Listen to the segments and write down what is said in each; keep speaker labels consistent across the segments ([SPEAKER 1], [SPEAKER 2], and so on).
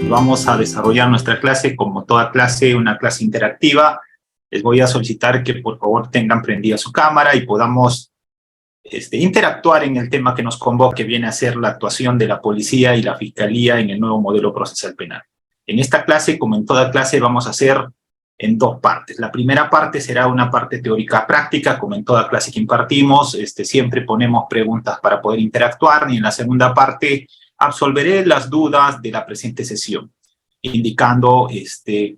[SPEAKER 1] Vamos a desarrollar nuestra clase, como toda clase, una clase interactiva. Les voy a solicitar que por favor tengan prendida su cámara y podamos interactuar en el tema que nos convoca, que viene a ser la actuación de la policía y la fiscalía en el nuevo modelo procesal penal. En esta clase, como en toda clase, vamos a hacer en dos partes. La primera parte será una parte teórica práctica, como en toda clase que impartimos, siempre ponemos preguntas para poder interactuar, y en la segunda parte absolveré las dudas de la presente sesión, indicando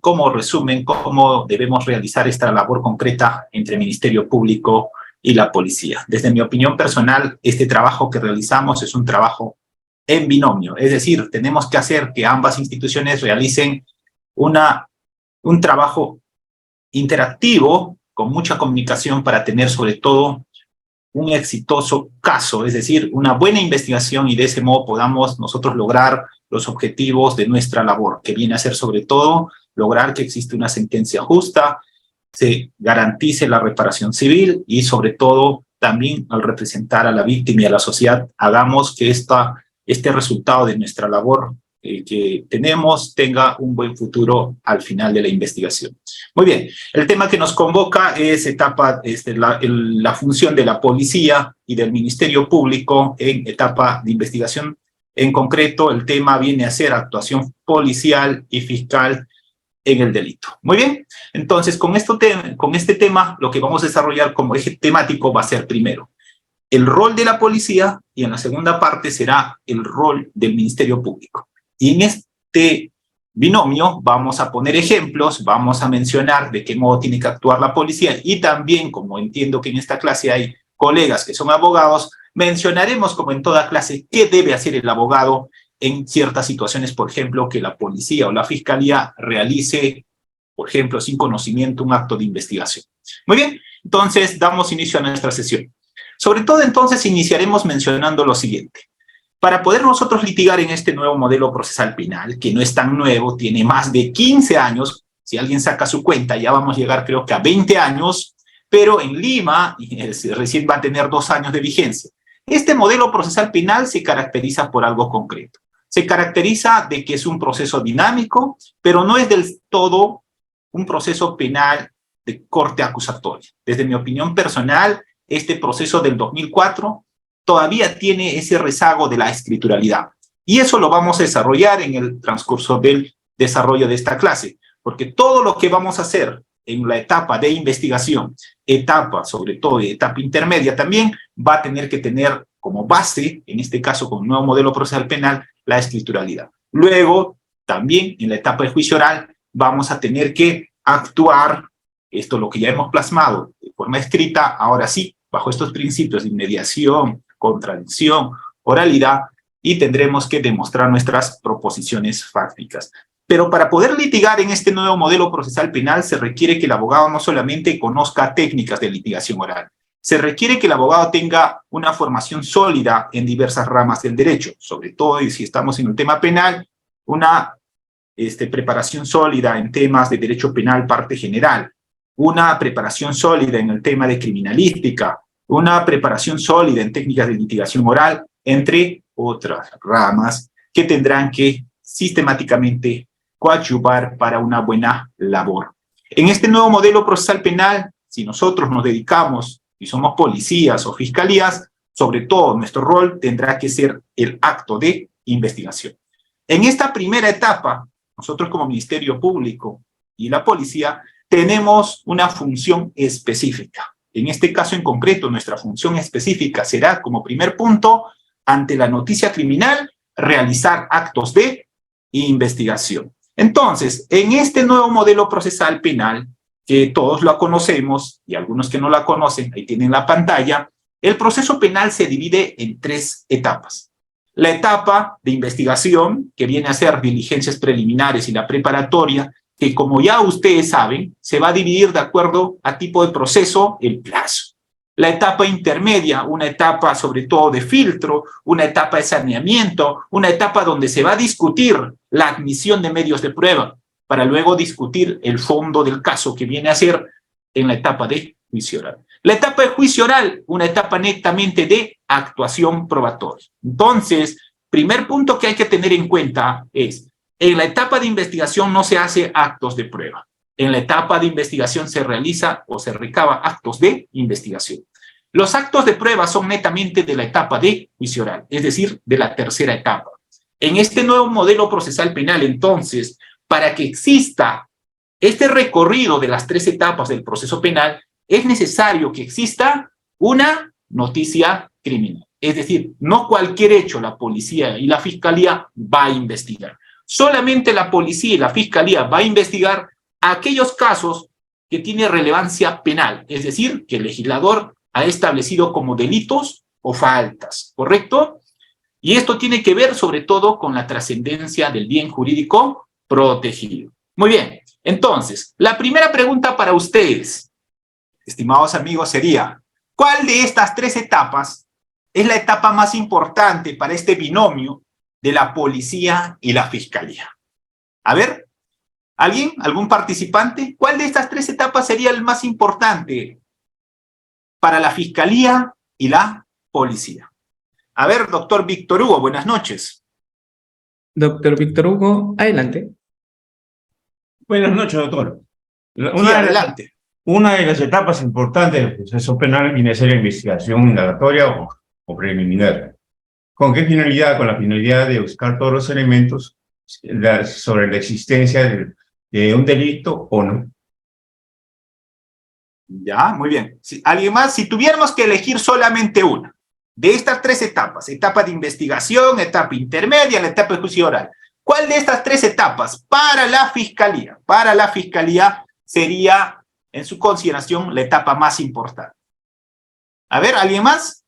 [SPEAKER 1] como resumen cómo debemos realizar esta labor concreta entre el Ministerio Público y la policía. Desde mi opinión personal, este trabajo que realizamos es un trabajo en binomio, es decir, tenemos que hacer que ambas instituciones realicen un trabajo interactivo con mucha comunicación para tener sobre todo un exitoso caso, es decir, una buena investigación, y de ese modo podamos nosotros lograr los objetivos de nuestra labor, que viene a ser sobre todo lograr que exista una sentencia justa, se garantice la reparación civil y sobre todo también al representar a la víctima y a la sociedad hagamos que este resultado de nuestra labor que tenemos tenga un buen futuro al final de la investigación. Muy bien, el tema que nos convoca es la función de la policía y del Ministerio Público en etapa de investigación. En concreto, el tema viene a ser actuación policial y fiscal en el delito. Muy bien, entonces con este tema lo que vamos a desarrollar como eje temático va a ser primero el rol de la policía, y en la segunda parte será el rol del Ministerio Público. Y en este binomio vamos a poner ejemplos, vamos a mencionar de qué modo tiene que actuar la policía, y también, como entiendo que en esta clase hay colegas que son abogados, mencionaremos, como en toda clase, qué debe hacer el abogado en ciertas situaciones, por ejemplo, que la policía o la fiscalía realice, por ejemplo, sin conocimiento, un acto de investigación. Muy bien, entonces damos inicio a nuestra sesión. Sobre todo, entonces, iniciaremos mencionando lo siguiente. Para poder nosotros litigar en este nuevo modelo procesal penal, que no es tan nuevo, tiene más de 15 años, si alguien saca su cuenta, ya vamos a llegar creo que a 20 años, pero en Lima recién va a tener 2 años de vigencia. Este modelo procesal penal se caracteriza por algo concreto. Se caracteriza de que es un proceso dinámico, pero no es del todo un proceso penal de corte acusatoria. Desde mi opinión personal, este proceso del 2004 todavía tiene ese rezago de la escrituralidad. Y eso lo vamos a desarrollar en el transcurso del desarrollo de esta clase, porque todo lo que vamos a hacer en la etapa de investigación, sobre todo etapa intermedia también, va a tener que tener como base, en este caso con un nuevo modelo procesal penal, la escrituralidad. Luego, también en la etapa de juicio oral, vamos a tener que actuar, lo que ya hemos plasmado de forma escrita, ahora sí, bajo estos principios de inmediación, contradicción, oralidad, y tendremos que demostrar nuestras proposiciones fácticas. Pero para poder litigar en este nuevo modelo procesal penal se requiere que el abogado no solamente conozca técnicas de litigación oral, se requiere que el abogado tenga una formación sólida en diversas ramas del derecho, sobre todo, y si estamos en el tema penal, una preparación sólida en temas de derecho penal parte general, una preparación sólida en el tema de criminalística, una preparación sólida en técnicas de litigación oral, entre otras ramas que tendrán que sistemáticamente coadyuvar para una buena labor. En este nuevo modelo procesal penal, si nosotros nos dedicamos, si somos policías o fiscalías, sobre todo nuestro rol tendrá que ser el acto de investigación. En esta primera etapa, nosotros como Ministerio Público y la policía tenemos una función específica. En este caso en concreto, nuestra función específica será, como primer punto, ante la noticia criminal, realizar actos de investigación. Entonces, en este nuevo modelo procesal penal, que todos lo conocemos y algunos que no la conocen, ahí tienen la pantalla, el proceso penal se divide en 3 etapas. La etapa de investigación, que viene a ser diligencias preliminares, y la preparatoria, que como ya ustedes saben, se va a dividir de acuerdo a tipo de proceso el plazo. La etapa intermedia, una etapa sobre todo de filtro, una etapa de saneamiento, una etapa donde se va a discutir la admisión de medios de prueba, para luego discutir el fondo del caso, que viene a ser en la etapa de juicio oral. La etapa de juicio oral, una etapa netamente de actuación probatoria. Entonces, primer punto que hay que tener en cuenta es En la etapa de investigación no se hace actos de prueba. En la etapa de investigación se realiza o se recaba actos de investigación. Los actos de prueba son netamente de la etapa de juicio oral, es decir, de la tercera etapa. En este nuevo modelo procesal penal, entonces, para que exista este recorrido de las 3 etapas del proceso penal, es necesario que exista una noticia criminal. Es decir, no cualquier hecho la policía y la fiscalía va a investigar. Solamente la policía y la fiscalía va a investigar aquellos casos que tienen relevancia penal, es decir, que el legislador ha establecido como delitos o faltas, ¿correcto? Y esto tiene que ver sobre todo con la trascendencia del bien jurídico protegido. Muy bien, entonces, la primera pregunta para ustedes, estimados amigos, sería, ¿cuál de estas 3 etapas es la etapa más importante para este binomio de la policía y la fiscalía? A ver, ¿alguien? ¿Algún participante? ¿Cuál de estas 3 etapas sería el más importante para la fiscalía y la policía? A ver, doctor Víctor Hugo, buenas noches.
[SPEAKER 2] Doctor Víctor Hugo, adelante.
[SPEAKER 3] Buenas noches, doctor.
[SPEAKER 1] Sí, adelante.
[SPEAKER 3] Una de las etapas importantes del proceso penal viene a ser la investigación indagatoria o preliminar. ¿Con qué finalidad? Con la finalidad de buscar todos los elementos sobre la existencia de un delito o no.
[SPEAKER 1] Ya, muy bien. ¿Alguien más? Si tuviéramos que elegir solamente una de estas 3 etapas, etapa de investigación, etapa intermedia, la etapa de juicio oral, ¿cuál de estas 3 etapas para la fiscalía sería, en su consideración, la etapa más importante? A ver, ¿alguien más?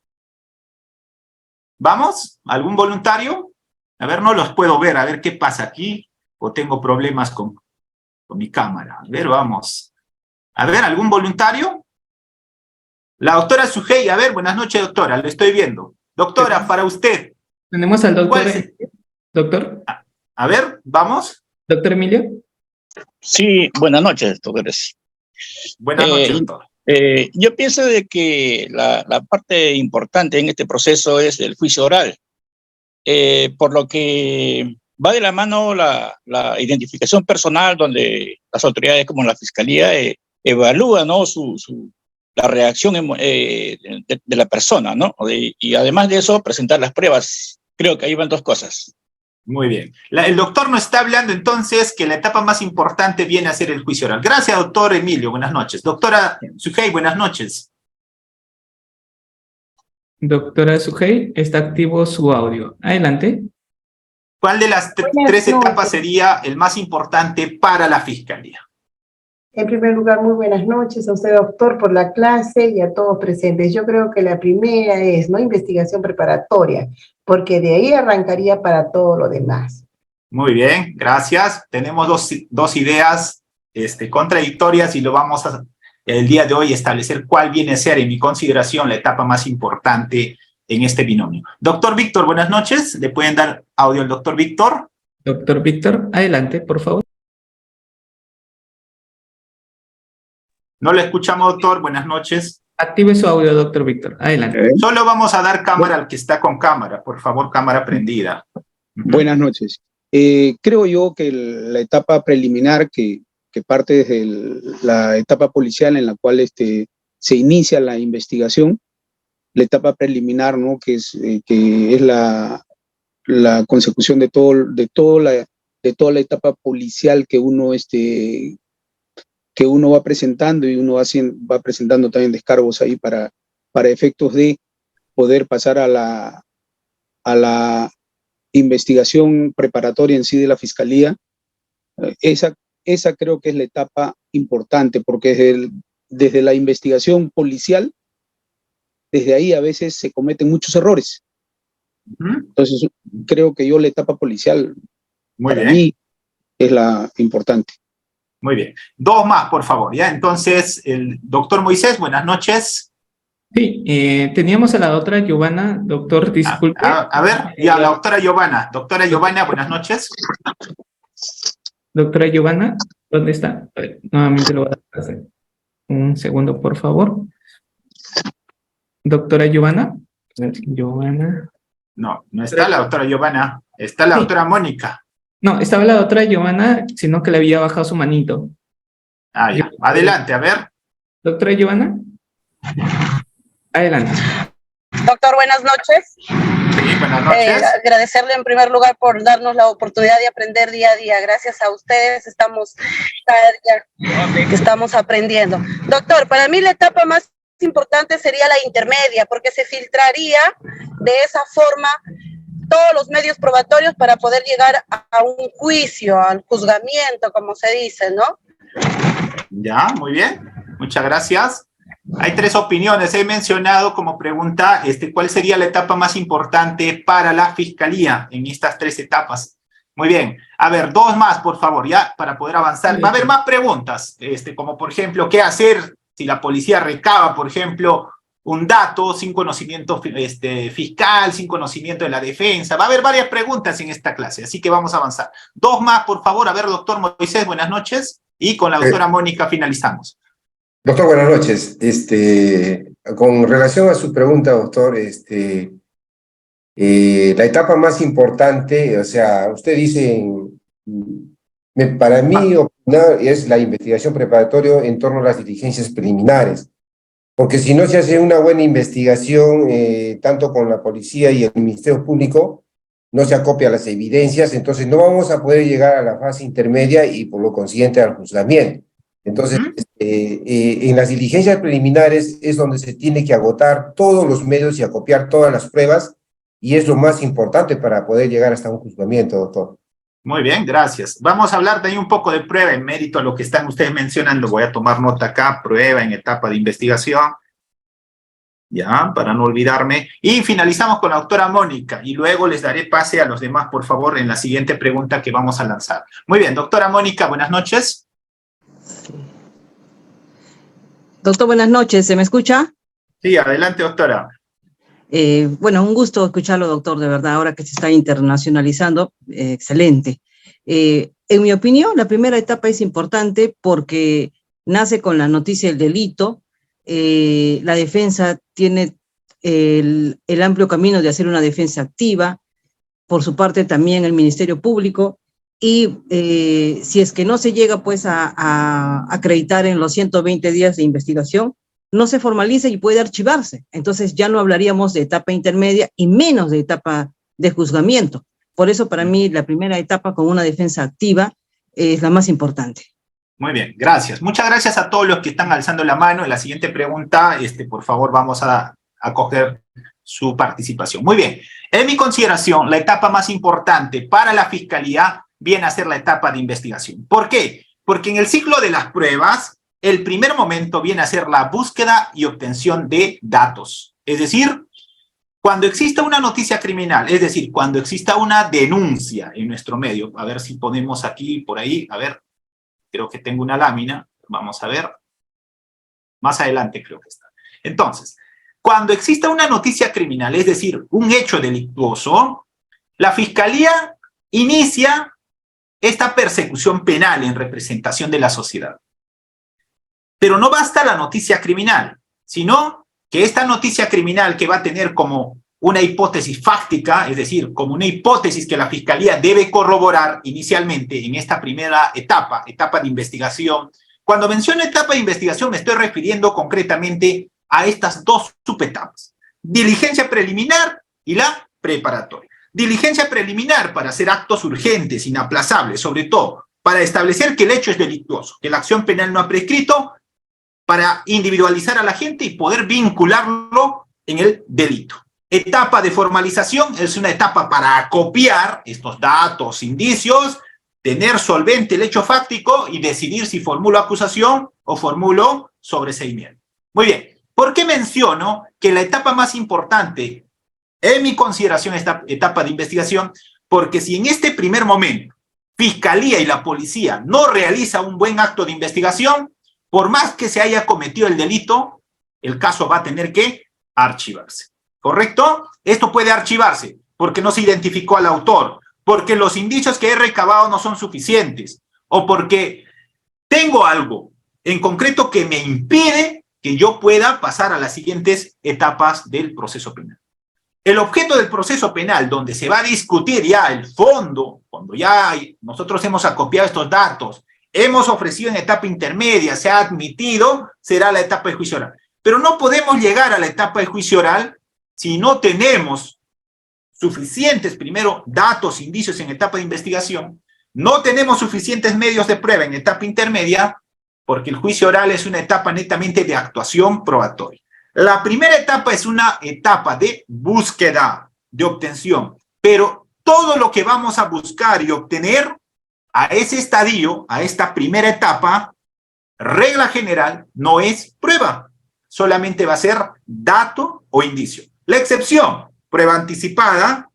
[SPEAKER 1] ¿Vamos? ¿Algún voluntario? A ver, no los puedo ver, a ver qué pasa aquí, o tengo problemas con mi cámara. A ver, vamos. A ver, ¿algún voluntario? La doctora Sujei, a ver, buenas noches, doctora, lo estoy viendo. Doctora, para usted.
[SPEAKER 2] Tenemos al doctor. Doctor.
[SPEAKER 1] A ver, vamos.
[SPEAKER 2] Doctor Emilio.
[SPEAKER 4] Sí, buenas noches, doctores.
[SPEAKER 1] Buenas noches, doctor.
[SPEAKER 4] Yo pienso de que la parte importante en este proceso es el juicio oral, por lo que va de la mano la identificación personal, donde las autoridades como la Fiscalía evalúan, ¿no?, la reacción de la persona, ¿no? Y además de eso, presentar las pruebas. Creo que ahí van 2 cosas.
[SPEAKER 1] Muy bien. El doctor nos está hablando entonces que la etapa más importante viene a ser el juicio oral. Gracias, doctor Emilio. Buenas noches. Doctora Sujei, buenas noches.
[SPEAKER 2] Doctora Sujei, está activo su audio. Adelante.
[SPEAKER 1] ¿Cuál de las 3 etapas sería el más importante para la fiscalía?
[SPEAKER 5] En primer lugar, muy buenas noches a usted, doctor, por la clase y a todos presentes. Yo creo que la primera es, ¿no?, investigación preparatoria, porque de ahí arrancaría para todo lo demás.
[SPEAKER 1] Muy bien, gracias. Tenemos dos ideas contradictorias y lo vamos a, el día de hoy, establecer cuál viene a ser, en mi consideración, la etapa más importante en este binomio. Doctor Víctor, buenas noches. ¿Le pueden dar audio al doctor Víctor?
[SPEAKER 2] Doctor Víctor, adelante, por favor.
[SPEAKER 1] No lo escuchamos, doctor. Buenas noches.
[SPEAKER 2] Active su audio, doctor Víctor. Adelante.
[SPEAKER 1] Solo vamos a dar cámara al que está con cámara. Por favor, cámara prendida.
[SPEAKER 6] Buenas noches. Creo yo que la etapa preliminar que parte desde la etapa policial en la cual se inicia la investigación, la etapa preliminar, ¿no?, que es la consecución de toda la etapa policial que uno va presentando, y uno va presentando también descargos ahí para efectos de poder pasar a la investigación preparatoria en sí de la Fiscalía. Esa creo que es la etapa importante, porque desde la investigación policial, desde ahí a veces se cometen muchos errores. Entonces, creo que la etapa policial, para mí, es la importante.
[SPEAKER 1] Muy bien. 2 más, por favor, ¿ya? Entonces, el doctor Moisés, buenas noches.
[SPEAKER 2] Sí, teníamos a la doctora Giovanna. Doctor, disculpe.
[SPEAKER 1] A ver, ya, la doctora Giovanna. Doctora Giovanna, buenas noches.
[SPEAKER 2] Doctora Giovanna, ¿dónde está? A ver, nuevamente lo voy a hacer. Un segundo, por favor. Doctora Giovanna. Giovanna.
[SPEAKER 1] No, no está la doctora Giovanna. Está la doctora Mónica.
[SPEAKER 2] No, estaba la otra Giovanna, sino que le había bajado su manito.
[SPEAKER 1] Ah, ya. Adelante, a ver.
[SPEAKER 2] Doctora Giovanna. Adelante.
[SPEAKER 7] Doctor, buenas noches.
[SPEAKER 1] Sí, buenas noches.
[SPEAKER 7] Agradecerle en primer lugar por darnos la oportunidad de aprender día a día. Gracias a ustedes estamos cada día que estamos aprendiendo. Doctor, para mí la etapa más importante sería la intermedia, porque se filtraría de esa forma todos los medios probatorios para poder llegar a un juicio, al juzgamiento, como se dice, ¿no?
[SPEAKER 1] Ya, muy bien. Muchas gracias. Hay 3 opiniones. He mencionado como pregunta ¿cuál sería la etapa más importante para la Fiscalía en estas 3 etapas? Muy bien. A ver, 2 más, por favor, ya, para poder avanzar. Va a haber más preguntas, como por ejemplo, ¿qué hacer si la policía recaba, por ejemplo, un dato sin conocimiento fiscal, sin conocimiento de la defensa? Va a haber varias preguntas en esta clase, así que vamos a avanzar. 2 más, por favor. A ver, doctor Moisés, buenas noches. Y con la doctora Mónica finalizamos.
[SPEAKER 8] Doctor, buenas noches. Con relación a su pregunta, doctor, la etapa más importante, o sea, usted dice, para mí opinar es la investigación preparatoria en torno a las diligencias preliminares, porque si no se hace una buena investigación, tanto con la policía y el Ministerio Público, no se acopia las evidencias, entonces no vamos a poder llegar a la fase intermedia y por lo consiguiente al juzgamiento. Entonces, en las diligencias preliminares es donde se tiene que agotar todos los medios y acopiar todas las pruebas, y es lo más importante para poder llegar hasta un juzgamiento, doctor.
[SPEAKER 1] Muy bien, gracias. Vamos a hablar de ahí un poco de prueba en mérito a lo que están ustedes mencionando. Voy a tomar nota acá, prueba en etapa de investigación. Ya, para no olvidarme. Y finalizamos con la doctora Mónica, y luego les daré pase a los demás, por favor, en la siguiente pregunta que vamos a lanzar. Muy bien, doctora Mónica, buenas noches.
[SPEAKER 9] Doctor, buenas noches. ¿Se me escucha?
[SPEAKER 1] Sí, adelante, doctora.
[SPEAKER 9] Bueno, un gusto escucharlo, doctor, de verdad, ahora que se está internacionalizando, excelente. En mi opinión, la primera etapa es importante porque nace con la noticia del delito. La defensa tiene el amplio camino de hacer una defensa activa, por su parte también el Ministerio Público, y si es que no se llega pues a acreditar en los 120 días de investigación, no se formaliza y puede archivarse. Entonces ya no hablaríamos de etapa intermedia y menos de etapa de juzgamiento. Por eso para mí la primera etapa con una defensa activa es la más importante.
[SPEAKER 1] Muy bien, gracias. Muchas gracias a todos los que están alzando la mano. En la siguiente pregunta, por favor, vamos a coger su participación. Muy bien. En mi consideración, la etapa más importante para la Fiscalía viene a ser la etapa de investigación. ¿Por qué? Porque en el ciclo de las pruebas, el primer momento viene a ser la búsqueda y obtención de datos. Es decir, cuando exista una noticia criminal, es decir, cuando exista una denuncia en nuestro medio, a ver si ponemos aquí, por ahí, a ver, creo que tengo una lámina, vamos a ver, más adelante creo que está. Entonces, cuando exista una noticia criminal, es decir, un hecho delictuoso, la Fiscalía inicia esta persecución penal en representación de la sociedad. Pero no basta la noticia criminal, sino que esta noticia criminal que va a tener como una hipótesis fáctica, es decir, como una hipótesis que la Fiscalía debe corroborar inicialmente en esta primera etapa, etapa de investigación. Cuando menciono etapa de investigación me estoy refiriendo concretamente a estas 2 subetapas, diligencia preliminar y la preparatoria. Diligencia preliminar para hacer actos urgentes, inaplazables, sobre todo para establecer que el hecho es delictuoso, que la acción penal no ha prescrito, para individualizar a la gente y poder vincularlo en el delito. Etapa de formalización es una etapa para acopiar estos datos, indicios, tener solvente el hecho fáctico y decidir si formulo acusación o formulo sobreseimiento. Muy bien, ¿por qué menciono que la etapa más importante en mi consideración esta etapa de investigación? Porque si en este primer momento Fiscalía y la policía no realiza un buen acto de investigación, por más que se haya cometido el delito, el caso va a tener que archivarse. ¿Correcto? Esto puede archivarse porque no se identificó al autor, porque los indicios que he recabado no son suficientes, o porque tengo algo en concreto que me impide que yo pueda pasar a las siguientes etapas del proceso penal. El objeto del proceso penal, donde se va a discutir ya el fondo, cuando ya nosotros hemos acopiado estos datos, hemos ofrecido en etapa intermedia, se ha admitido, será la etapa de juicio oral. Pero no podemos llegar a la etapa de juicio oral si no tenemos suficientes, primero, datos, indicios en etapa de investigación, no tenemos suficientes medios de prueba en etapa intermedia, porque el juicio oral es una etapa netamente de actuación probatoria. La primera etapa es una etapa de búsqueda, de obtención, pero todo lo que vamos a buscar y obtener a ese estadio, a esta primera etapa, regla general, no es prueba, solamente va a ser dato o indicio. La excepción, prueba anticipada,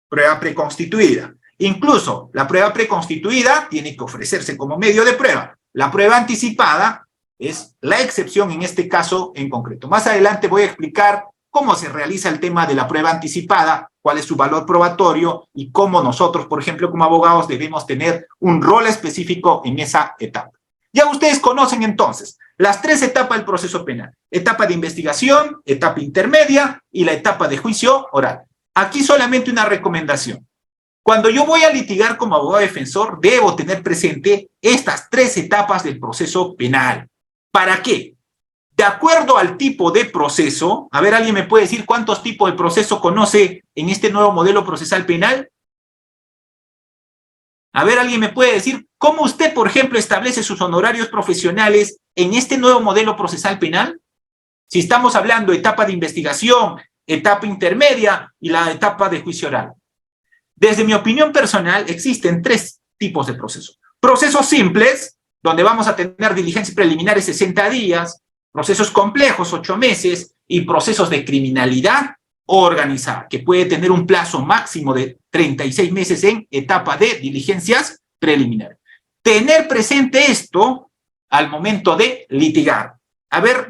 [SPEAKER 1] prueba preconstituida. Incluso la prueba preconstituida tiene que ofrecerse como medio de prueba. La prueba anticipada es la excepción en este caso en concreto. Más adelante voy a explicar cómo se realiza el tema de la prueba anticipada, cuál es su valor probatorio y cómo nosotros, por ejemplo, como abogados debemos tener un rol específico en esa etapa. Ya ustedes conocen entonces las tres etapas del proceso penal. Etapa de investigación, etapa intermedia y la etapa de juicio oral. Aquí solamente una recomendación. Cuando yo voy a litigar como abogado defensor, debo tener presente estas tres etapas del proceso penal. ¿Para qué? De acuerdo al tipo de proceso, a ver, ¿alguien me puede decir cuántos tipos de proceso conoce en este nuevo modelo procesal penal? A ver, ¿alguien me puede decir cómo usted, por ejemplo, establece sus honorarios profesionales en este nuevo modelo procesal penal? Si estamos hablando de etapa de investigación, etapa intermedia y la etapa de juicio oral. Desde mi opinión personal, existen tres tipos de procesos. Procesos simples, donde vamos a tener diligencias preliminares 60 días, procesos complejos 8 meses y procesos de criminalidad organizada, que puede tener un plazo máximo de 36 meses en etapa de diligencias preliminares. Tener presente esto al momento de litigar. A ver,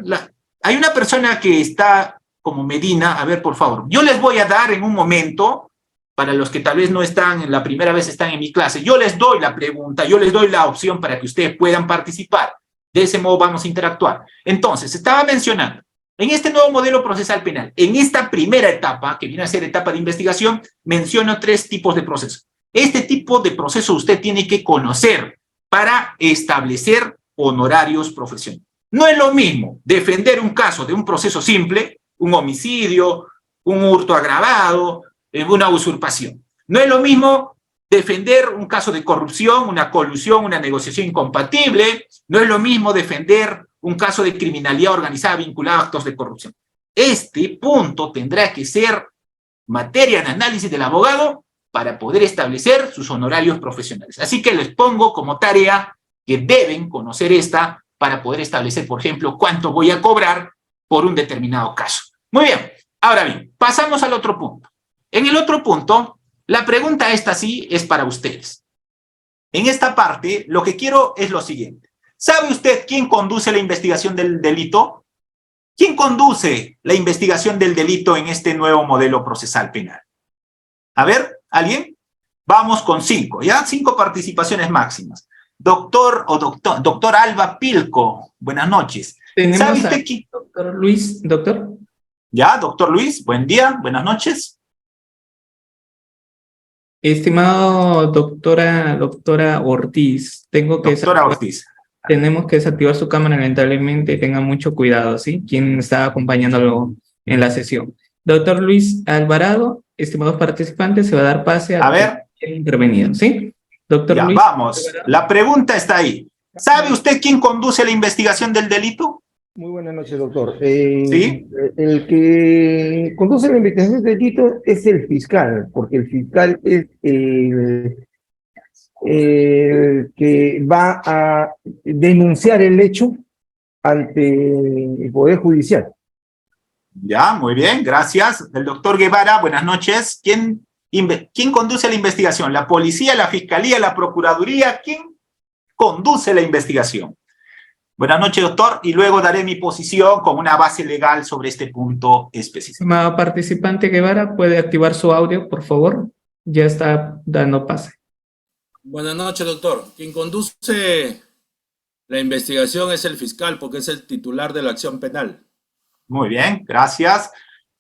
[SPEAKER 1] hay una persona que está como Medina, a ver, por favor, yo les voy a dar en un momento, para los que tal vez no están, la primera vez están en mi clase, yo les doy la pregunta, yo les doy la opción para que ustedes puedan participar. De ese modo vamos a interactuar. Entonces, estaba mencionando, en este nuevo modelo procesal penal, en esta primera etapa, que viene a ser etapa de investigación, menciono tres tipos de proceso. Este tipo de proceso usted tiene que conocer para establecer honorarios profesionales. No es lo mismo defender un caso de un proceso simple, un homicidio, un hurto agravado, una usurpación. No es lo mismo defender un caso de corrupción, una colusión, una negociación incompatible. No es lo mismo defender un caso de criminalidad organizada vinculada a actos de corrupción. Este punto tendrá que ser materia de análisis del abogado para poder establecer sus honorarios profesionales. Así que les pongo como tarea que deben conocer esta para poder establecer, por ejemplo, cuánto voy a cobrar por un determinado caso. Muy bien. Ahora bien, pasamos al otro punto. En el otro punto, la pregunta esta sí es para ustedes. En esta parte, lo que quiero es lo siguiente. ¿Sabe usted quién conduce la investigación del delito? ¿Quién conduce la investigación del delito en este nuevo modelo procesal penal? A ver, ¿alguien? Vamos con 5, ¿ya? 5 participaciones máximas. Doctor Alba Pilco, buenas noches. ¿Sabe usted quién?
[SPEAKER 2] Doctor Luis, doctor.
[SPEAKER 1] Ya, doctor Luis, buen día, buenas noches.
[SPEAKER 2] Estimado doctora Ortiz,
[SPEAKER 1] Doctora Ortiz.
[SPEAKER 2] Tenemos que desactivar su cámara, lamentablemente, tenga mucho cuidado, ¿sí? Quien está acompañándolo en la sesión. Doctor Luis Alvarado, estimados participantes, se va a dar pase a
[SPEAKER 1] ver,
[SPEAKER 2] intervenido, ¿sí? Doctor
[SPEAKER 1] ya,
[SPEAKER 2] Luis
[SPEAKER 1] vamos,
[SPEAKER 2] Alvarado.
[SPEAKER 1] La pregunta está ahí. ¿Sabe usted quién conduce la investigación del delito?
[SPEAKER 10] Muy buenas noches, doctor.
[SPEAKER 1] ¿Sí?
[SPEAKER 10] El que conduce la investigación del delito es el fiscal, porque el fiscal es el que va a denunciar el hecho ante el Poder Judicial.
[SPEAKER 1] Ya, muy bien, gracias. El doctor Guevara, buenas noches. ¿Quién conduce la investigación? ¿La policía, la fiscalía, la procuraduría? ¿Quién conduce la investigación? Buenas noches, doctor, y luego daré mi posición con una base legal sobre este punto específico.
[SPEAKER 2] Estimado participante Guevara, ¿puede activar su audio, por favor? Ya está dando pase.
[SPEAKER 11] Buenas noches, doctor. Quien conduce la investigación es el fiscal, porque es el titular de la acción penal.
[SPEAKER 1] Muy bien, gracias.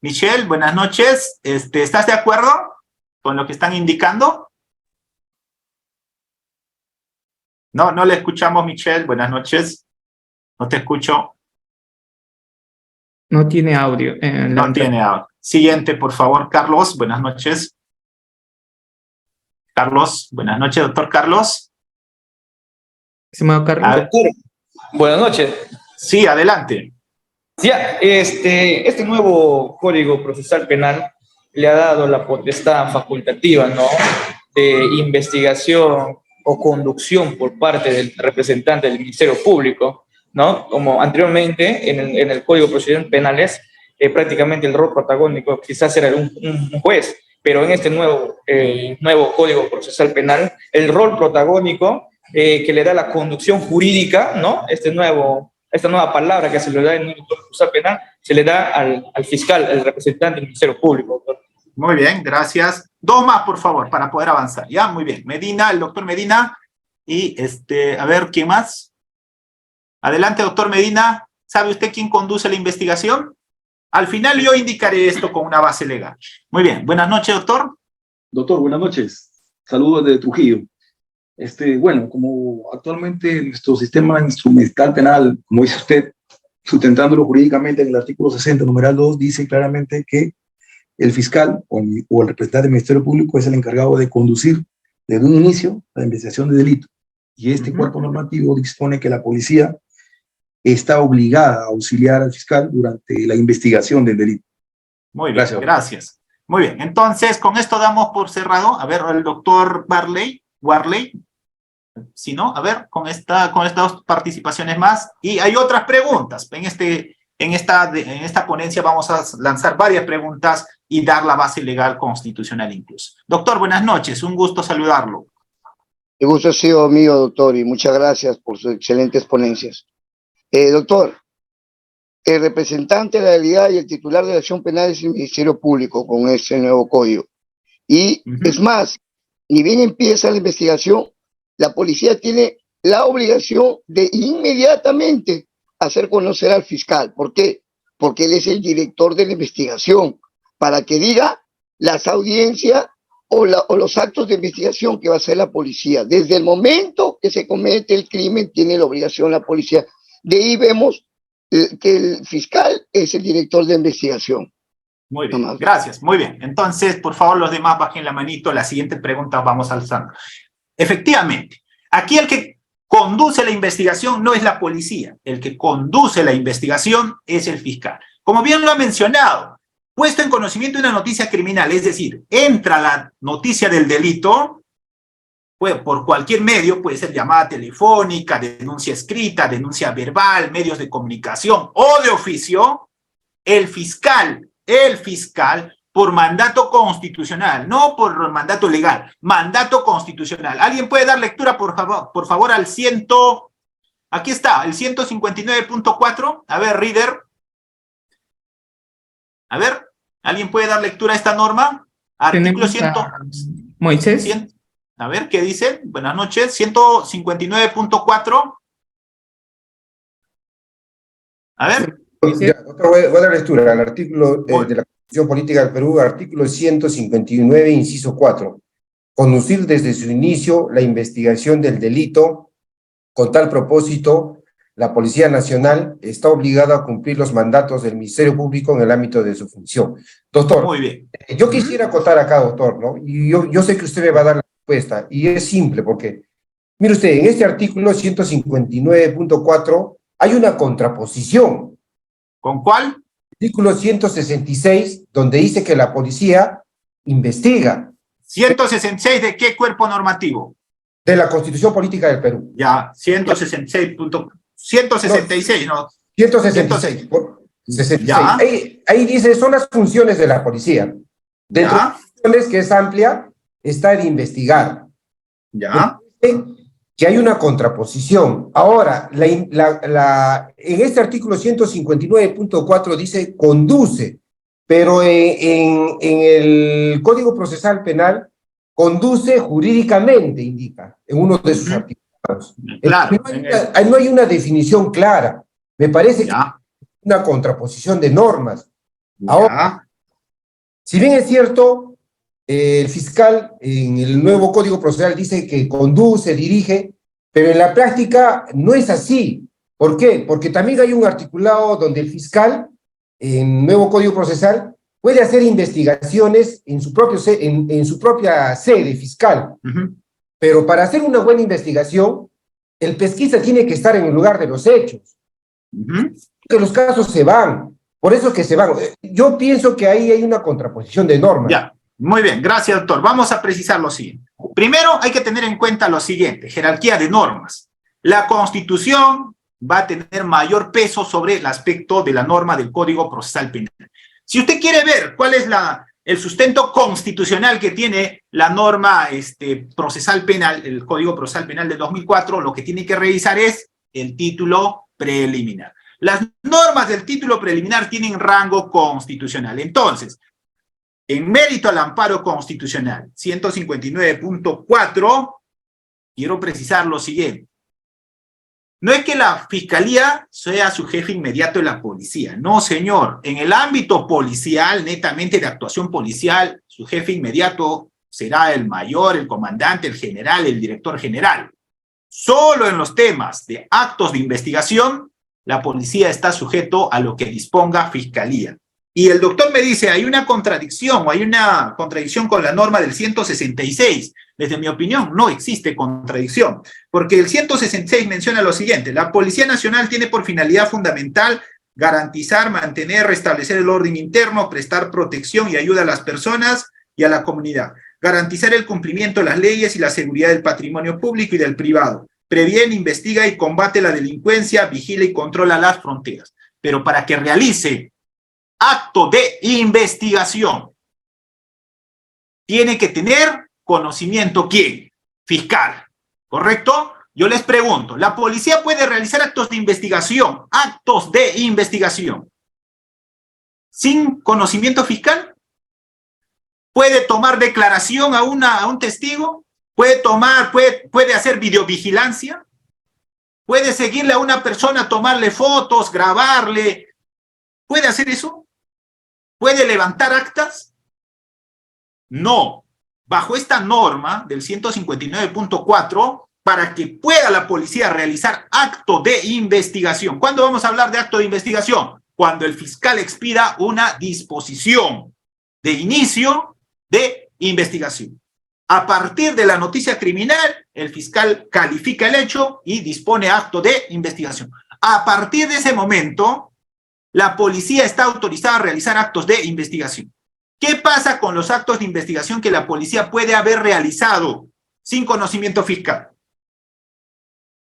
[SPEAKER 1] Michelle, buenas noches. ¿Estás de acuerdo con lo que están indicando? No, no le escuchamos, Michelle. Buenas noches. No te escucho.
[SPEAKER 2] No tiene audio.
[SPEAKER 1] No tiene audio. Siguiente, por favor, Carlos. Buenas noches. Carlos, buenas noches, doctor Carlos.
[SPEAKER 2] Estimado Carlos.
[SPEAKER 12] Doctor, buenas noches.
[SPEAKER 1] Sí, adelante.
[SPEAKER 12] Ya, este nuevo Código Procesal Penal le ha dado la potestad facultativa, ¿no?, de investigación o conducción por parte del representante del Ministerio Público, ¿no? Como anteriormente en el Código Procesal Penales, prácticamente el rol protagónico quizás era un juez, pero en este nuevo Código Procesal Penal, el rol protagónico que le da la conducción jurídica, ¿no?, esta nueva palabra que se le da en el Código Procesal Penal, se le da al fiscal, al representante del Ministerio Público, doctor.
[SPEAKER 1] Muy bien, gracias. Dos más, por favor, para poder avanzar. Ya, muy bien. Medina, el doctor Medina. Y a ver, ¿quién más? Adelante, doctor Medina. ¿Sabe usted quién conduce la investigación? Al final yo indicaré esto con una base legal. Muy bien. Buenas noches, doctor.
[SPEAKER 13] Doctor, buenas noches. Saludos desde Trujillo. Bueno, como actualmente nuestro sistema instrumental penal, como dice usted, sustentándolo jurídicamente en el artículo 60, numeral 2, dice claramente que el fiscal o el representante del Ministerio Público es el encargado de conducir desde un inicio la investigación de delito. Y este cuerpo normativo dispone que la policía está obligada a auxiliar al fiscal durante la investigación del delito.
[SPEAKER 1] Muy bien, gracias. Muy bien, entonces con esto damos por cerrado. A ver, el doctor Warley. Si no, a ver, con estas dos participaciones más. Y hay otras preguntas. En esta ponencia vamos a lanzar varias preguntas y dar la base legal constitucional incluso. Doctor, buenas noches, un gusto saludarlo.
[SPEAKER 14] El gusto ha sido mío, doctor, y muchas gracias por sus excelentes ponencias. Doctor, el representante de la realidad y el titular de la acción penal es el Ministerio Público con este nuevo código. Y es más, ni bien empieza la investigación, la policía tiene la obligación de inmediatamente hacer conocer al fiscal. ¿Por qué? Porque él es el director de la investigación, para que diga las audiencias o los actos de investigación que va a hacer la policía. Desde el momento que se comete el crimen, tiene la obligación la policía. De ahí vemos que el fiscal es el director de investigación.
[SPEAKER 1] Muy bien, gracias, muy bien. Entonces, por favor, los demás bajen la manito. La siguiente pregunta vamos alzando. Efectivamente, aquí el que conduce la investigación no es la policía. El que conduce la investigación es el fiscal. Como bien lo ha mencionado, puesto en conocimiento de una noticia criminal, es decir, entra la noticia del delito, por cualquier medio, puede ser llamada telefónica, denuncia escrita, denuncia verbal, medios de comunicación o de oficio, el fiscal, por mandato constitucional, no por mandato legal, mandato constitucional. ¿Alguien puede dar lectura, por favor, al aquí está, el 159.4? A ver, reader. A ver, ¿alguien puede dar lectura a esta norma? Artículo 100.
[SPEAKER 2] Moisés.
[SPEAKER 1] 100, a ver, ¿qué dice? Buenas noches. 159.4. A ver.
[SPEAKER 8] Doctor, voy a dar lectura al artículo de la Constitución Política del Perú, artículo 159, inciso 4. Conducir desde su inicio la investigación del delito. Con tal propósito, la Policía Nacional está obligada a cumplir los mandatos del Ministerio Público en el ámbito de su función. Doctor,
[SPEAKER 1] muy bien.
[SPEAKER 8] Yo quisiera acotar acá, doctor, ¿no? Y yo sé que usted me va a dar la respuesta, y es simple, porque, mire usted, en este artículo 159.4 hay una contraposición.
[SPEAKER 1] ¿Con cuál?
[SPEAKER 8] Artículo 166, donde dice que la policía investiga.
[SPEAKER 1] ¿166 de qué cuerpo normativo?
[SPEAKER 8] De la Constitución Política del Perú.
[SPEAKER 1] Ya, 166. 166, ¿no?
[SPEAKER 8] 166. 66.
[SPEAKER 1] Ya.
[SPEAKER 8] Ahí dice, son las funciones de la policía. Dentro de las funciones, que es amplia, está el investigar.
[SPEAKER 1] Ya.
[SPEAKER 8] Que hay una contraposición. Ahora, en este artículo 159.4 dice conduce, pero en el Código Procesal Penal conduce jurídicamente, indica, en uno de sus artículos.
[SPEAKER 1] Claro.
[SPEAKER 8] No hay una definición clara. Me parece que hay una contraposición de normas. Ahora, Si bien es cierto, el fiscal en el nuevo Código Procesal dice que conduce, dirige, pero en la práctica no es así. ¿Por qué? Porque también hay un articulado donde el fiscal, en el nuevo Código Procesal, puede hacer investigaciones en su propia sede fiscal. Pero para hacer una buena investigación, el pesquisa tiene que estar en el lugar de los hechos. Que los casos se van. Por eso que se van. Yo pienso que ahí hay una contraposición de normas.
[SPEAKER 1] Ya, muy bien, gracias, doctor. Vamos a precisar lo siguiente. Primero, hay que tener en cuenta lo siguiente, jerarquía de normas. La Constitución va a tener mayor peso sobre el aspecto de la norma del Código Procesal Penal. Si usted quiere ver cuál es el sustento constitucional que tiene la norma procesal penal, el Código Procesal Penal de 2004, lo que tiene que revisar es el título preliminar. Las normas del título preliminar tienen rango constitucional. Entonces, en mérito al amparo constitucional 159.4, quiero precisar lo siguiente. No es que la fiscalía sea su jefe inmediato de la policía. No, señor. En el ámbito policial, netamente de actuación policial, su jefe inmediato será el mayor, el comandante, el general, el director general. Solo en los temas de actos de investigación, la policía está sujeto a lo que disponga fiscalía. Y el doctor me dice, hay una contradicción con la norma del 166. Desde mi opinión, no existe contradicción, porque el 166 menciona lo siguiente: la Policía Nacional tiene por finalidad fundamental garantizar, mantener, restablecer el orden interno, prestar protección y ayuda a las personas y a la comunidad, garantizar el cumplimiento de las leyes y la seguridad del patrimonio público y del privado, previene, investiga y combate la delincuencia, vigila y controla las fronteras. Pero para que realice acto de investigación, tiene que tener conocimiento, ¿quién? Fiscal, ¿correcto? Yo les pregunto, ¿la policía puede realizar actos de investigación sin conocimiento fiscal? ¿Puede tomar declaración a un testigo? ¿Puede hacer videovigilancia? ¿Puede seguirle a una persona, tomarle fotos, grabarle? ¿Puede hacer eso? ¿Puede levantar actas? No. Bajo esta norma del 159.4, para que pueda la policía realizar acto de investigación. ¿Cuándo vamos a hablar de acto de investigación? Cuando el fiscal expida una disposición de inicio de investigación. A partir de la noticia criminal, el fiscal califica el hecho y dispone acto de investigación. A partir de ese momento, la policía está autorizada a realizar actos de investigación. ¿Qué pasa con los actos de investigación que la policía puede haber realizado sin conocimiento fiscal?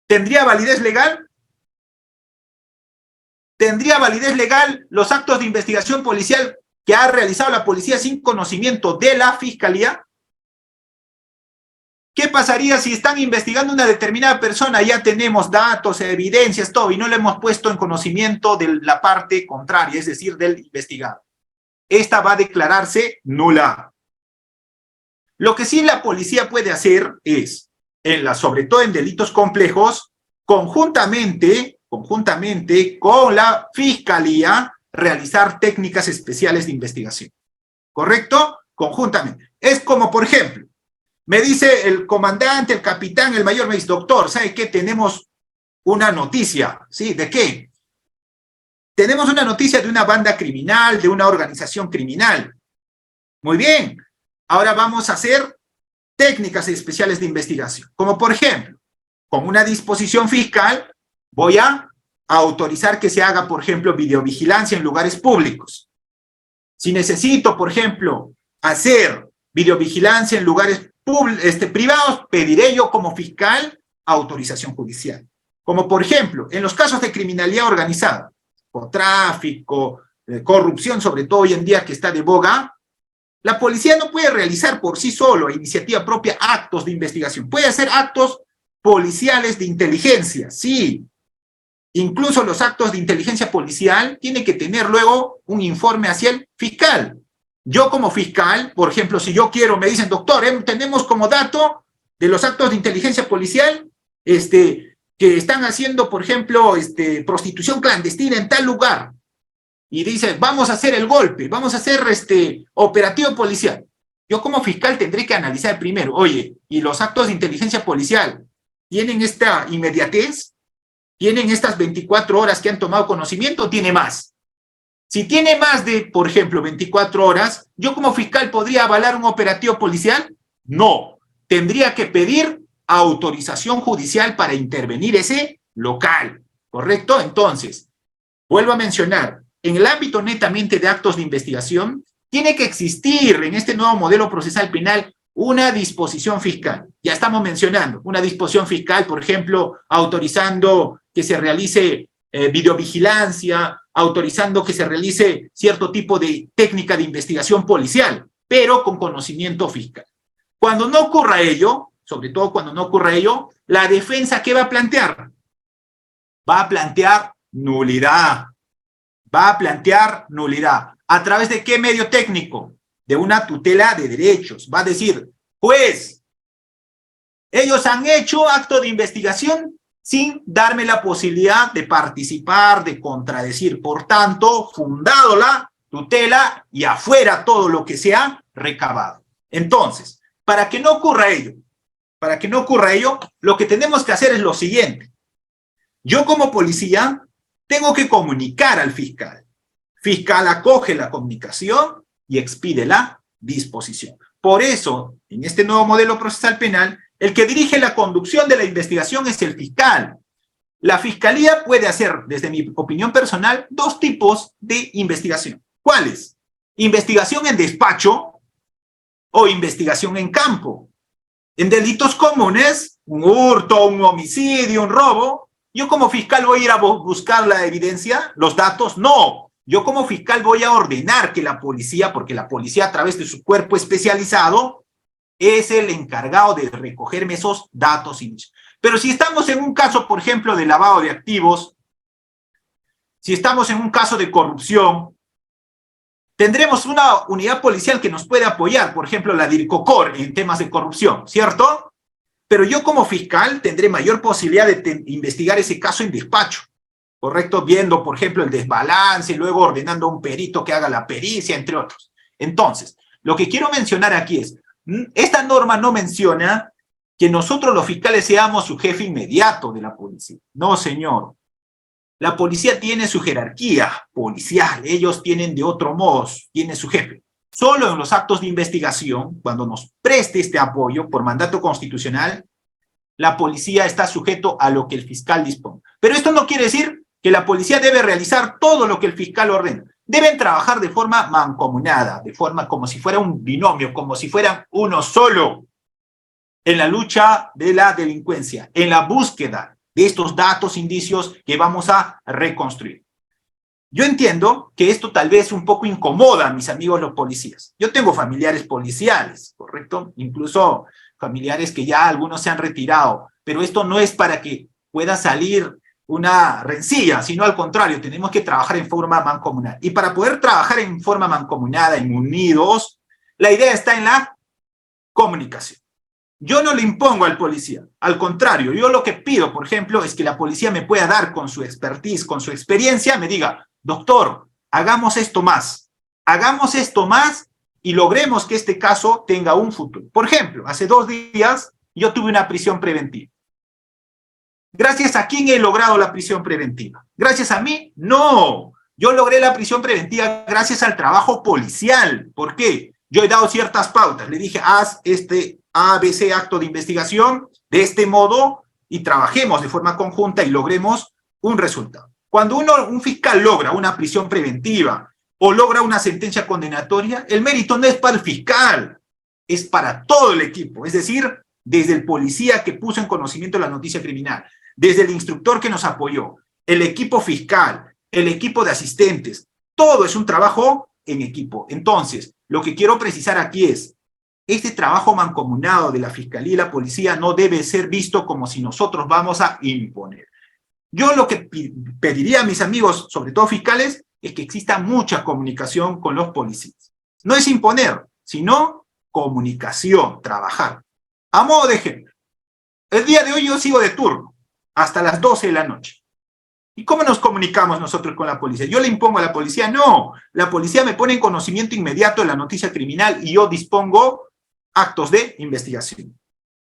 [SPEAKER 1] ¿Tendría validez legal? ¿Tendría validez legal los actos de investigación policial que ha realizado la policía sin conocimiento de la fiscalía? ¿Qué pasaría si están investigando una determinada persona? Ya tenemos datos, evidencias, todo, y no le hemos puesto en conocimiento de la parte contraria, es decir, del investigado. Esta va a declararse nula. Lo que sí la policía puede hacer es, sobre todo en delitos complejos, conjuntamente con la fiscalía, realizar técnicas especiales de investigación. ¿Correcto? Conjuntamente. Es como, por ejemplo, me dice el comandante, el capitán, el mayor, me dice, doctor, ¿sabe qué? Tenemos una noticia. ¿Sí? ¿De qué? Tenemos una noticia de una banda criminal, de una organización criminal. Muy bien. Ahora vamos a hacer técnicas especiales de investigación. Como por ejemplo, con una disposición fiscal, voy a autorizar que se haga, por ejemplo, videovigilancia en lugares públicos. Si necesito, por ejemplo, hacer videovigilancia en lugares privados, pediré yo como fiscal autorización judicial. Como por ejemplo, en los casos de criminalidad organizada, por tráfico, corrupción, sobre todo hoy en día que está de boga, la policía no puede realizar por sí solo, a iniciativa propia, actos de investigación. Puede hacer actos policiales de inteligencia, sí. Incluso los actos de inteligencia policial tienen que tener luego un informe hacia el fiscal. Yo como fiscal, por ejemplo, si yo quiero, me dicen, doctor, tenemos como dato de los actos de inteligencia policial que están haciendo, por ejemplo, prostitución clandestina en tal lugar. y dice, vamos a hacer el golpe, vamos a hacer operativo policial. Yo como fiscal tendré que analizar primero, oye, ¿y los actos de inteligencia policial tienen esta inmediatez? ¿Tienen estas 24 horas que han tomado conocimiento o tiene más? Si tiene más de, por ejemplo, 24 horas, ¿yo como fiscal podría avalar un operativo policial? No. Tendría que pedir autorización judicial para intervenir ese local, ¿correcto? Entonces, vuelvo a mencionar, en el ámbito netamente de actos de investigación, tiene que existir en este nuevo modelo procesal penal una disposición fiscal. Ya estamos mencionando una disposición fiscal, por ejemplo, autorizando que se realice videovigilancia, autorizando que se realice cierto tipo de técnica de investigación policial, pero con conocimiento fiscal. Cuando no ocurra ello, sobre todo cuando no ocurra ello, la defensa, ¿qué va a plantear? Va a plantear nulidad. Va a plantear nulidad. ¿A través de qué medio técnico? De una tutela de derechos. Va a decir, pues, ellos han hecho acto de investigación sin darme la posibilidad de participar, de contradecir. Por tanto, fundado la tutela y afuera todo lo que se ha recabado. Entonces, para que no ocurra ello, lo que tenemos que hacer es lo siguiente. Yo como policía tengo que comunicar al fiscal. Fiscal acoge la comunicación y expide la disposición. Por eso, en este nuevo modelo procesal penal, el que dirige la conducción de la investigación es el fiscal. La fiscalía puede hacer, desde mi opinión personal, dos tipos de investigación. ¿Cuáles? Investigación en despacho o investigación en campo. En delitos comunes, un hurto, un homicidio, un robo, ¿yo como fiscal voy a ir a buscar la evidencia, los datos? No. Yo como fiscal voy a ordenar que la policía, porque la policía a través de su cuerpo especializado es el encargado de recogerme esos datos. Pero si estamos en un caso, por ejemplo, de lavado de activos, si estamos en un caso de corrupción, tendremos una unidad policial que nos puede apoyar, por ejemplo, la DIRCOCOR en temas de corrupción, ¿cierto? Pero yo como fiscal tendré mayor posibilidad de investigar ese caso en despacho, ¿correcto? Viendo, por ejemplo, el desbalance, luego ordenando a un perito que haga la pericia, entre otros. Entonces, lo que quiero mencionar aquí es, esta norma no menciona que nosotros los fiscales seamos su jefe inmediato de la policía. No, señor. La policía tiene su jerarquía policial, ellos tienen de otro modo, tiene su jefe. Solo en los actos de investigación, cuando nos preste este apoyo por mandato constitucional, la policía está sujeto a lo que el fiscal dispone. Pero esto no quiere decir que la policía debe realizar todo lo que el fiscal ordena. Deben trabajar de forma mancomunada, de forma como si fuera un binomio, como si fueran uno solo, en la lucha de la delincuencia, en la búsqueda de estos datos, indicios que vamos a reconstruir. Yo entiendo que esto tal vez un poco incomoda a mis amigos los policías. Yo tengo familiares policiales, ¿correcto? Incluso familiares que ya algunos se han retirado, pero esto no es para que pueda salir una rencilla, sino al contrario, tenemos que trabajar en forma mancomunada. Y para poder trabajar en forma mancomunada, en unidos, la idea está en la comunicación. Yo no le impongo al policía, al contrario, yo lo que pido, por ejemplo, es que la policía me pueda dar con su expertise, con su experiencia, me diga, doctor, hagamos esto más y logremos que este caso tenga un futuro. Por ejemplo, hace 2 días yo tuve una prisión preventiva. ¿Gracias a quién he logrado la prisión preventiva? ¿Gracias a mí? No. Yo logré la prisión preventiva gracias al trabajo policial. ¿Por qué? Yo he dado ciertas pautas. Le dije, haz este ABC acto de investigación de este modo y trabajemos de forma conjunta y logremos un resultado. Cuando un fiscal logra una prisión preventiva o logra una sentencia condenatoria, el mérito no es para el fiscal, es para todo el equipo. Es decir, desde el policía que puso en conocimiento la noticia criminal, desde el instructor que nos apoyó, el equipo fiscal, el equipo de asistentes, todo es un trabajo en equipo. Entonces, lo que quiero precisar aquí es, este trabajo mancomunado de la Fiscalía y la Policía no debe ser visto como si nosotros vamos a imponer. Yo lo que pediría a mis amigos, sobre todo fiscales, es que exista mucha comunicación con los policías. No es imponer, sino comunicación, trabajar. A modo de ejemplo, el día de hoy yo sigo de turno, hasta las 12 de la noche. ¿Y cómo nos comunicamos nosotros con la policía? ¿Yo le impongo a la policía? No, la policía me pone en conocimiento inmediato de la noticia criminal y yo dispongo actos de investigación.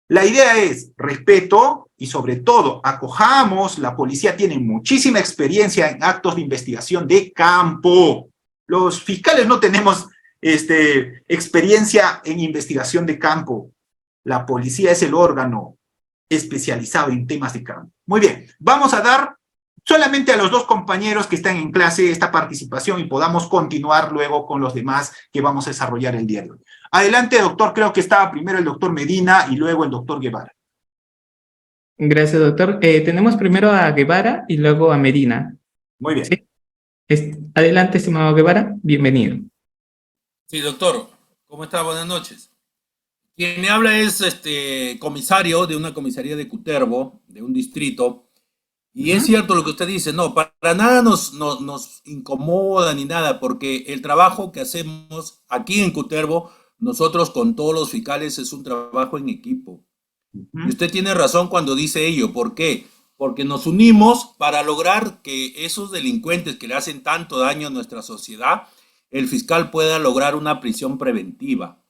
[SPEAKER 1] La idea es respeto y sobre todo acojamos, la policía tiene muchísima experiencia en actos de investigación de campo. Los fiscales no tenemos experiencia en investigación de campo. La policía es el órgano especializado en temas de campo. Muy bien, vamos a dar solamente a los dos compañeros que están en clase esta participación y podamos continuar luego con los demás que vamos a desarrollar el día de hoy. Adelante, doctor, creo que estaba primero el doctor Medina y luego el doctor Guevara.
[SPEAKER 2] Gracias, doctor. Tenemos primero a Guevara y luego a Medina.
[SPEAKER 1] Muy bien.
[SPEAKER 2] ¿Sí? Adelante, estimado Guevara, bienvenido.
[SPEAKER 11] Sí, doctor, ¿cómo está? Buenas noches. Quien me habla es comisario de una comisaría de Cutervo, de un distrito. Y es cierto lo que usted dice, no, para nada nos incomoda ni nada, porque el trabajo que hacemos aquí en Cutervo, nosotros con todos los fiscales, es un trabajo en equipo. Y usted tiene razón cuando dice ello. ¿Por qué? Porque nos unimos para lograr que esos delincuentes que le hacen tanto daño a nuestra sociedad, el fiscal pueda lograr una prisión preventiva.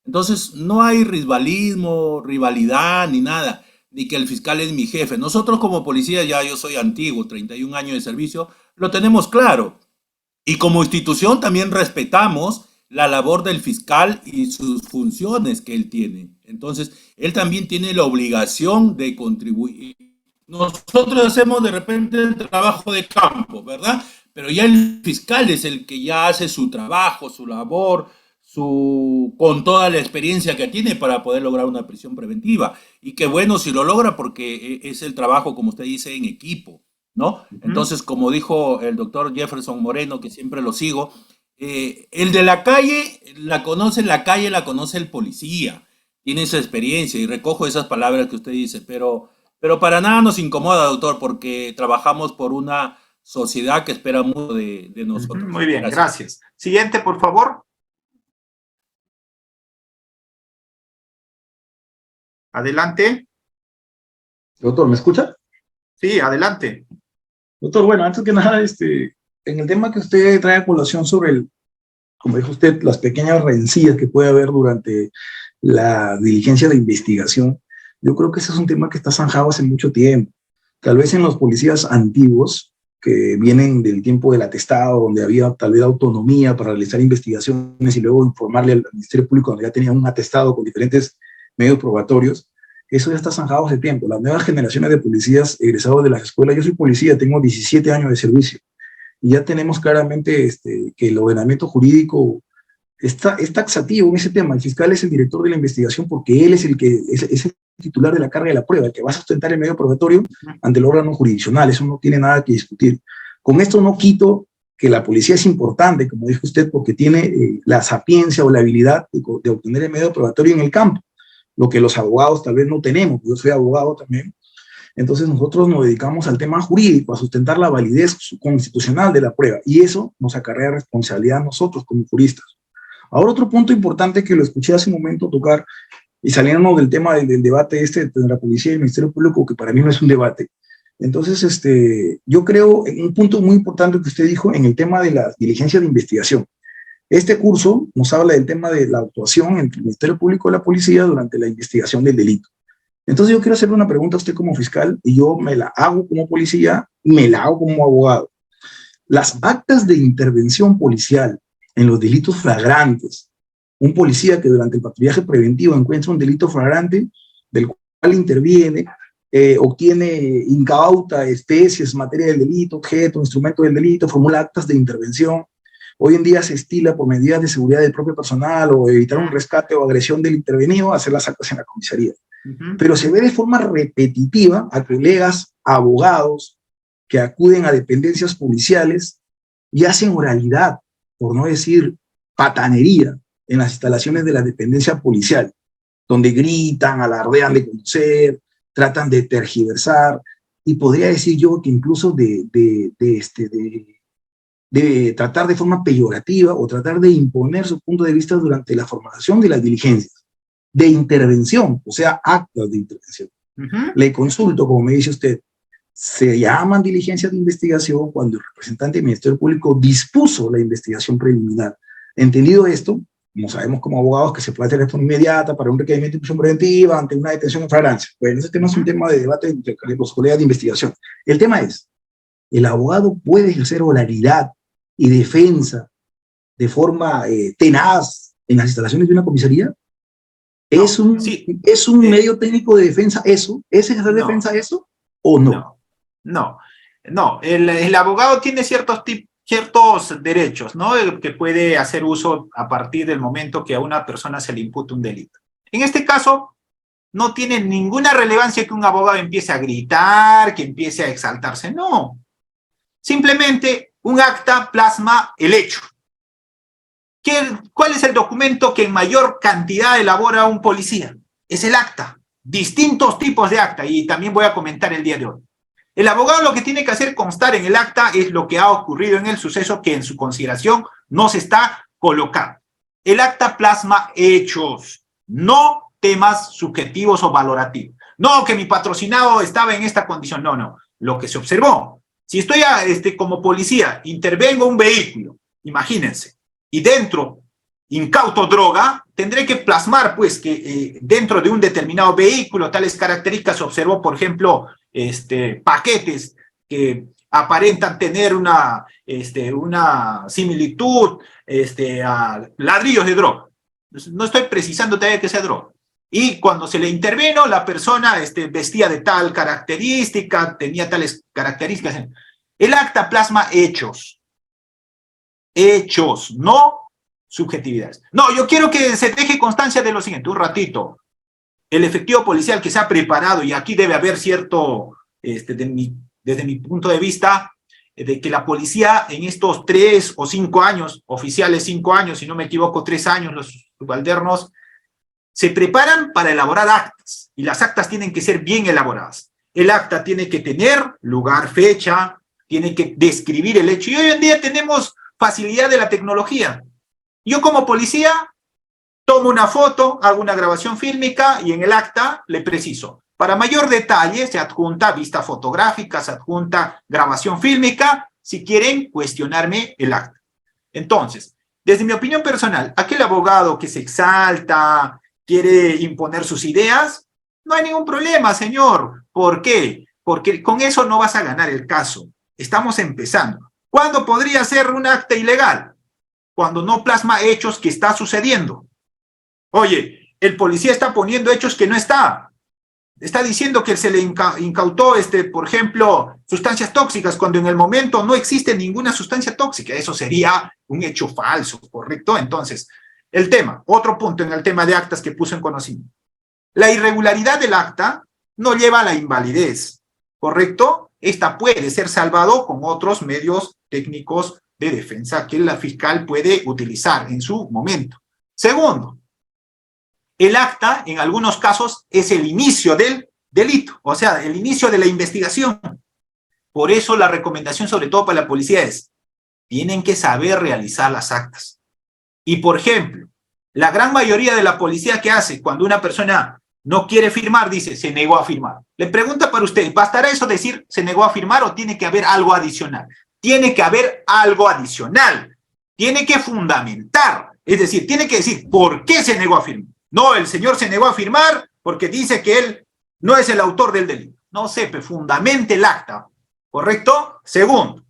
[SPEAKER 11] Entonces, no hay rivalismo, rivalidad ni nada, ni que el fiscal es mi jefe. Nosotros como policía, ya yo soy antiguo, 31 años de servicio, lo tenemos claro. Y como institución también respetamos la labor del fiscal y sus funciones que él tiene. Entonces, él también tiene la obligación de contribuir. Nosotros hacemos de repente el trabajo de campo, ¿verdad? Pero ya el fiscal es el que ya hace su trabajo, su labor, con toda la experiencia que tiene para poder lograr una prisión preventiva. Y qué bueno si lo logra porque es el trabajo, como usted dice, en equipo, ¿no? Entonces, como dijo el doctor Jefferson Moreno, que siempre lo sigo, el de la calle la conoce el policía, tiene esa experiencia y recojo esas palabras que usted dice, pero para nada nos incomoda, doctor, porque trabajamos por una sociedad que espera mucho de nosotros.
[SPEAKER 1] Muy bien, gracias. Siguiente, por favor. Adelante.
[SPEAKER 13] Doctor, ¿me escucha?
[SPEAKER 1] Sí, adelante.
[SPEAKER 13] Doctor, bueno, antes que nada, en el tema que usted trae a colación sobre como dijo usted, las pequeñas rencillas que puede haber durante la diligencia de investigación, yo creo que ese es un tema que está zanjado hace mucho tiempo. Tal vez en los policías antiguos, que vienen del tiempo del atestado, donde había tal vez autonomía para realizar investigaciones y luego informarle al Ministerio Público donde ya tenía un atestado con diferentes medios probatorios, eso ya está zanjado hace tiempo. Las nuevas generaciones de policías egresados de las escuelas, yo soy policía, tengo 17 años de servicio, y ya tenemos claramente que el ordenamiento jurídico es taxativo en ese tema. El fiscal es el director de la investigación porque él es el titular de la carga de la prueba, el que va a sustentar el medio probatorio ante el órgano jurisdiccional. Eso no tiene nada que discutir. Con esto no quito que la policía es importante, como dijo usted, porque tiene la sapiencia o la habilidad de obtener el medio probatorio en el campo, lo que los abogados tal vez no tenemos. Yo soy abogado también. Entonces nosotros nos dedicamos al tema jurídico, a sustentar la validez constitucional de la prueba, y eso nos acarrea responsabilidad a nosotros como juristas. Ahora, otro punto importante que lo escuché hace un momento tocar, y saliendo del tema del debate de la policía y el Ministerio Público, que para mí no es un debate. Entonces, yo creo en un punto muy importante que usted dijo en el tema de la diligencia de investigación. Este curso nos habla del tema de la actuación entre el Ministerio Público y la policía durante la investigación del delito. Entonces yo quiero hacerle una pregunta a usted como fiscal, y yo me la hago como policía, me la hago como abogado. Las actas de intervención policial en los delitos flagrantes, un policía que durante el patrullaje preventivo encuentra un delito flagrante, del cual interviene, incauta especies, materia del delito, objeto, instrumento del delito, formula actas de intervención. Hoy en día se estila por medidas de seguridad del propio personal o evitar un rescate o agresión del intervenido, hacer las actas en la comisaría. Pero se ve de forma repetitiva a colegas abogados que acuden a dependencias policiales y hacen oralidad, por no decir patanería, en las instalaciones de la dependencia policial, donde gritan, alardean de conocer, tratan de tergiversar, y podría decir yo que incluso de tratar de forma peyorativa o tratar de imponer su punto de vista durante la formación de las diligencias de intervención, o sea, actos de intervención. Le consulto, como me dice usted, Se llaman diligencias de investigación cuando el representante del Ministerio Público dispuso la investigación preliminar. Entendido esto, como sabemos como abogados que se puede hacer de forma inmediata para un requerimiento de prisión preventiva ante una detención en flagrancia. Bueno, ese tema es un tema de debate entre los colegas de investigación. El tema es, ¿el abogado puede ejercer oralidad y defensa de forma tenaz en las instalaciones de una comisaría?
[SPEAKER 1] No,
[SPEAKER 13] ¿Es un,
[SPEAKER 1] sí.
[SPEAKER 13] ¿es un medio técnico de defensa eso? ¿Es ejercer defensa eso o no?
[SPEAKER 1] No, el abogado tiene ciertos derechos, ¿no? Que puede hacer uso a partir del momento que a una persona se le impute un delito. En este caso, no tiene ninguna relevancia que un abogado empiece a gritar, que empiece a exaltarse, no. Simplemente un acta plasma el hecho. ¿Cuál es el documento que en mayor cantidad elabora un policía? Es el acta. Distintos tipos de acta, y también voy a comentar el día de hoy. El abogado lo que tiene que hacer constar en el acta es lo que ha ocurrido en el suceso que en su consideración no se está colocando. El acta plasma hechos, no temas subjetivos o valorativos. No, que mi patrocinado estaba en esta condición, no. Lo que se observó. Si estoy como policía, intervengo un vehículo, imagínense, y dentro incauto droga, tendré que plasmar pues que dentro de un determinado vehículo tales características se observó, por ejemplo, paquetes que aparentan tener una similitud a ladrillos de droga. No estoy precisando todavía que sea droga. Y cuando se le intervino, la persona vestía de tal característica, tenía tales características. El acta plasma hechos. Hechos, no subjetividades. No, yo quiero que se deje constancia de lo siguiente, un ratito. El efectivo policial que se ha preparado, y aquí debe haber cierto, desde mi punto de vista, de que la policía en estos 3 o 5 años, oficiales 5 años, si no me equivoco, 3 años, los subalternos, se preparan para elaborar actas, y las actas tienen que ser bien elaboradas. El acta tiene que tener lugar, fecha, tiene que describir el hecho, y hoy en día tenemos facilidad de la tecnología. Yo como policía tomo una foto, hago una grabación fílmica y en el acta le preciso. Para mayor detalle se adjunta vista fotográfica, se adjunta grabación fílmica, si quieren cuestionarme el acta. Entonces, desde mi opinión personal, aquel abogado que se exalta, quiere imponer sus ideas, no hay ningún problema, señor. ¿Por qué? Porque con eso no vas a ganar el caso. Estamos empezando. ¿Cuándo podría ser un acta ilegal? Cuando no plasma hechos que está sucediendo. Oye, el policía está poniendo hechos que no está. Está diciendo que se le incautó, por ejemplo, sustancias tóxicas, cuando en el momento no existe ninguna sustancia tóxica. Eso sería un hecho falso, ¿correcto? Entonces, el tema, otro punto en el tema de actas que puso en conocimiento. La irregularidad del acta no lleva a la invalidez, ¿correcto? Esta puede ser salvado con otros medios técnicos de defensa que la fiscal puede utilizar en su momento. Segundo, el acta, en algunos casos, es el inicio del delito, o sea, el inicio de la investigación. Por eso la recomendación, sobre todo para la policía, es, tienen que saber realizar las actas. Y, por ejemplo, la gran mayoría de la policía que hace cuando una persona no quiere firmar, dice, se negó a firmar. Le pregunta para usted, ¿bastará eso decir se negó a firmar o tiene que haber algo adicional? Tiene que haber algo adicional. Tiene que fundamentar. Es decir, tiene que decir por qué se negó a firmar. No, el señor se negó a firmar porque dice que él no es el autor del delito. No sé, pero fundamente el acta, ¿correcto? Segundo,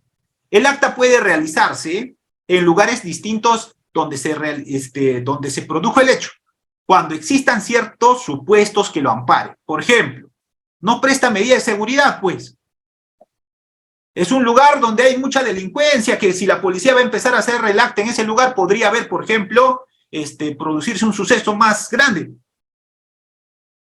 [SPEAKER 1] el acta puede realizarse en lugares distintos donde se produjo el hecho, cuando existan ciertos supuestos que lo amparen. Por ejemplo, no presta medida de seguridad, pues. Es un lugar donde hay mucha delincuencia, que si la policía va a empezar a hacer el acta en ese lugar, podría haber, por ejemplo, producirse un suceso más grande.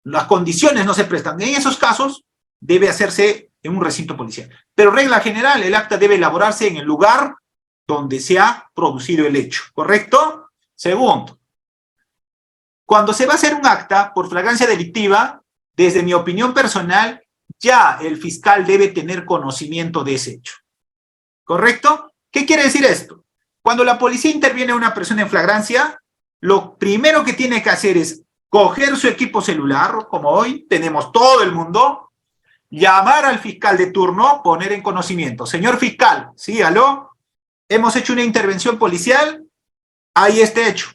[SPEAKER 1] Las condiciones no se prestan. En esos casos, debe hacerse en un recinto policial. Pero regla general, el acta debe elaborarse en el lugar donde se ha producido el hecho, ¿correcto? Segundo, cuando se va a hacer un acta por flagrancia delictiva, desde mi opinión personal, ya el fiscal debe tener conocimiento de ese hecho, ¿correcto? ¿Qué quiere decir esto? Cuando la policía interviene a una persona en flagrancia, lo primero que tiene que hacer es coger su equipo celular, como hoy tenemos todo el mundo, llamar al fiscal de turno, poner en conocimiento. Señor fiscal, sí, aló, hemos hecho una intervención policial, hay este hecho.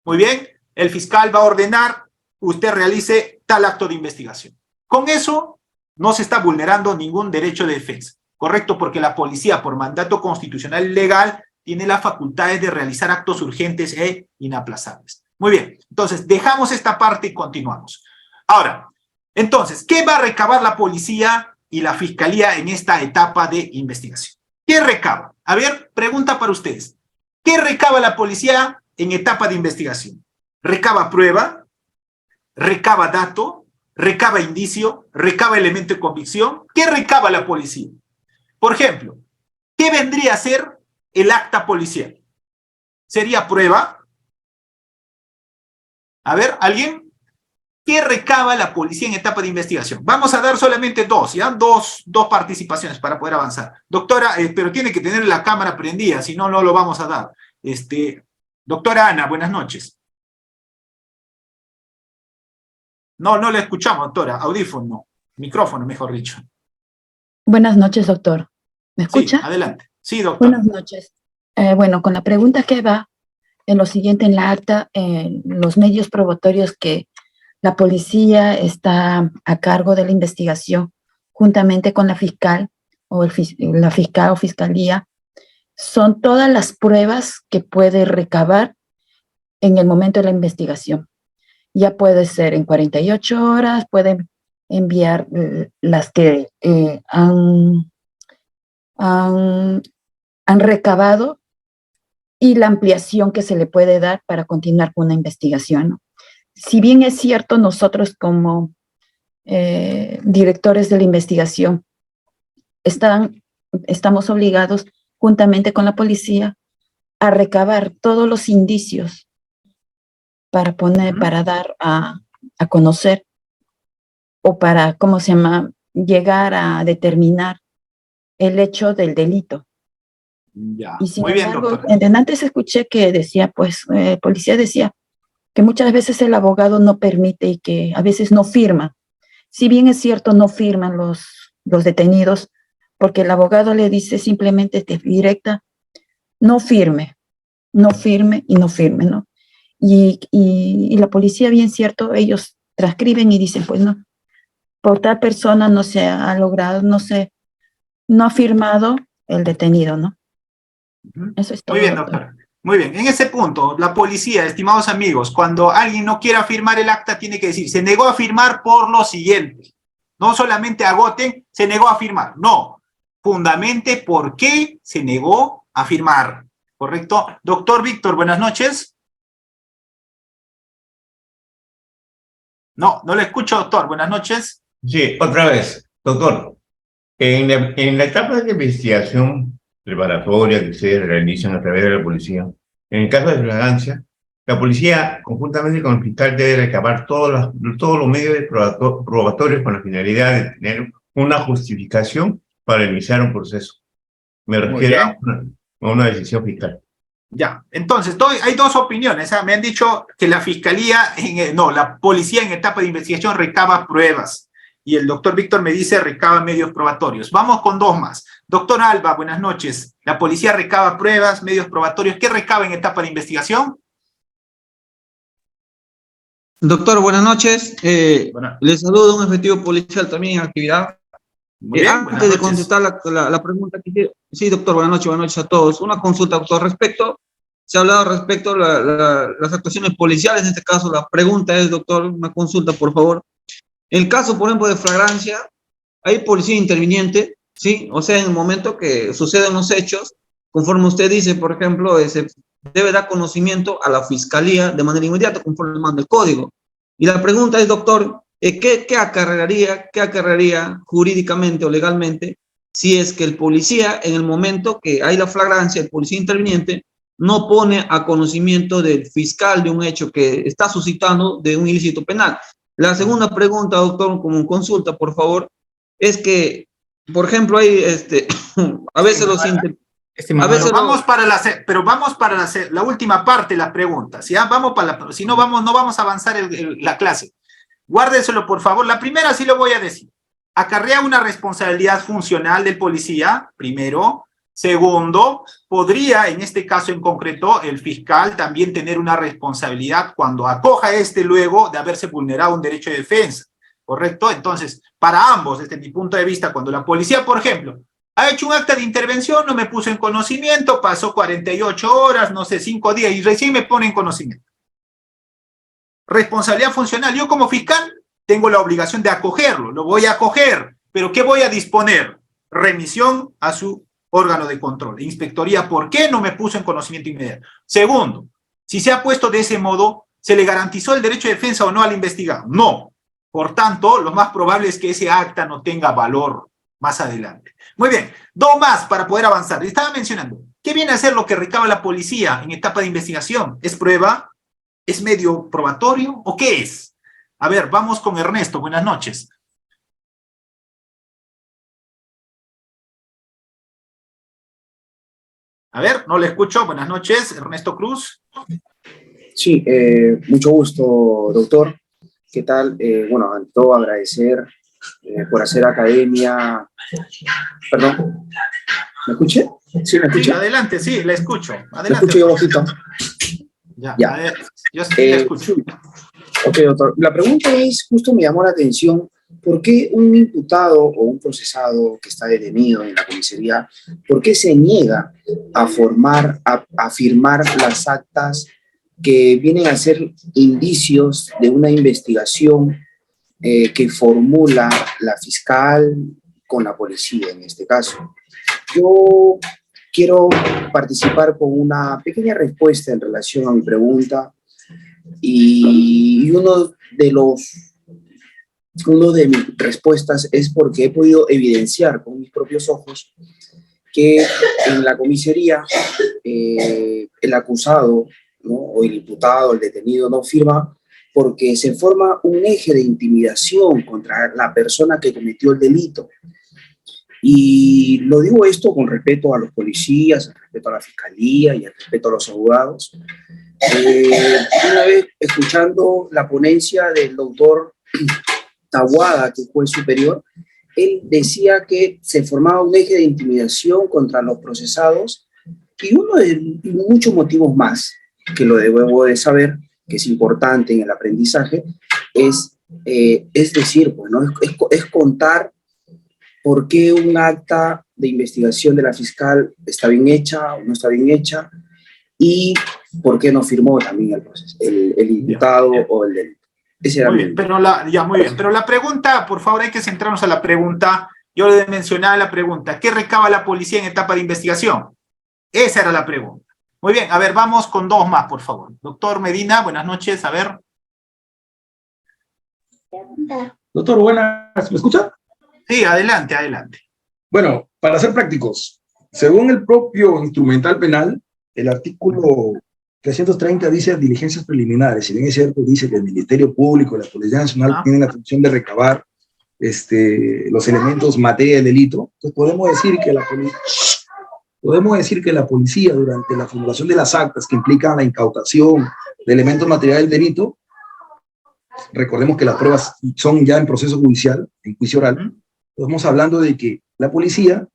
[SPEAKER 1] Muy bien, el fiscal va a ordenar, usted realice tal acto de investigación. Con eso no se está vulnerando ningún derecho de defensa, ¿correcto? Porque la policía, por mandato constitucional y legal, tiene las facultades de realizar actos urgentes e inaplazables. Muy bien, entonces dejamos esta parte y continuamos. Ahora, entonces, ¿qué va a recabar la policía y la fiscalía en esta etapa de investigación? ¿Qué recaba? A ver, pregunta para ustedes. ¿Qué recaba la policía en etapa de investigación? ¿Recaba prueba? ¿Recaba dato? ¿Recaba indicio? ¿Recaba elemento de convicción? ¿Qué recaba la policía? Por ejemplo, ¿qué vendría a ser el acta policial? ¿Sería prueba? A ver, ¿alguien? ¿Qué recaba la policía en etapa de investigación? Vamos a dar solamente dos, ¿ya? Dos participaciones para poder avanzar. Doctora, pero tiene que tener la cámara prendida, si no, no lo vamos a dar. Doctora Ana, buenas noches. No la escuchamos, doctora. Audífono, micrófono, mejor dicho.
[SPEAKER 15] Buenas noches, doctor. ¿Me escucha?
[SPEAKER 1] Sí, adelante. Sí, doctor.
[SPEAKER 15] Buenas noches. Bueno, con la pregunta que va en lo siguiente en la acta, los medios probatorios que la policía está a cargo de la investigación juntamente con la fiscal o la fiscal o fiscalía, son todas las pruebas que puede recabar en el momento de la investigación. Ya puede ser en 48 horas, pueden enviar las que han recabado y la ampliación que se le puede dar para continuar con una investigación, ¿no? Si bien es cierto, nosotros como directores de la investigación estamos obligados, juntamente con la policía, a recabar todos los indicios para dar a conocer o para, llegar a determinar el hecho del delito.
[SPEAKER 1] Ya,
[SPEAKER 15] y sin
[SPEAKER 1] muy bien,
[SPEAKER 15] embargo,
[SPEAKER 1] doctora.
[SPEAKER 15] antes escuché que decía, policía decía que muchas veces el abogado no permite y que a veces no firma. Si bien es cierto, no firman los detenidos, porque el abogado le dice simplemente directa, no firme, ¿no? Y la policía, bien cierto, ellos transcriben y dicen, pues no, por tal persona no se ha logrado, no ha firmado el detenido, ¿no? Eso es todo.
[SPEAKER 1] Muy bien, doctor. Muy bien. En ese punto, la policía, estimados amigos, cuando alguien no quiera firmar el acta, tiene que decir, se negó a firmar por lo siguiente. No solamente agoten, se negó a firmar. No. Fundamente por qué se negó a firmar. ¿Correcto? Doctor Víctor, buenas noches. No le escucho, doctor. Buenas noches.
[SPEAKER 3] Sí, otra vez, doctor. En la etapa de investigación preparatoria que ustedes realizan a través de la policía, en el caso de flagrancia, la policía, conjuntamente con el fiscal, debe recabar todos los medios probatorios con la finalidad de tener una justificación para iniciar un proceso. Me refiero a una decisión fiscal.
[SPEAKER 1] Ya, entonces, hay dos opiniones. Me han dicho que la fiscalía, la policía en etapa de investigación recaba pruebas. Y el doctor Víctor me dice recaba medios probatorios. Vamos con dos más. Doctor Alba, buenas noches. La policía recaba pruebas, medios probatorios. ¿Qué recaba en etapa de investigación?
[SPEAKER 12] Doctor, buenas noches. Les saludo a un efectivo policial también en actividad.
[SPEAKER 1] Muy bien,
[SPEAKER 12] antes de contestar la pregunta que hice, sí, doctor, buenas noches a todos. Una consulta, doctor, se ha hablado respecto a las actuaciones policiales, en este caso la pregunta es, doctor, una consulta, por favor. En el caso, por ejemplo, de flagrancia, hay policía interviniente, ¿sí? O sea, en el momento que suceden los hechos, conforme usted dice, por ejemplo, se debe dar conocimiento a la fiscalía de manera inmediata, conforme manda el código. Y la pregunta es, doctor, ¿qué acarrearía jurídicamente o legalmente si es que el policía, en el momento que hay la flagrancia, el policía interviniente, no pone a conocimiento del fiscal de un hecho que está suscitando de un ilícito penal? La segunda pregunta, doctor, como consulta, por favor, es que, por ejemplo, hay a veces
[SPEAKER 1] vamos para la última parte de las preguntas, ¿ya? Si no vamos a avanzar la clase. Guárdenselo, por favor. La primera sí lo voy a decir. acarrea una responsabilidad funcional del policía, primero. Segundo, podría, en este caso en concreto, el fiscal también tener una responsabilidad cuando acoja luego de haberse vulnerado un derecho de defensa, ¿correcto? Entonces, para ambos, desde mi punto de vista, cuando la policía, por ejemplo, ha hecho un acta de intervención, no me puso en conocimiento, pasó 48 horas, no sé, 5 días, y recién me pone en conocimiento. Responsabilidad funcional. Yo como fiscal tengo la obligación de acogerlo, lo voy a acoger, pero ¿qué voy a disponer? Remisión a su órgano de control, inspectoría. ¿Por qué no me puso en conocimiento inmediato? Segundo, si se ha puesto de ese modo, ¿se le garantizó el derecho de defensa o no al investigado? No. Por tanto, lo más probable es que ese acta no tenga valor más adelante. Muy bien, dos más para poder avanzar. Estaba mencionando, ¿qué viene a ser lo que recaba la policía en etapa de investigación? ¿Es prueba? ¿Es medio probatorio? ¿O qué es? A ver, vamos con Ernesto. Buenas noches. A ver, no le escucho. Buenas noches, Ernesto Cruz.
[SPEAKER 16] Sí, mucho gusto, doctor. ¿Qué tal? Bueno, ante todo agradecer por hacer academia. Perdón, ¿me escuché? Sí, ¿me escuché?
[SPEAKER 1] Sí, adelante, sí, le escucho. Adelante.
[SPEAKER 16] ¿Me escucho yo bajito?
[SPEAKER 1] Ya. A ver, yo sí le escucho.
[SPEAKER 16] Ok, doctor. La pregunta es, justo me llamó la atención, ¿por qué un imputado o un procesado que está detenido en la comisaría, por qué se niega a firmar las actas que vienen a ser indicios de una investigación que formula la fiscal con la policía en este caso? Yo quiero participar con una pequeña respuesta en relación a mi pregunta y uno de mis respuestas es porque he podido evidenciar con mis propios ojos que en la comisaría el acusado, ¿no?, o el imputado, el detenido, no firma porque se forma un eje de intimidación contra la persona que cometió el delito. Y lo digo esto con respeto a los policías, respeto a la fiscalía y respeto a los abogados. Una vez escuchando la ponencia del doctor Taboada, que fue superior, él decía que se formaba un eje de intimidación contra los procesados y uno de muchos motivos más que lo debo de saber, que es importante en el aprendizaje, es decir, pues, ¿no? es contar por qué un acta de investigación de la fiscal está bien hecha o no está bien hecha y por qué no firmó también el proceso, el imputado o el delito. Ese era
[SPEAKER 1] muy bien, muy bien. Pero la pregunta, por favor, hay que centrarnos a la pregunta. Yo le mencionaba la pregunta, ¿qué recaba la policía en etapa de investigación? Esa era la pregunta. Muy bien, a ver, vamos con dos más, por favor. Doctor Medina, buenas noches, a ver.
[SPEAKER 13] Doctor, buenas, ¿me escucha?
[SPEAKER 1] Sí, adelante, adelante.
[SPEAKER 13] Bueno, para ser prácticos, según el propio instrumental penal, el artículo 330 dice diligencias preliminares, si bien es cierto, dice que el Ministerio Público y la Policía Nacional tienen la función de recabar los elementos materia del delito. Entonces podemos decir que la policía durante la formulación de las actas que implican la incautación de elementos materiales del delito, recordemos que las pruebas son ya en proceso judicial, en juicio oral, estamos hablando de que la policía,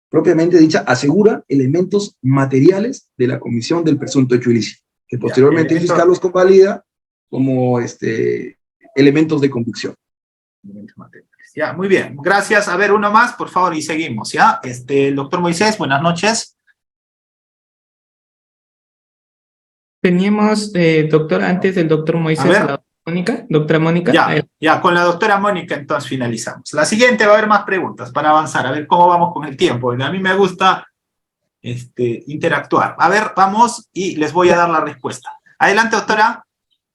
[SPEAKER 13] propiamente dicha, asegura elementos materiales de la comisión del presunto hecho ilícito, que posteriormente el fiscal los convalida como elementos de convicción.
[SPEAKER 1] Ya, muy bien, gracias. A ver, uno más, por favor, y seguimos, ¿ya? El doctor Moisés, buenas noches.
[SPEAKER 2] Teníamos, doctor, antes del doctor Moisés, la Mónica, doctora Mónica.
[SPEAKER 1] Ya, con la doctora Mónica entonces finalizamos. La siguiente va a haber más preguntas para avanzar, a ver cómo vamos con el tiempo. A mí me gusta interactuar. A ver, vamos y les voy a dar la respuesta. Adelante, doctora.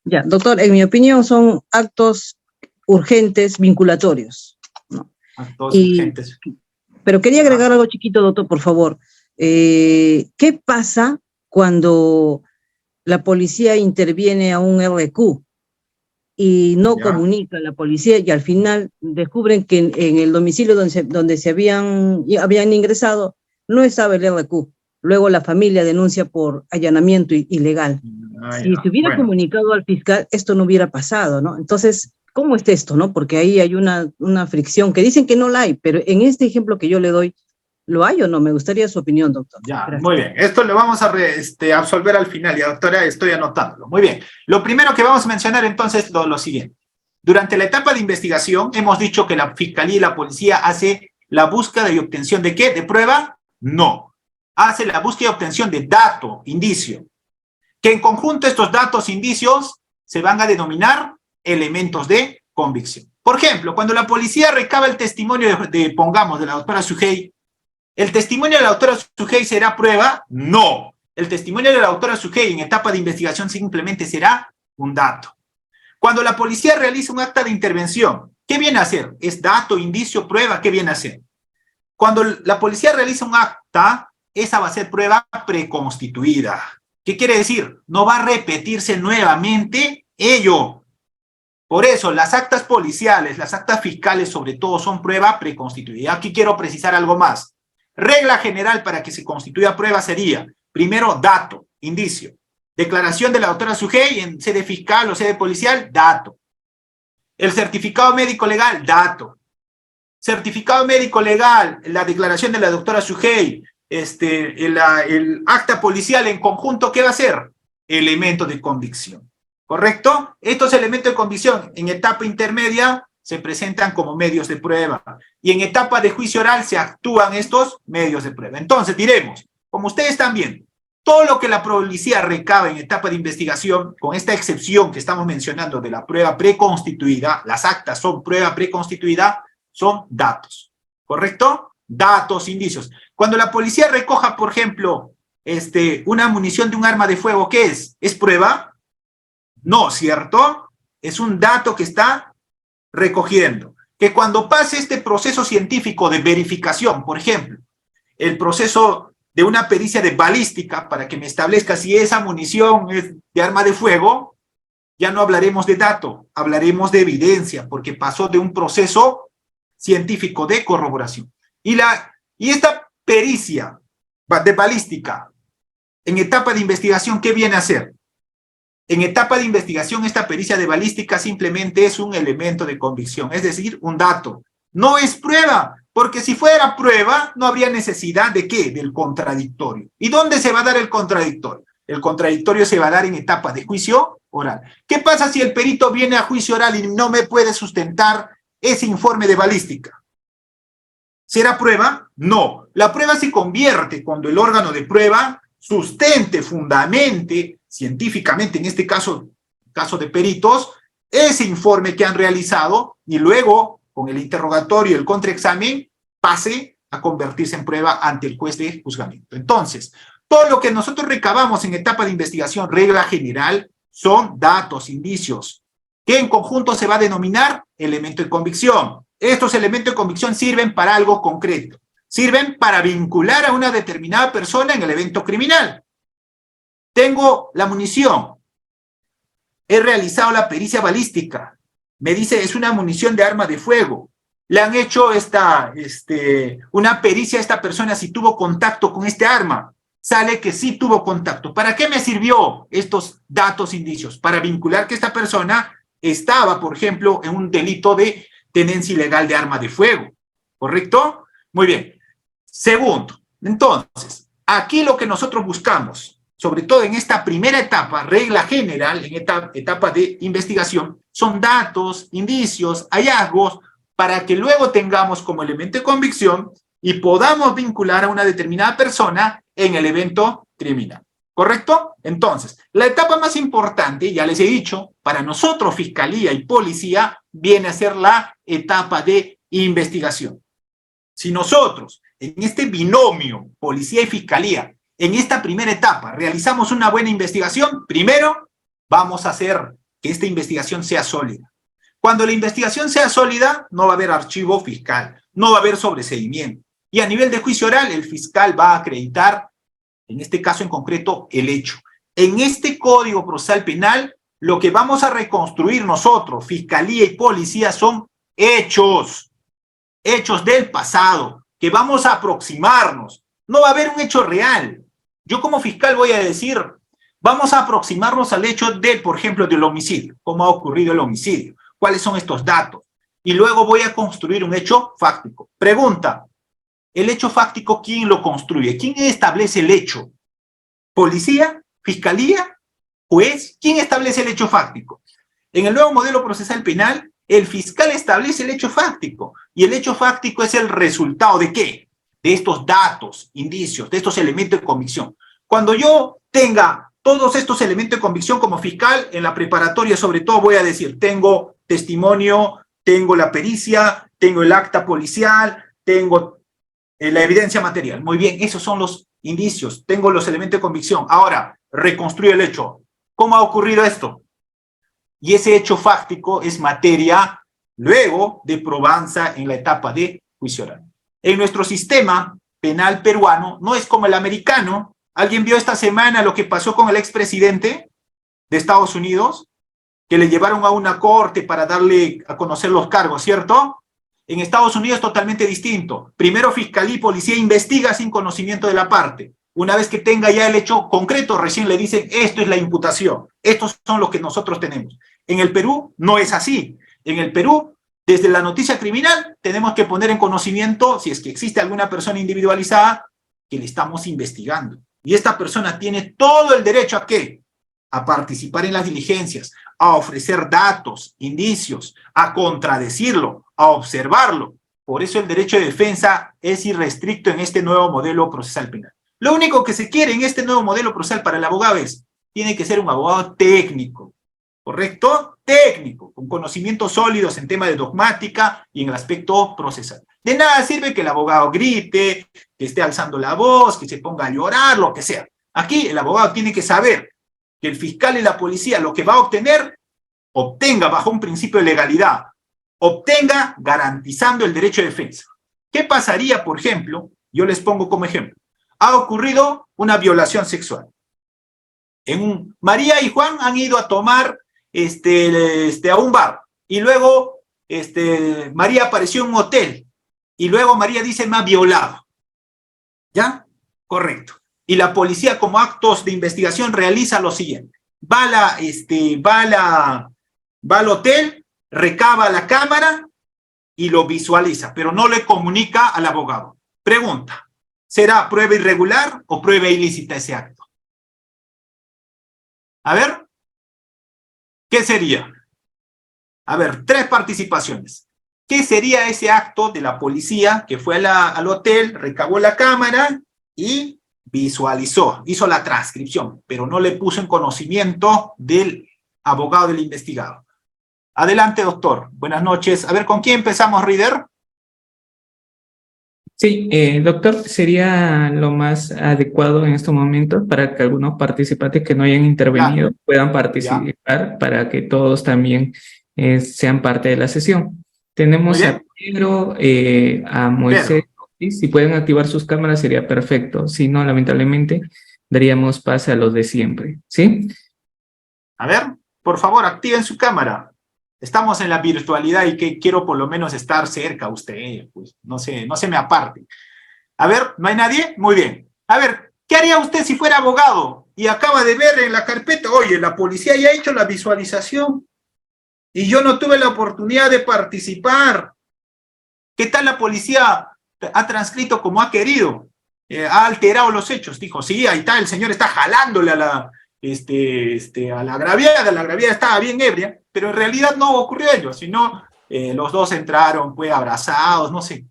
[SPEAKER 9] Ya, doctor, en mi opinión son actos urgentes vinculatorios, ¿no?
[SPEAKER 1] Actos urgentes.
[SPEAKER 9] Pero quería agregar algo chiquito, doctor, por favor. ¿Qué pasa cuando la policía interviene a un RQ y no comunica a la policía y al final descubren que en el domicilio donde se habían ingresado no estaba el RQ? Luego la familia denuncia por allanamiento ilegal. Si se hubiera comunicado al fiscal, esto no hubiera pasado, ¿no? Entonces, ¿cómo es esto, no? Porque ahí hay una fricción que dicen que no la hay, pero en este ejemplo que yo le doy, ¿lo hay o no? Me gustaría su opinión, doctor.
[SPEAKER 1] Ya,
[SPEAKER 9] Gracias.
[SPEAKER 1] muy bien. Esto lo vamos a absolver al final, ya, doctora, estoy anotándolo. Muy bien. Lo primero que vamos a mencionar entonces es lo siguiente. Durante la etapa de investigación, hemos dicho que la Fiscalía y la Policía hace la búsqueda y obtención ¿de qué? ¿De prueba? No. Hace la búsqueda y obtención de dato, indicio. Que en conjunto estos datos, indicios, se van a denominar elementos de convicción. Por ejemplo, cuando la policía recaba el testimonio pongamos, de la doctora Sugey, ¿el testimonio de la doctora Sugey será prueba? No. El testimonio de la doctora Sugey en etapa de investigación simplemente será un dato. Cuando la policía realiza un acta de intervención, ¿qué viene a hacer? ¿Es dato, indicio, prueba? ¿Qué viene a hacer? Cuando la policía realiza un acta, esa va a ser prueba preconstituida. ¿Qué quiere decir? No va a repetirse nuevamente ello. Por eso, las actas policiales, las actas fiscales, sobre todo, son prueba preconstituida. Aquí quiero precisar algo más. Regla general para que se constituya prueba sería, primero, dato, indicio. Declaración de la doctora Sugey en sede fiscal o sede policial, dato. El certificado médico legal, dato. Certificado médico legal, la declaración de la doctora Sugey, el acta policial en conjunto, ¿qué va a ser? Elemento de convicción. ¿Correcto? Estos elementos de convicción en etapa intermedia se presentan como medios de prueba. Y en etapa de juicio oral se actúan estos medios de prueba. Entonces diremos, como ustedes están viendo, todo lo que la policía recaba en etapa de investigación, con esta excepción que estamos mencionando de la prueba preconstituida, las actas son prueba preconstituida, son datos. ¿Correcto? Datos, indicios. Cuando la policía recoja, por ejemplo, una munición de un arma de fuego, ¿qué es? ¿Es prueba? No, ¿cierto? Es un dato que está recogiendo. Que cuando pase este proceso científico de verificación, por ejemplo, el proceso de una pericia de balística para que me establezca si esa munición es de arma de fuego, ya no hablaremos de dato, hablaremos de evidencia, porque pasó de un proceso científico de corroboración. Y esta pericia de balística, en etapa de investigación, ¿qué viene a hacer? En etapa de investigación, esta pericia de balística simplemente es un elemento de convicción, es decir, un dato. No es prueba, porque si fuera prueba, no habría necesidad ¿de qué? Del contradictorio. ¿Y dónde se va a dar el contradictorio? El contradictorio se va a dar en etapa de juicio oral. ¿Qué pasa si el perito viene a juicio oral y no me puede sustentar ese informe de balística? ¿Será prueba? No. La prueba se convierte cuando el órgano de prueba sustente, fundamente, científicamente, en este caso de peritos, ese informe que han realizado y luego, con el interrogatorio y el contraexamen, pase a convertirse en prueba ante el juez de juzgamiento. Entonces, todo lo que nosotros recabamos en etapa de investigación, regla general, son datos, indicios, que en conjunto se va a denominar elemento de convicción. Estos elementos de convicción sirven para algo concreto. Sirven para vincular a una determinada persona en el evento criminal. Tengo la munición. He realizado la pericia balística. Me dice, es una munición de arma de fuego. Le han hecho una pericia a esta persona si tuvo contacto con este arma. Sale que sí tuvo contacto. ¿Para qué me sirvió estos datos, indicios? Para vincular que esta persona estaba, por ejemplo, en un delito de tenencia ilegal de arma de fuego. ¿Correcto? Muy bien. Segundo, entonces, aquí lo que nosotros buscamos, sobre todo en esta primera etapa, regla general, en esta etapa de investigación, son datos, indicios, hallazgos, para que luego tengamos como elemento de convicción y podamos vincular a una determinada persona en el evento criminal. ¿Correcto? Entonces, la etapa más importante, ya les he dicho, para nosotros, Fiscalía y Policía, viene a ser la etapa de investigación. Si nosotros, en este binomio, Policía y Fiscalía, en esta primera etapa, realizamos una buena investigación, primero, vamos a hacer que esta investigación sea sólida. Cuando la investigación sea sólida, no va a haber archivo fiscal, no va a haber sobreseimiento. Y a nivel de juicio oral, el fiscal va a acreditar, en este caso en concreto, el hecho. En este Código Procesal Penal, lo que vamos a reconstruir nosotros, Fiscalía y Policía, son hechos del pasado, que vamos a aproximarnos. No va a haber un hecho real. Yo como fiscal voy a decir, vamos a aproximarnos al hecho de, por ejemplo, del homicidio, cómo ha ocurrido el homicidio. ¿Cuáles son estos datos? Y luego voy a construir un hecho fáctico. Pregunta, ¿el hecho fáctico quién lo construye? ¿Quién establece el hecho? ¿Policía? ¿Fiscalía? ¿Juez? ¿Quién establece el hecho fáctico? En el nuevo modelo procesal penal, el fiscal establece el hecho fáctico. Y el hecho fáctico es el resultado ¿de qué? De estos datos, indicios, de estos elementos de convicción. Cuando yo tenga todos estos elementos de convicción como fiscal, en la preparatoria sobre todo voy a decir, tengo testimonio, tengo la pericia, tengo el acta policial, tengo la evidencia material. Muy bien, esos son los indicios, tengo los elementos de convicción. Ahora, reconstruyo el hecho. ¿Cómo ha ocurrido esto? Y ese hecho fáctico es materia luego de probanza en la etapa de juicio oral. En nuestro sistema penal peruano no es como el americano. ¿Alguien vio esta semana lo que pasó con el expresidente de Estados Unidos? Que le llevaron a una corte para darle a conocer los cargos, ¿cierto? En Estados Unidos es totalmente distinto. Primero fiscalía y policía investiga sin conocimiento de la parte. Una vez que tenga ya el hecho concreto, recién le dicen, esto es la imputación. Estos son los que nosotros tenemos. En el Perú no es así. En el Perú, desde la noticia criminal, tenemos que poner en conocimiento, si es que existe alguna persona individualizada, que le estamos investigando. Y esta persona tiene todo el derecho ¿a qué? A participar en las diligencias, a ofrecer datos, indicios, a contradecirlo, a observarlo. Por eso el derecho de defensa es irrestricto en este nuevo modelo procesal penal. Lo único que se quiere en este nuevo modelo procesal para el abogado es, tiene que ser un abogado técnico, ¿correcto? Técnico, con conocimientos sólidos en tema de dogmática y en el aspecto procesal. De nada sirve que el abogado grite, que esté alzando la voz, que se ponga a llorar, lo que sea. Aquí el abogado tiene que saber que el fiscal y la policía lo que va a obtener, obtenga bajo un principio de legalidad, obtenga garantizando el derecho de defensa. ¿Qué pasaría, por ejemplo? Yo les pongo como ejemplo. Ha ocurrido una violación sexual. María y Juan han ido a tomar a un bar y luego María apareció en un hotel y luego María dice me ha violado. ¿Ya? Correcto. Y la policía como actos de investigación realiza lo siguiente. Va al hotel, recaba la cámara y lo visualiza, pero no le comunica al abogado. Pregunta, ¿será prueba irregular o prueba ilícita ese acto? A ver, ¿qué sería? A ver, 3 participaciones. ¿Qué sería ese acto de la policía que fue al hotel, recabó la cámara y visualizó, hizo la transcripción, pero no le puso en conocimiento del abogado del investigado? Adelante, doctor. Buenas noches. A ver, ¿con quién empezamos, Reader?
[SPEAKER 2] Sí, doctor, sería lo más adecuado en estos momentos para que algunos participantes que no hayan intervenido puedan participar para que todos también sean parte de la sesión. Tenemos a Pedro, a Moisés, ¿sí? Si pueden activar sus cámaras sería perfecto, si no, lamentablemente, daríamos pase a los de siempre, ¿sí?
[SPEAKER 1] A ver, por favor, activen su cámara. Estamos en la virtualidad y que quiero por lo menos estar cerca a usted, pues no se me aparte. A ver, ¿no hay nadie? Muy bien. A ver, ¿qué haría usted si fuera abogado y acaba de ver en la carpeta, oye, la policía ya ha hecho la visualización y yo no tuve la oportunidad de participar? ¿Qué tal la policía ha transcrito como ha querido? Ha alterado los hechos. Dijo, sí, ahí está, el señor está jalándole a la agraviada estaba bien ebria, pero en realidad no ocurrió ello, sino los dos entraron, pues, abrazados, no sé.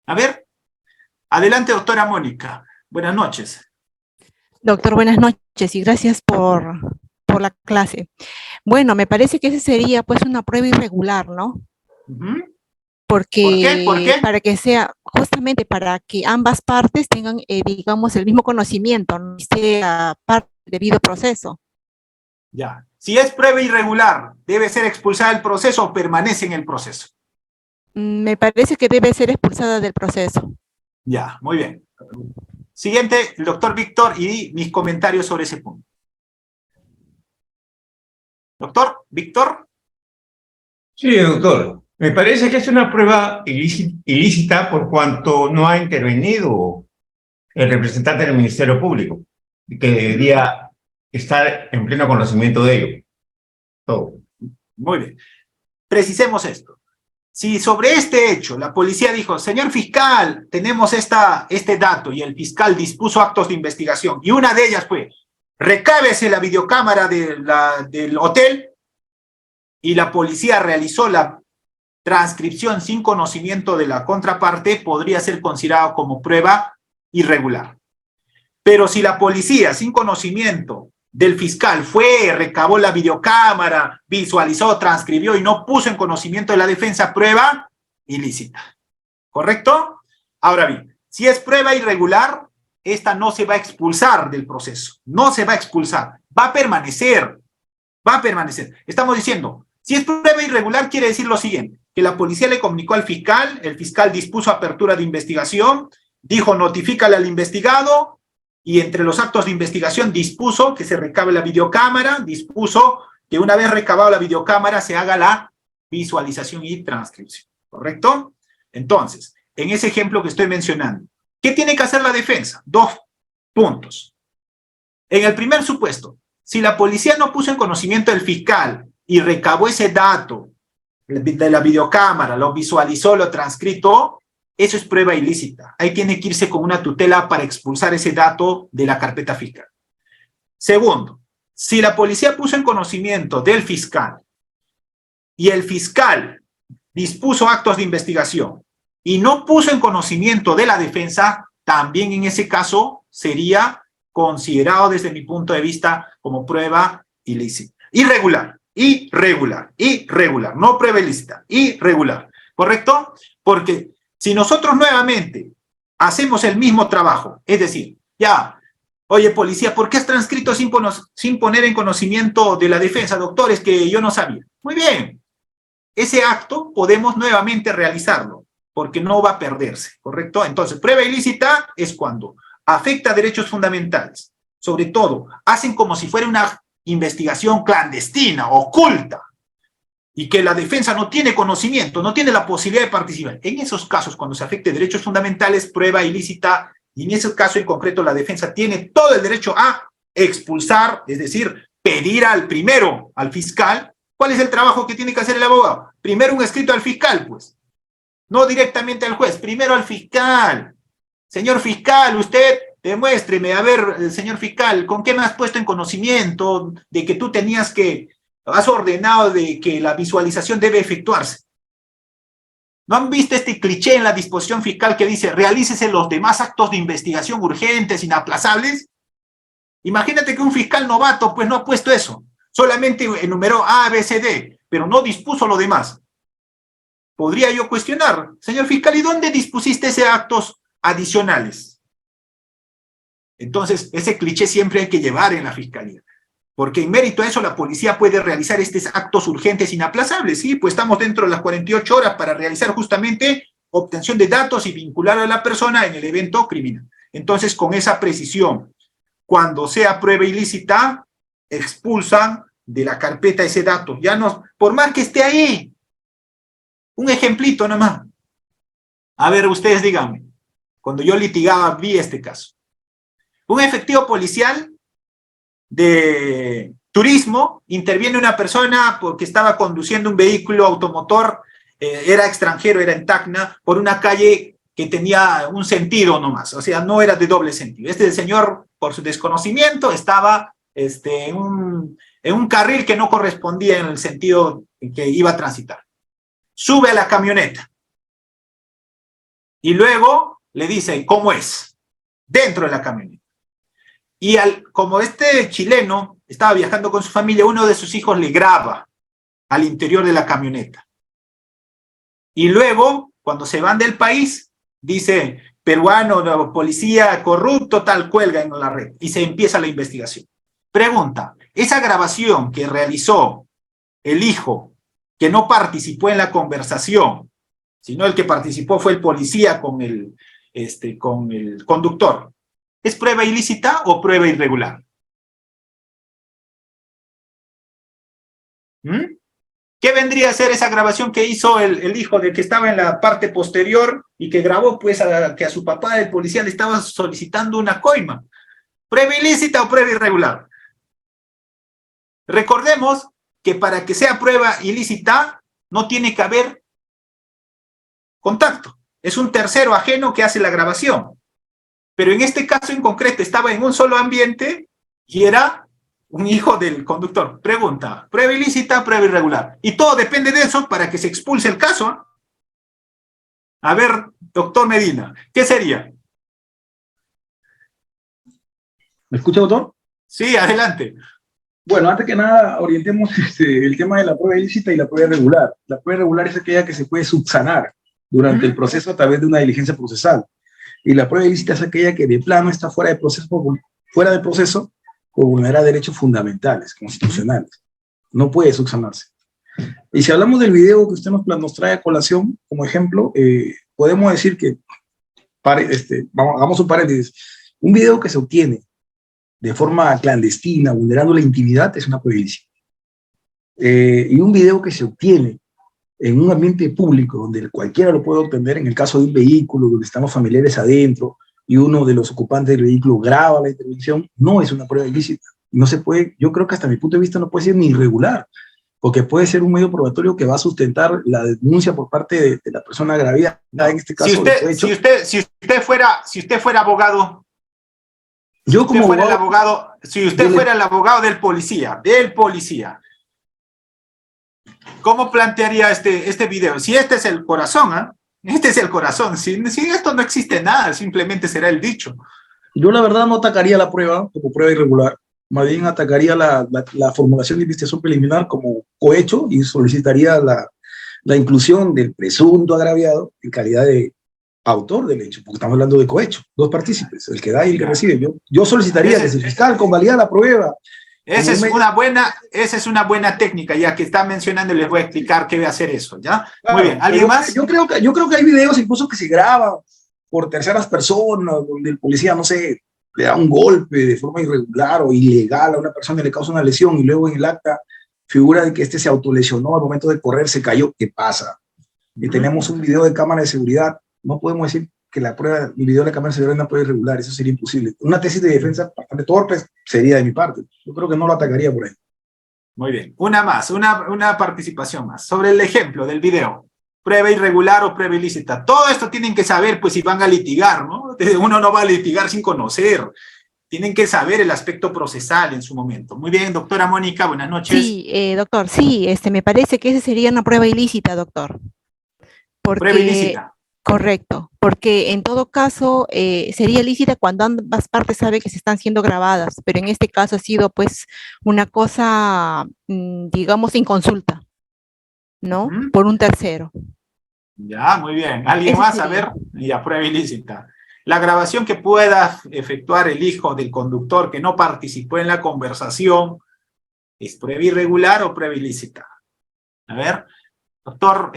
[SPEAKER 1] A ver, adelante, doctora Mónica. Buenas noches.
[SPEAKER 17] Doctor, buenas noches y gracias por la clase. Bueno, me parece que ese sería pues una prueba irregular, ¿no? Porque
[SPEAKER 1] ¿Por qué?
[SPEAKER 17] Para que sea, justamente para que ambas partes tengan, digamos, el mismo conocimiento, ¿no? Sea parte del debido proceso.
[SPEAKER 1] Ya. Si es prueba irregular, ¿debe ser expulsada del proceso o permanece en el proceso?
[SPEAKER 17] Me parece que debe ser expulsada del proceso.
[SPEAKER 1] Ya, muy bien. Siguiente, el doctor Víctor y mis comentarios sobre ese punto. Doctor, Víctor.
[SPEAKER 3] Sí, doctor. Me parece que es una prueba ilícita por cuanto no ha intervenido el representante del Ministerio Público, que debería estar en pleno conocimiento de ello. Todo.
[SPEAKER 1] Muy bien. precisemos esto. Si sobre este hecho la policía dijo, señor fiscal, tenemos este dato, y el fiscal dispuso actos de investigación, y una de ellas fue, recábese la videocámara del hotel, y la policía realizó la transcripción sin conocimiento de la contraparte, podría ser considerado como prueba irregular. Pero si la policía, sin conocimiento del fiscal, recabó la videocámara, visualizó, transcribió y no puso en conocimiento de la defensa, prueba ilícita. ¿Correcto? Ahora bien, si es prueba irregular, esta no se va a expulsar del proceso, no se va a expulsar, va a permanecer, Estamos diciendo, si es prueba irregular, quiere decir lo siguiente, que la policía le comunicó al fiscal, el fiscal dispuso apertura de investigación, dijo notifícale al investigado, y entre los actos de investigación dispuso que se recabe la videocámara, dispuso que una vez recabado la videocámara se haga la visualización y transcripción, ¿correcto? Entonces, en ese ejemplo que estoy mencionando, ¿qué tiene que hacer la defensa? 2 puntos. En el primer supuesto, si la policía no puso en conocimiento del fiscal y recabó ese dato de la videocámara, lo visualizó, lo transcrito, eso es prueba ilícita. Ahí tiene que irse con una tutela para expulsar ese dato de la carpeta fiscal. Segundo, si la policía puso en conocimiento del fiscal y el fiscal dispuso actos de investigación y no puso en conocimiento de la defensa, también en ese caso sería considerado desde mi punto de vista como prueba ilícita. Irregular, no prueba ilícita, irregular, ¿correcto? Porque si nosotros nuevamente hacemos el mismo trabajo, es decir, ya, oye policía, ¿por qué has transcrito sin poner en conocimiento de la defensa? Doctor, es que yo no sabía. Muy bien, ese acto podemos nuevamente realizarlo, porque no va a perderse, ¿correcto? Entonces, prueba ilícita es cuando afecta derechos fundamentales, sobre todo, hacen como si fuera una investigación clandestina, oculta, y que la defensa no tiene conocimiento, no tiene la posibilidad de participar. En esos casos, cuando se afecte derechos fundamentales, prueba ilícita, y en ese caso en concreto la defensa tiene todo el derecho a expulsar, es decir, pedir al fiscal. ¿Cuál es el trabajo que tiene que hacer el abogado? Primero un escrito al fiscal, pues. No directamente al juez, primero al fiscal. Señor fiscal, usted demuéstreme, a ver, señor fiscal, ¿con qué me has puesto en conocimiento de que tú has ordenado de que la visualización debe efectuarse? ¿No han visto este cliché en la disposición fiscal que dice, realícese los demás actos de investigación urgentes, inaplazables? Imagínate que un fiscal novato, pues no ha puesto eso. Solamente enumeró A, B, C, D, pero no dispuso lo demás. Podría yo cuestionar, señor fiscal, ¿y dónde dispusiste esos actos adicionales? Entonces, ese cliché siempre hay que llevar en la fiscalía. Porque en mérito a eso la policía puede realizar estos actos urgentes inaplazables, ¿sí? Pues estamos dentro de las 48 horas para realizar justamente obtención de datos y vincular a la persona en el evento criminal. Entonces, con esa precisión, cuando sea prueba ilícita, expulsan de la carpeta ese dato. Ya no, por más que esté ahí. Un ejemplito nomás. A ver, ustedes díganme. Cuando yo litigaba, vi este caso. Un efectivo policial de turismo, interviene una persona porque estaba conduciendo un vehículo automotor, era extranjero, era en Tacna, por una calle que tenía un sentido nomás, o sea, no era de doble sentido. Este señor, por su desconocimiento, estaba en un carril que no correspondía en el sentido en que iba a transitar. Sube a la camioneta y luego le dice cómo es, dentro de la camioneta. Y como este chileno estaba viajando con su familia, uno de sus hijos le graba al interior de la camioneta. Y luego, cuando se van del país, dice, peruano, policía corrupto, tal, cuelga en la red. Y se empieza la investigación. Pregunta, ¿esa grabación que realizó el hijo, que no participó en la conversación, sino el que participó fue el policía con el conductor, ¿es prueba ilícita o prueba irregular? ¿Qué vendría a ser esa grabación que hizo el hijo de que estaba en la parte posterior y que grabó pues que a su papá, el policía, le estaba solicitando una coima? ¿Prueba ilícita o prueba irregular? Recordemos que para que sea prueba ilícita no tiene que haber contacto. Es un tercero ajeno que hace la grabación. Pero en este caso en concreto estaba en un solo ambiente y era un hijo del conductor. Pregunta, prueba ilícita, prueba irregular. Y todo depende de eso para que se expulse el caso. A ver, doctor Medina, ¿qué sería?
[SPEAKER 13] ¿Me escucha, doctor?
[SPEAKER 1] Sí, adelante.
[SPEAKER 13] Bueno, antes que nada, orientemos el tema de la prueba ilícita y la prueba irregular. La prueba irregular es aquella que se puede subsanar durante el proceso a través de una diligencia procesal. Y la prueba ilícita es aquella que de plano está fuera del proceso por vulnerar derechos fundamentales, constitucionales. No puede subsanarse. Y si hablamos del video que usted nos trae a colación, como ejemplo, podemos decir que, hagamos un paréntesis, un video que se obtiene de forma clandestina, vulnerando la intimidad, es una prueba ilícita. Y un video que se obtiene en un ambiente público, donde cualquiera lo puede obtener, en el caso de un vehículo, donde están los familiares adentro, y uno de los ocupantes del vehículo graba la intervención, no es una prueba ilícita. No se puede, yo creo que hasta mi punto de vista no puede ser ni irregular, porque puede ser un medio probatorio que va a sustentar la denuncia por parte de la persona agraviada, en este caso.
[SPEAKER 1] Si usted fuera abogado, si usted fuera el abogado del policía, ¿cómo plantearía este video? Si este es el corazón, este es el corazón. Si esto no existe nada, simplemente será el dicho.
[SPEAKER 13] Yo la verdad no atacaría la prueba como prueba irregular, más bien atacaría la formulación de investigación preliminar como cohecho y solicitaría la inclusión del presunto agraviado en calidad de autor del hecho, porque estamos hablando de cohecho, dos partícipes, el que da y el que recibe. Yo solicitaría que el fiscal convalida la prueba.
[SPEAKER 1] Esa es una buena técnica, ya que está mencionando, les voy a explicar qué voy a hacer eso, ¿ya?
[SPEAKER 13] Claro, muy bien, ¿alguien más? Yo creo que hay videos incluso que se graban por terceras personas, donde el policía, no sé, le da un golpe de forma irregular o ilegal a una persona y le causa una lesión, y luego en el acta figura de que este se autolesionó al momento de correr, se cayó. ¿Qué pasa? Y tenemos un video de cámara de seguridad. No podemos decir que el video de la cámara de seguridad es una prueba irregular, eso sería imposible. Una tesis de defensa bastante torpe sería de mi parte. Yo creo que no lo atacaría por ahí.
[SPEAKER 1] Muy bien. Una participación más. Sobre el ejemplo del video. Prueba irregular o prueba ilícita. Todo esto tienen que saber, pues, si van a litigar, ¿no? Uno no va a litigar sin conocer. Tienen que saber el aspecto procesal en su momento. Muy bien, doctora Mónica, buenas noches.
[SPEAKER 17] Sí, doctor, sí, me parece que esa sería una prueba ilícita, doctor.
[SPEAKER 1] Prueba ilícita.
[SPEAKER 17] Correcto, porque en todo caso sería lícita cuando ambas partes saben que se están siendo grabadas, pero en este caso ha sido pues una cosa, digamos, sin consulta, ¿no? Por un tercero.
[SPEAKER 1] Ya, muy bien. ¿Alguien más? A ver, ya, prueba ilícita. La grabación que pueda efectuar el hijo del conductor que no participó en la conversación, ¿es prueba irregular o prueba ilícita? A ver. Doctor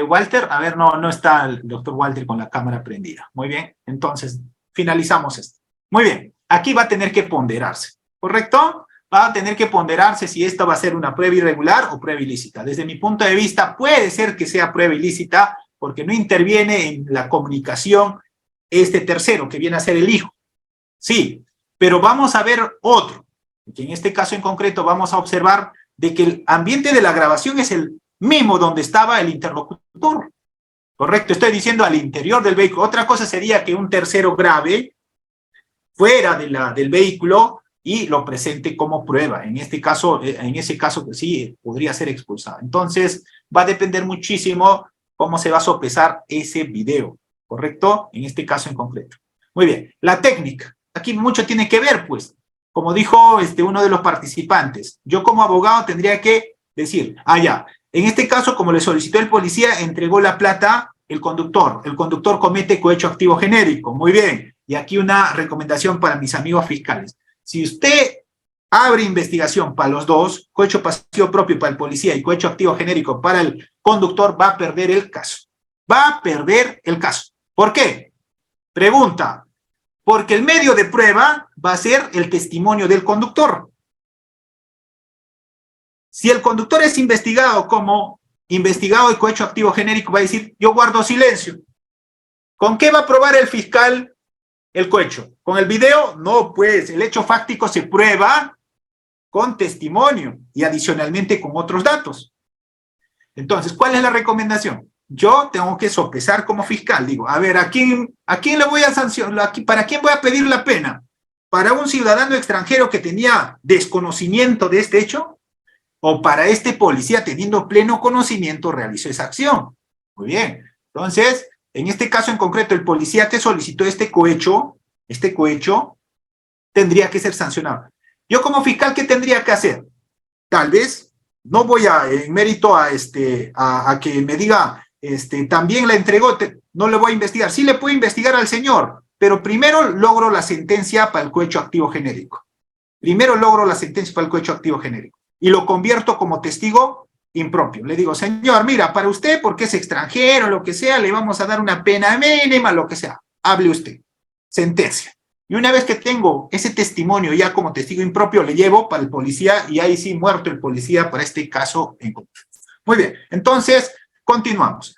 [SPEAKER 1] Walter, a ver, no está el doctor Walter con la cámara prendida. Muy bien, entonces finalizamos esto. Muy bien, aquí va a tener que ponderarse, ¿correcto? Va a tener que ponderarse si esto va a ser una prueba irregular o prueba ilícita. Desde mi punto de vista, puede ser que sea prueba ilícita porque no interviene en la comunicación este tercero, que viene a ser el hijo. Sí, pero vamos a ver otro, que en este caso en concreto vamos a observar de que el ambiente de la grabación es el mismo donde estaba el interlocutor. Correcto, estoy diciendo al interior del vehículo. Otra cosa sería que un tercero grabe fuera del vehículo y lo presente como prueba. En ese caso sí podría ser expulsado. Entonces va a depender muchísimo cómo se va a sopesar ese video, ¿correcto? En este caso en concreto. Muy bien, la técnica. Aquí mucho tiene que ver, pues. Como dijo uno de los participantes, yo como abogado tendría que decir, ya, en este caso, como le solicitó el policía, entregó la plata el conductor. El conductor comete cohecho activo genérico. Muy bien. Y aquí una recomendación para mis amigos fiscales. Si usted abre investigación para los dos, cohecho pasivo propio para el policía y cohecho activo genérico para el conductor, va a perder el caso. Va a perder el caso. ¿Por qué? Pregunta. Porque el medio de prueba va a ser el testimonio del conductor. Si el conductor es investigado como investigado de cohecho activo genérico, va a decir, yo guardo silencio. ¿Con qué va a probar el fiscal el cohecho? ¿Con el video? No, pues el hecho fáctico se prueba con testimonio y adicionalmente con otros datos. Entonces, ¿cuál es la recomendación? Yo tengo que sopesar como fiscal. Digo, a ver, ¿a quién le voy a sancionar? ¿Para quién voy a pedir la pena? ¿Para un ciudadano extranjero que tenía desconocimiento de este hecho? ¿O para este policía teniendo pleno conocimiento realizó esa acción? Muy bien. Entonces, en este caso en concreto, el policía que solicitó este cohecho tendría que ser sancionado. Yo como fiscal, ¿qué tendría que hacer? Tal vez, no voy en mérito a que me diga, también la entregó, no le voy a investigar. Sí le puedo investigar al señor, pero primero logro la sentencia para el cohecho activo genérico. Primero logro la sentencia para el cohecho activo genérico. Y lo convierto como testigo impropio. Le digo, señor, mira, para usted, porque es extranjero, lo que sea, le vamos a dar una pena mínima, lo que sea. Hable usted. Sentencia. Y una vez que tengo ese testimonio ya como testigo impropio, le llevo para el policía y ahí sí muerto el policía para este caso en concreto. Muy bien, entonces, continuamos.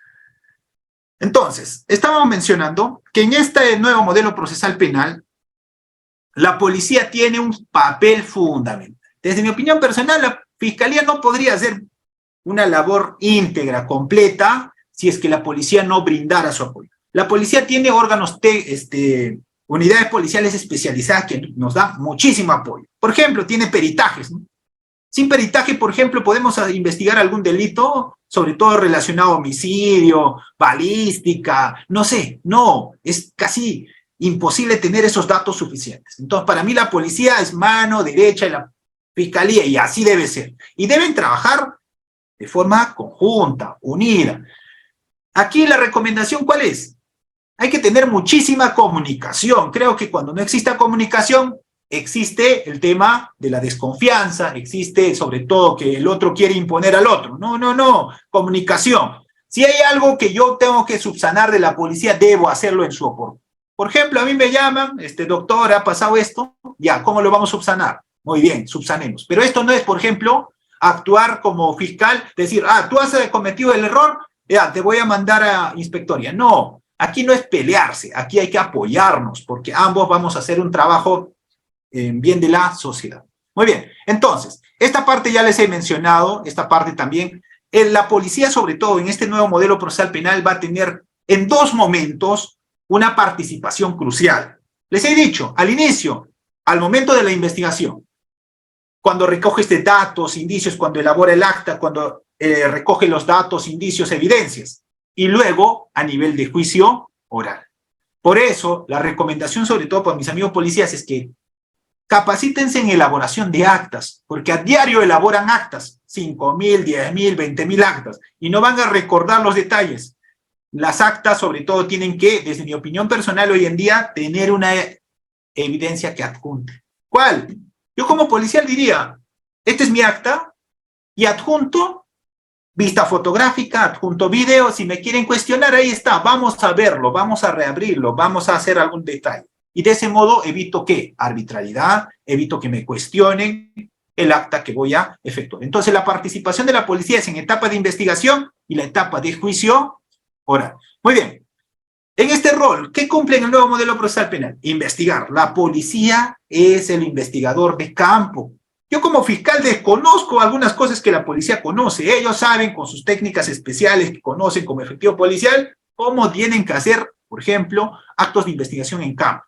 [SPEAKER 1] Entonces, estábamos mencionando que en este nuevo modelo procesal penal, la policía tiene un papel fundamental. Desde mi opinión personal, la Fiscalía no podría hacer una labor íntegra, completa, si es que la policía no brindara su apoyo. La policía tiene órganos, unidades policiales especializadas que nos dan muchísimo apoyo. Por ejemplo, tiene peritajes, ¿no? Sin peritaje, por ejemplo, podemos investigar algún delito, sobre todo relacionado a homicidio, balística, no sé, no, es casi imposible tener esos datos suficientes. Entonces, para mí la policía es mano derecha de la Fiscalía y así debe ser. Y deben trabajar de forma conjunta, unida. Aquí la recomendación, ¿cuál es? Hay que tener muchísima comunicación. Creo que cuando no exista comunicación, existe el tema de la desconfianza, existe sobre todo que el otro quiere imponer al otro. No, comunicación. Si hay algo que yo tengo que subsanar de la policía, debo hacerlo en su oportunidad. Por ejemplo, a mí me llaman, doctor, ha pasado esto, ya, ¿cómo lo vamos a subsanar? Muy bien, subsanemos. Pero esto no es, por ejemplo, actuar como fiscal, decir, tú has cometido el error, ya, te voy a mandar a inspectoría. No, aquí no es pelearse, aquí hay que apoyarnos, porque ambos vamos a hacer un trabajo en bien de la sociedad. Muy bien, entonces, esta parte ya les he mencionado, esta parte también, la policía, sobre todo en este nuevo modelo procesal penal, va a tener en dos momentos una participación crucial. Les he dicho, al inicio, al momento de la investigación, cuando recoge datos, indicios, cuando elabora el acta, cuando recoge los datos, indicios, evidencias, y luego a nivel de juicio oral. Por eso, la recomendación, sobre todo para mis amigos policías, es que capacítense en elaboración de actas, porque a diario elaboran actas, 5.000, 10.000, 20.000 actas, y no van a recordar los detalles. Las actas, sobre todo, tienen que, desde mi opinión personal hoy en día, tener una evidencia que adjunte. ¿Cuál? Yo como policial diría, este es mi acta, y adjunto vista fotográfica, adjunto video, si me quieren cuestionar, ahí está, vamos a verlo, vamos a reabrirlo, vamos a hacer algún detalle. Y de ese modo evito ¿qué? Arbitrariedad, evito que me cuestionen el acta que voy a efectuar. Entonces la participación de la policía es en etapa de investigación y la etapa de juicio oral. Muy bien. En este rol, ¿qué cumple en el nuevo modelo procesal penal? Investigar. La policía es el investigador de campo. Yo como fiscal desconozco algunas cosas que la policía conoce. Ellos saben con sus técnicas especiales que conocen como efectivo policial cómo tienen que hacer, por ejemplo, actos de investigación en campo.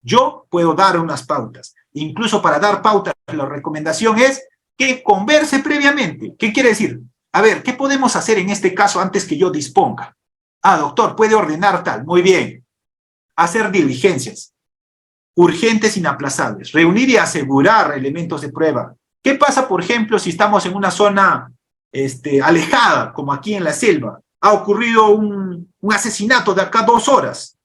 [SPEAKER 1] Yo puedo dar unas pautas. Incluso para dar pautas, la recomendación es que converse previamente. ¿Qué quiere decir? A ver, ¿qué podemos hacer en este caso antes que yo disponga? Doctor, puede ordenar tal. Muy bien. Hacer diligencias urgentes, inaplazables. Reunir y asegurar elementos de prueba. ¿Qué pasa, por ejemplo, si estamos en una zona alejada, como aquí en la selva? Ha ocurrido un asesinato de acá 2 horas.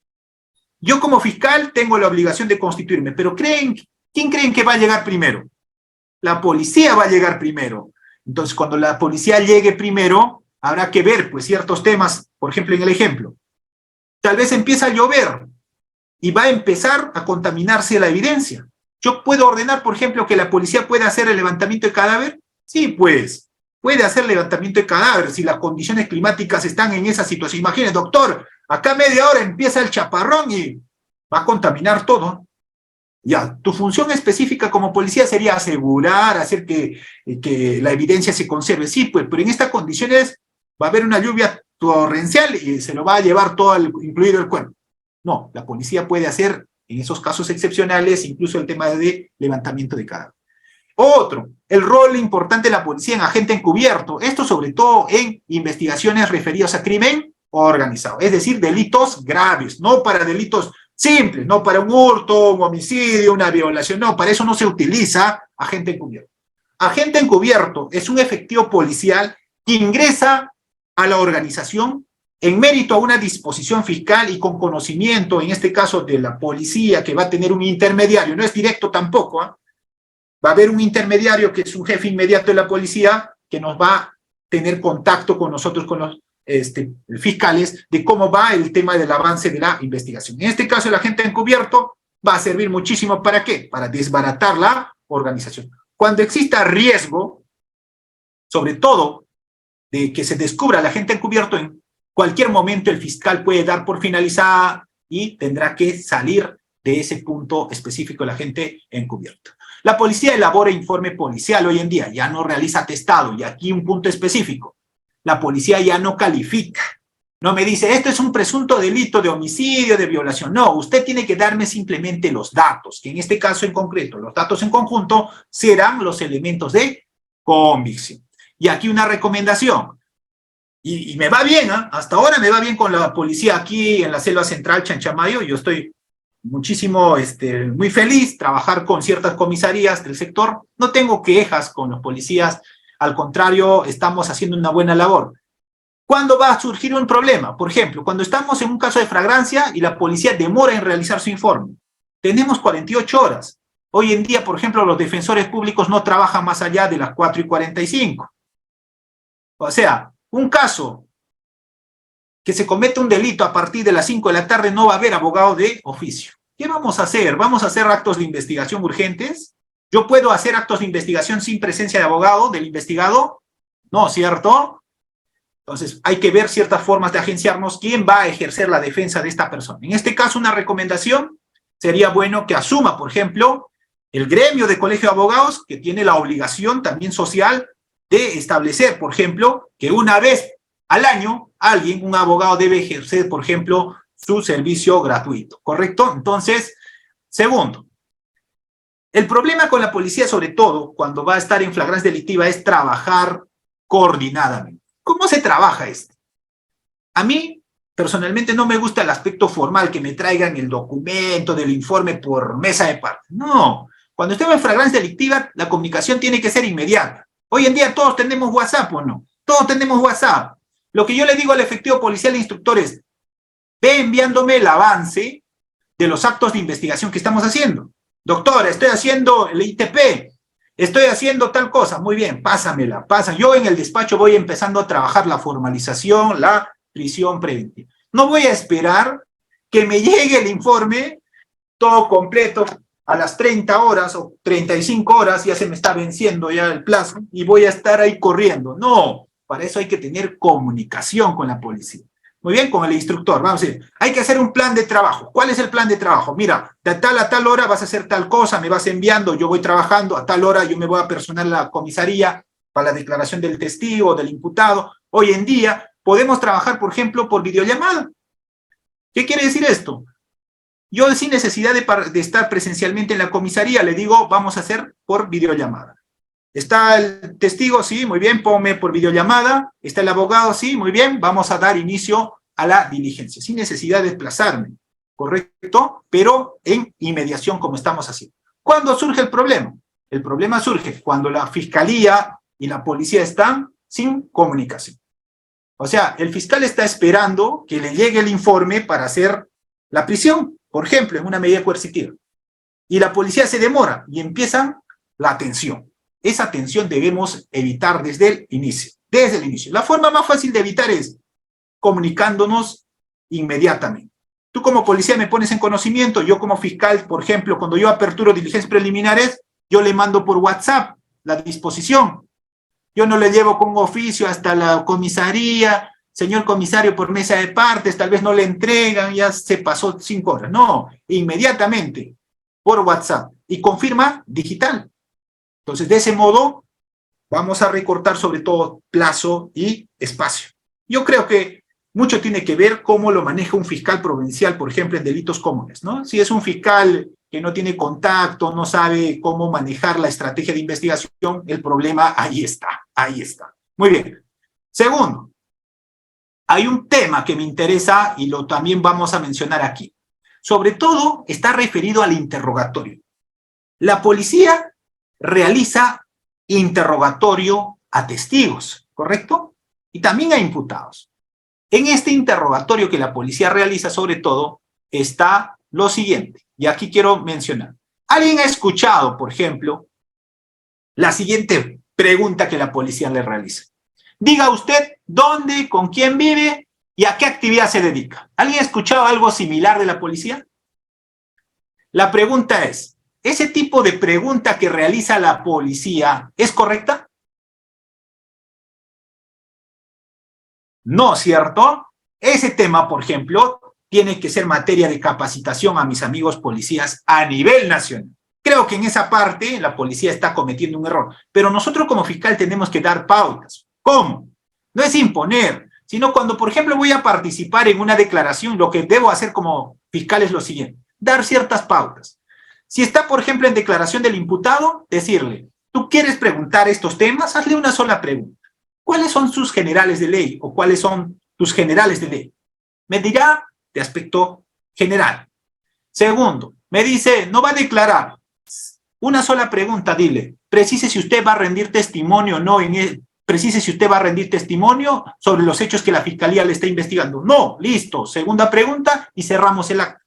[SPEAKER 1] Yo como fiscal tengo la obligación de constituirme, pero ¿quién creen que va a llegar primero? La policía va a llegar primero. Entonces, cuando la policía llegue primero, habrá que ver pues ciertos temas, por ejemplo, en el ejemplo. Tal vez empieza a llover y va a empezar a contaminarse la evidencia. ¿Yo puedo ordenar, por ejemplo, que la policía pueda hacer el levantamiento de cadáver? Sí, pues, puede hacer levantamiento de cadáver si las condiciones climáticas están en esa situación. Imagínense, doctor, acá media hora empieza el chaparrón y va a contaminar todo. Ya, tu función específica como policía sería asegurar, hacer que la evidencia se conserve. Sí, pues, pero en estas condiciones va a haber una lluvia torrencial y se lo va a llevar todo, incluido el cuerpo. No, la policía puede hacer, en esos casos excepcionales, incluso el tema de levantamiento de cadáver. Otro, el rol importante de la policía en agente encubierto, esto sobre todo en investigaciones referidas a crimen organizado, es decir, delitos graves, no para delitos simples, no para un hurto, un homicidio, una violación, no, para eso no se utiliza agente encubierto. Agente encubierto es un efectivo policial que ingresa a la organización en mérito a una disposición fiscal y con conocimiento, en este caso de la policía, que va a tener un intermediario, no es directo tampoco, ¿eh? Va a haber un intermediario que es un jefe inmediato de la policía que nos va a tener contacto con nosotros, con los fiscales, de cómo va el tema del avance de la investigación. En este caso, el agente encubierto va a servir muchísimo, ¿para qué? Para desbaratar la organización. Cuando exista riesgo, sobre todo, de que se descubra el agente encubierto, en cualquier momento el fiscal puede dar por finalizada y tendrá que salir de ese punto específico el agente encubierto. La policía elabora informe policial hoy en día, ya no realiza atestado, y aquí un punto específico. La policía ya no califica, no me dice, esto es un presunto delito de homicidio, de violación. No, usted tiene que darme simplemente los datos, que en este caso en concreto, los datos en conjunto serán los elementos de convicción. Y aquí una recomendación, y me va bien, ¿eh? Hasta ahora me va bien con la policía aquí en la Selva Central, Chanchamayo, yo estoy muchísimo, muy feliz trabajar con ciertas comisarías del sector, no tengo quejas con los policías, al contrario, estamos haciendo una buena labor. ¿Cuándo va a surgir un problema? Por ejemplo, cuando estamos en un caso de flagrancia y la policía demora en realizar su informe. Tenemos 48 horas. Hoy en día, por ejemplo, los defensores públicos no trabajan más allá de las 4:45. O sea, un caso que se comete un delito a partir de las 5 de la tarde, no va a haber abogado de oficio. ¿Qué vamos a hacer? ¿Vamos a hacer actos de investigación urgentes? ¿Yo puedo hacer actos de investigación sin presencia de abogado, del investigado? No, ¿cierto? Entonces, hay que ver ciertas formas de agenciarnos quién va a ejercer la defensa de esta persona. En este caso, una recomendación sería bueno que asuma, por ejemplo, el gremio de colegio de abogados, que tiene la obligación también social de establecer, por ejemplo, que una vez al año, un abogado debe ejercer, por ejemplo, su servicio gratuito, ¿correcto? Entonces, segundo, el problema con la policía, sobre todo, cuando va a estar en flagrancia delictiva, es trabajar coordinadamente. ¿Cómo se trabaja esto? A mí, personalmente, no me gusta el aspecto formal, que me traigan el documento del informe por mesa de parte. No, cuando estemos en flagrancia delictiva, la comunicación tiene que ser inmediata. Hoy en día todos tenemos WhatsApp, ¿o no? Todos tenemos WhatsApp. Lo que yo le digo al efectivo policial e instructor es, ve enviándome el avance de los actos de investigación que estamos haciendo. Doctor, estoy haciendo el ITP, estoy haciendo tal cosa. Muy bien, pásamela, pasa. Yo en el despacho voy empezando a trabajar la formalización, la prisión preventiva. No voy a esperar que me llegue el informe todo completo a las 30 horas o 35 horas, ya se me está venciendo ya el plazo y voy a estar ahí corriendo. No, para eso hay que tener comunicación con la policía. Muy bien, con el instructor, vamos a decir, hay que hacer un plan de trabajo. ¿Cuál es el plan de trabajo? Mira, de tal a tal hora vas a hacer tal cosa, me vas enviando, yo voy trabajando, a tal hora yo me voy a personar a la comisaría para la declaración del testigo, del imputado. Hoy en día podemos trabajar, por ejemplo, por videollamada. ¿Qué quiere decir esto? Yo sin necesidad de estar presencialmente en la comisaría, le digo, vamos a hacer por videollamada. ¿Está el testigo? Sí, muy bien, ponme por videollamada. ¿Está el abogado? Sí, muy bien, vamos a dar inicio a la diligencia, sin necesidad de desplazarme, ¿correcto? Pero en inmediación como estamos haciendo. ¿Cuándo surge el problema? El problema surge cuando la fiscalía y la policía están sin comunicación. O sea, el fiscal está esperando que le llegue el informe para hacer la prisión, por ejemplo, en una medida coercitiva. Y la policía se demora y empieza la tensión. Esa tensión debemos evitar desde el inicio. Desde el inicio. La forma más fácil de evitar es comunicándonos inmediatamente. Tú como policía me pones en conocimiento, yo como fiscal, por ejemplo, cuando yo aperturo diligencias preliminares, yo le mando por WhatsApp la disposición. Yo no le llevo con oficio hasta la comisaría, señor comisario, por mesa de partes, tal vez no le entregan, ya se pasó 5 horas. No, inmediatamente, por WhatsApp. Y confirma digital. Entonces, de ese modo, vamos a recortar sobre todo plazo y espacio. Yo creo que mucho tiene que ver cómo lo maneja un fiscal provincial, por ejemplo, en delitos comunes, ¿no? Si es un fiscal que no tiene contacto, no sabe cómo manejar la estrategia de investigación, el problema ahí está, ahí está. Muy bien. Segundo, hay un tema que me interesa y lo también vamos a mencionar aquí. Sobre todo está referido al interrogatorio. La policía realiza interrogatorio a testigos, ¿correcto? Y también a imputados. En este interrogatorio que la policía realiza, sobre todo, está lo siguiente, y aquí quiero mencionar. ¿Alguien ha escuchado, por ejemplo, la siguiente pregunta que la policía le realiza? Diga usted dónde, con quién vive y a qué actividad se dedica. ¿Alguien ha escuchado algo similar de la policía? La pregunta es, ¿ese tipo de pregunta que realiza la policía es correcta? No, ¿cierto? Ese tema, por ejemplo, tiene que ser materia de capacitación a mis amigos policías a nivel nacional. Creo que en esa parte la policía está cometiendo un error, pero nosotros como fiscal tenemos que dar pautas. ¿Cómo? No es imponer, sino cuando, por ejemplo, voy a participar en una declaración, lo que debo hacer como fiscal es lo siguiente, dar ciertas pautas. Si está, por ejemplo, en declaración del imputado, decirle, ¿tú quieres preguntar estos temas? Hazle una sola pregunta. ¿Cuáles son sus generales de ley o cuáles son tus generales de ley? Me dirá de aspecto general. Segundo, me dice, no va a declarar. Una sola pregunta, dile, precise si usted va a rendir testimonio o no, precise si usted va a rendir testimonio sobre los hechos que la fiscalía le está investigando. No, listo. Segunda pregunta y cerramos el acto.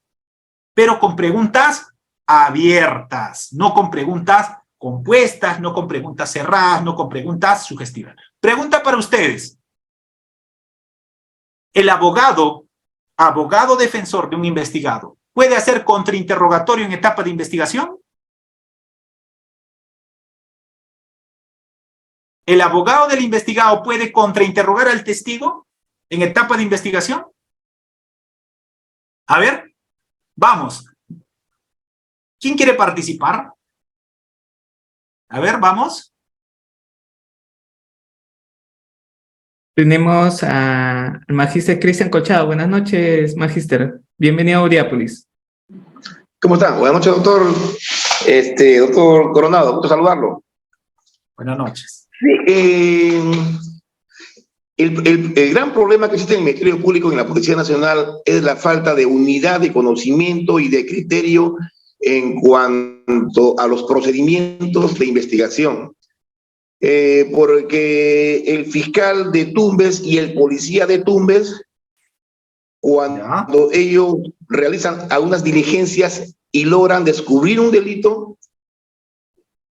[SPEAKER 1] Pero con preguntas abiertas, no con preguntas compuestas, no con preguntas cerradas, no con preguntas sugestivas. Pregunta para ustedes. El abogado defensor de un investigado, ¿puede hacer contrainterrogatorio en etapa de investigación? ¿El abogado del investigado puede contrainterrogar al testigo en etapa de investigación? A ver, vamos. ¿Quién quiere participar? A ver, vamos.
[SPEAKER 2] Tenemos al magíster Cristian Colchado. Buenas noches, magíster. Bienvenido a Auriápolis.
[SPEAKER 13] ¿Cómo está? Buenas noches, doctor. Doctor Coronado, gusto saludarlo.
[SPEAKER 1] Buenas noches.
[SPEAKER 13] El gran problema que existe en el Ministerio Público y en la Policía Nacional es la falta de unidad de conocimiento y de criterio en cuanto a los procedimientos de investigación. Porque el fiscal de Tumbes y el policía de Tumbes, cuando ellos realizan algunas diligencias y logran descubrir un delito,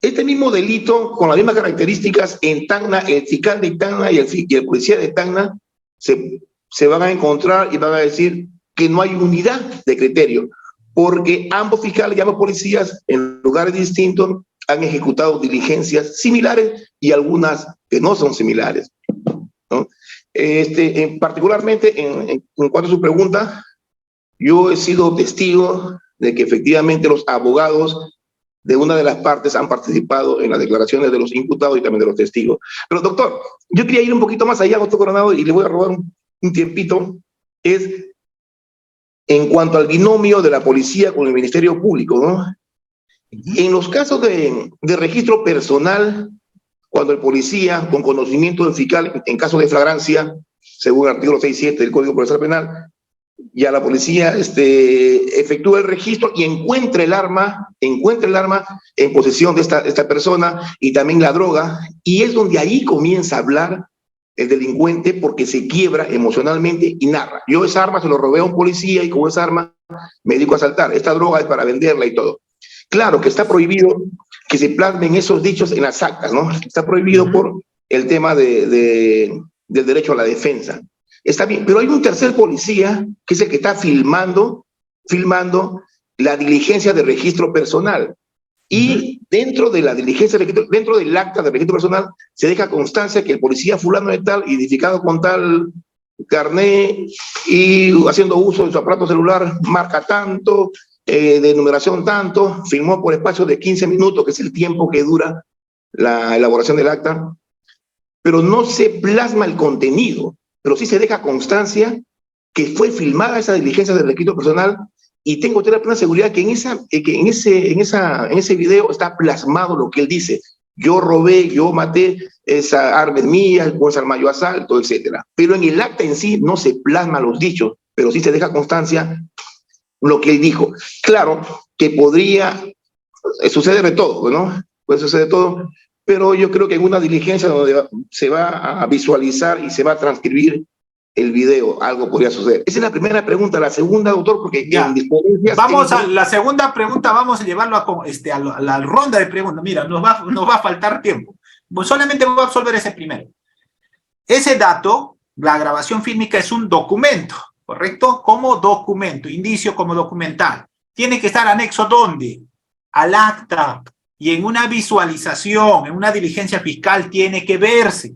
[SPEAKER 13] este mismo delito, con las mismas características, en Tacna, el fiscal de Tacna y el policía de Tacna se van a encontrar y van a decir que no hay unidad de criterio, porque ambos fiscales y ambos policías, en lugares distintos, han ejecutado diligencias similares y algunas que no son similares, ¿no? Particularmente, en cuanto a su pregunta, yo he sido testigo de que efectivamente los abogados de una de las partes han participado en las declaraciones de los imputados y también de los testigos. Pero, doctor, yo quería ir un poquito más allá, doctor Coronado, y le voy a robar un tiempito, es en cuanto al binomio de la policía con el Ministerio Público, ¿no? En los casos de registro personal, cuando el policía, con conocimiento del fiscal, en caso de flagrancia, según el artículo 6.7 del Código Procesal Penal, ya la policía efectúa el registro y encuentra el arma en posesión de esta persona y también la droga, y es donde ahí comienza a hablar el delincuente porque se quiebra emocionalmente y narra. Yo esa arma se lo robé a un policía y con esa arma me dedico a asaltar. Esta droga es para venderla y todo. Claro que está prohibido que se plasmen esos dichos en las actas, ¿no? Está prohibido por el tema del derecho a la defensa. Está bien, pero hay un tercer policía que es el que está filmando la diligencia de registro personal. Y dentro de la diligencia, dentro del acta de registro personal, se deja constancia que el policía fulano de tal, identificado con tal carnet y haciendo uso de su aparato celular, marca tanto, de numeración tanto, firmó por espacio de 15 minutos, que es el tiempo que dura la elaboración del acta, pero no se plasma el contenido.
[SPEAKER 18] pero sí se deja constancia que fue filmada esa diligencia del registro personal, y tengo toda la plena seguridad que en ese video está plasmado lo que él dice. Yo robé, yo maté, esa arma es mía, con esa arma yo asalto, etc. Pero en el acta en sí no se plasma los dichos, pero sí se deja constancia lo que él dijo. Claro que podría suceder de todo, ¿no? Puede suceder de todo, pero yo creo que en una diligencia donde se va a visualizar y se va a transcribir el video, algo podría suceder. Esa es la primera pregunta. La segunda, doctor, porque
[SPEAKER 1] ya. Vamos a la segunda pregunta, vamos a llevarlo a la ronda de preguntas. Mira, nos va a faltar tiempo. Pues solamente voy a absolver ese primero. Ese dato, la grabación fílmica, es un documento, ¿correcto? Como documento, indicio como documental. Tiene que estar anexo, ¿dónde? Al acta. Y en una visualización, en una diligencia fiscal, tiene que verse.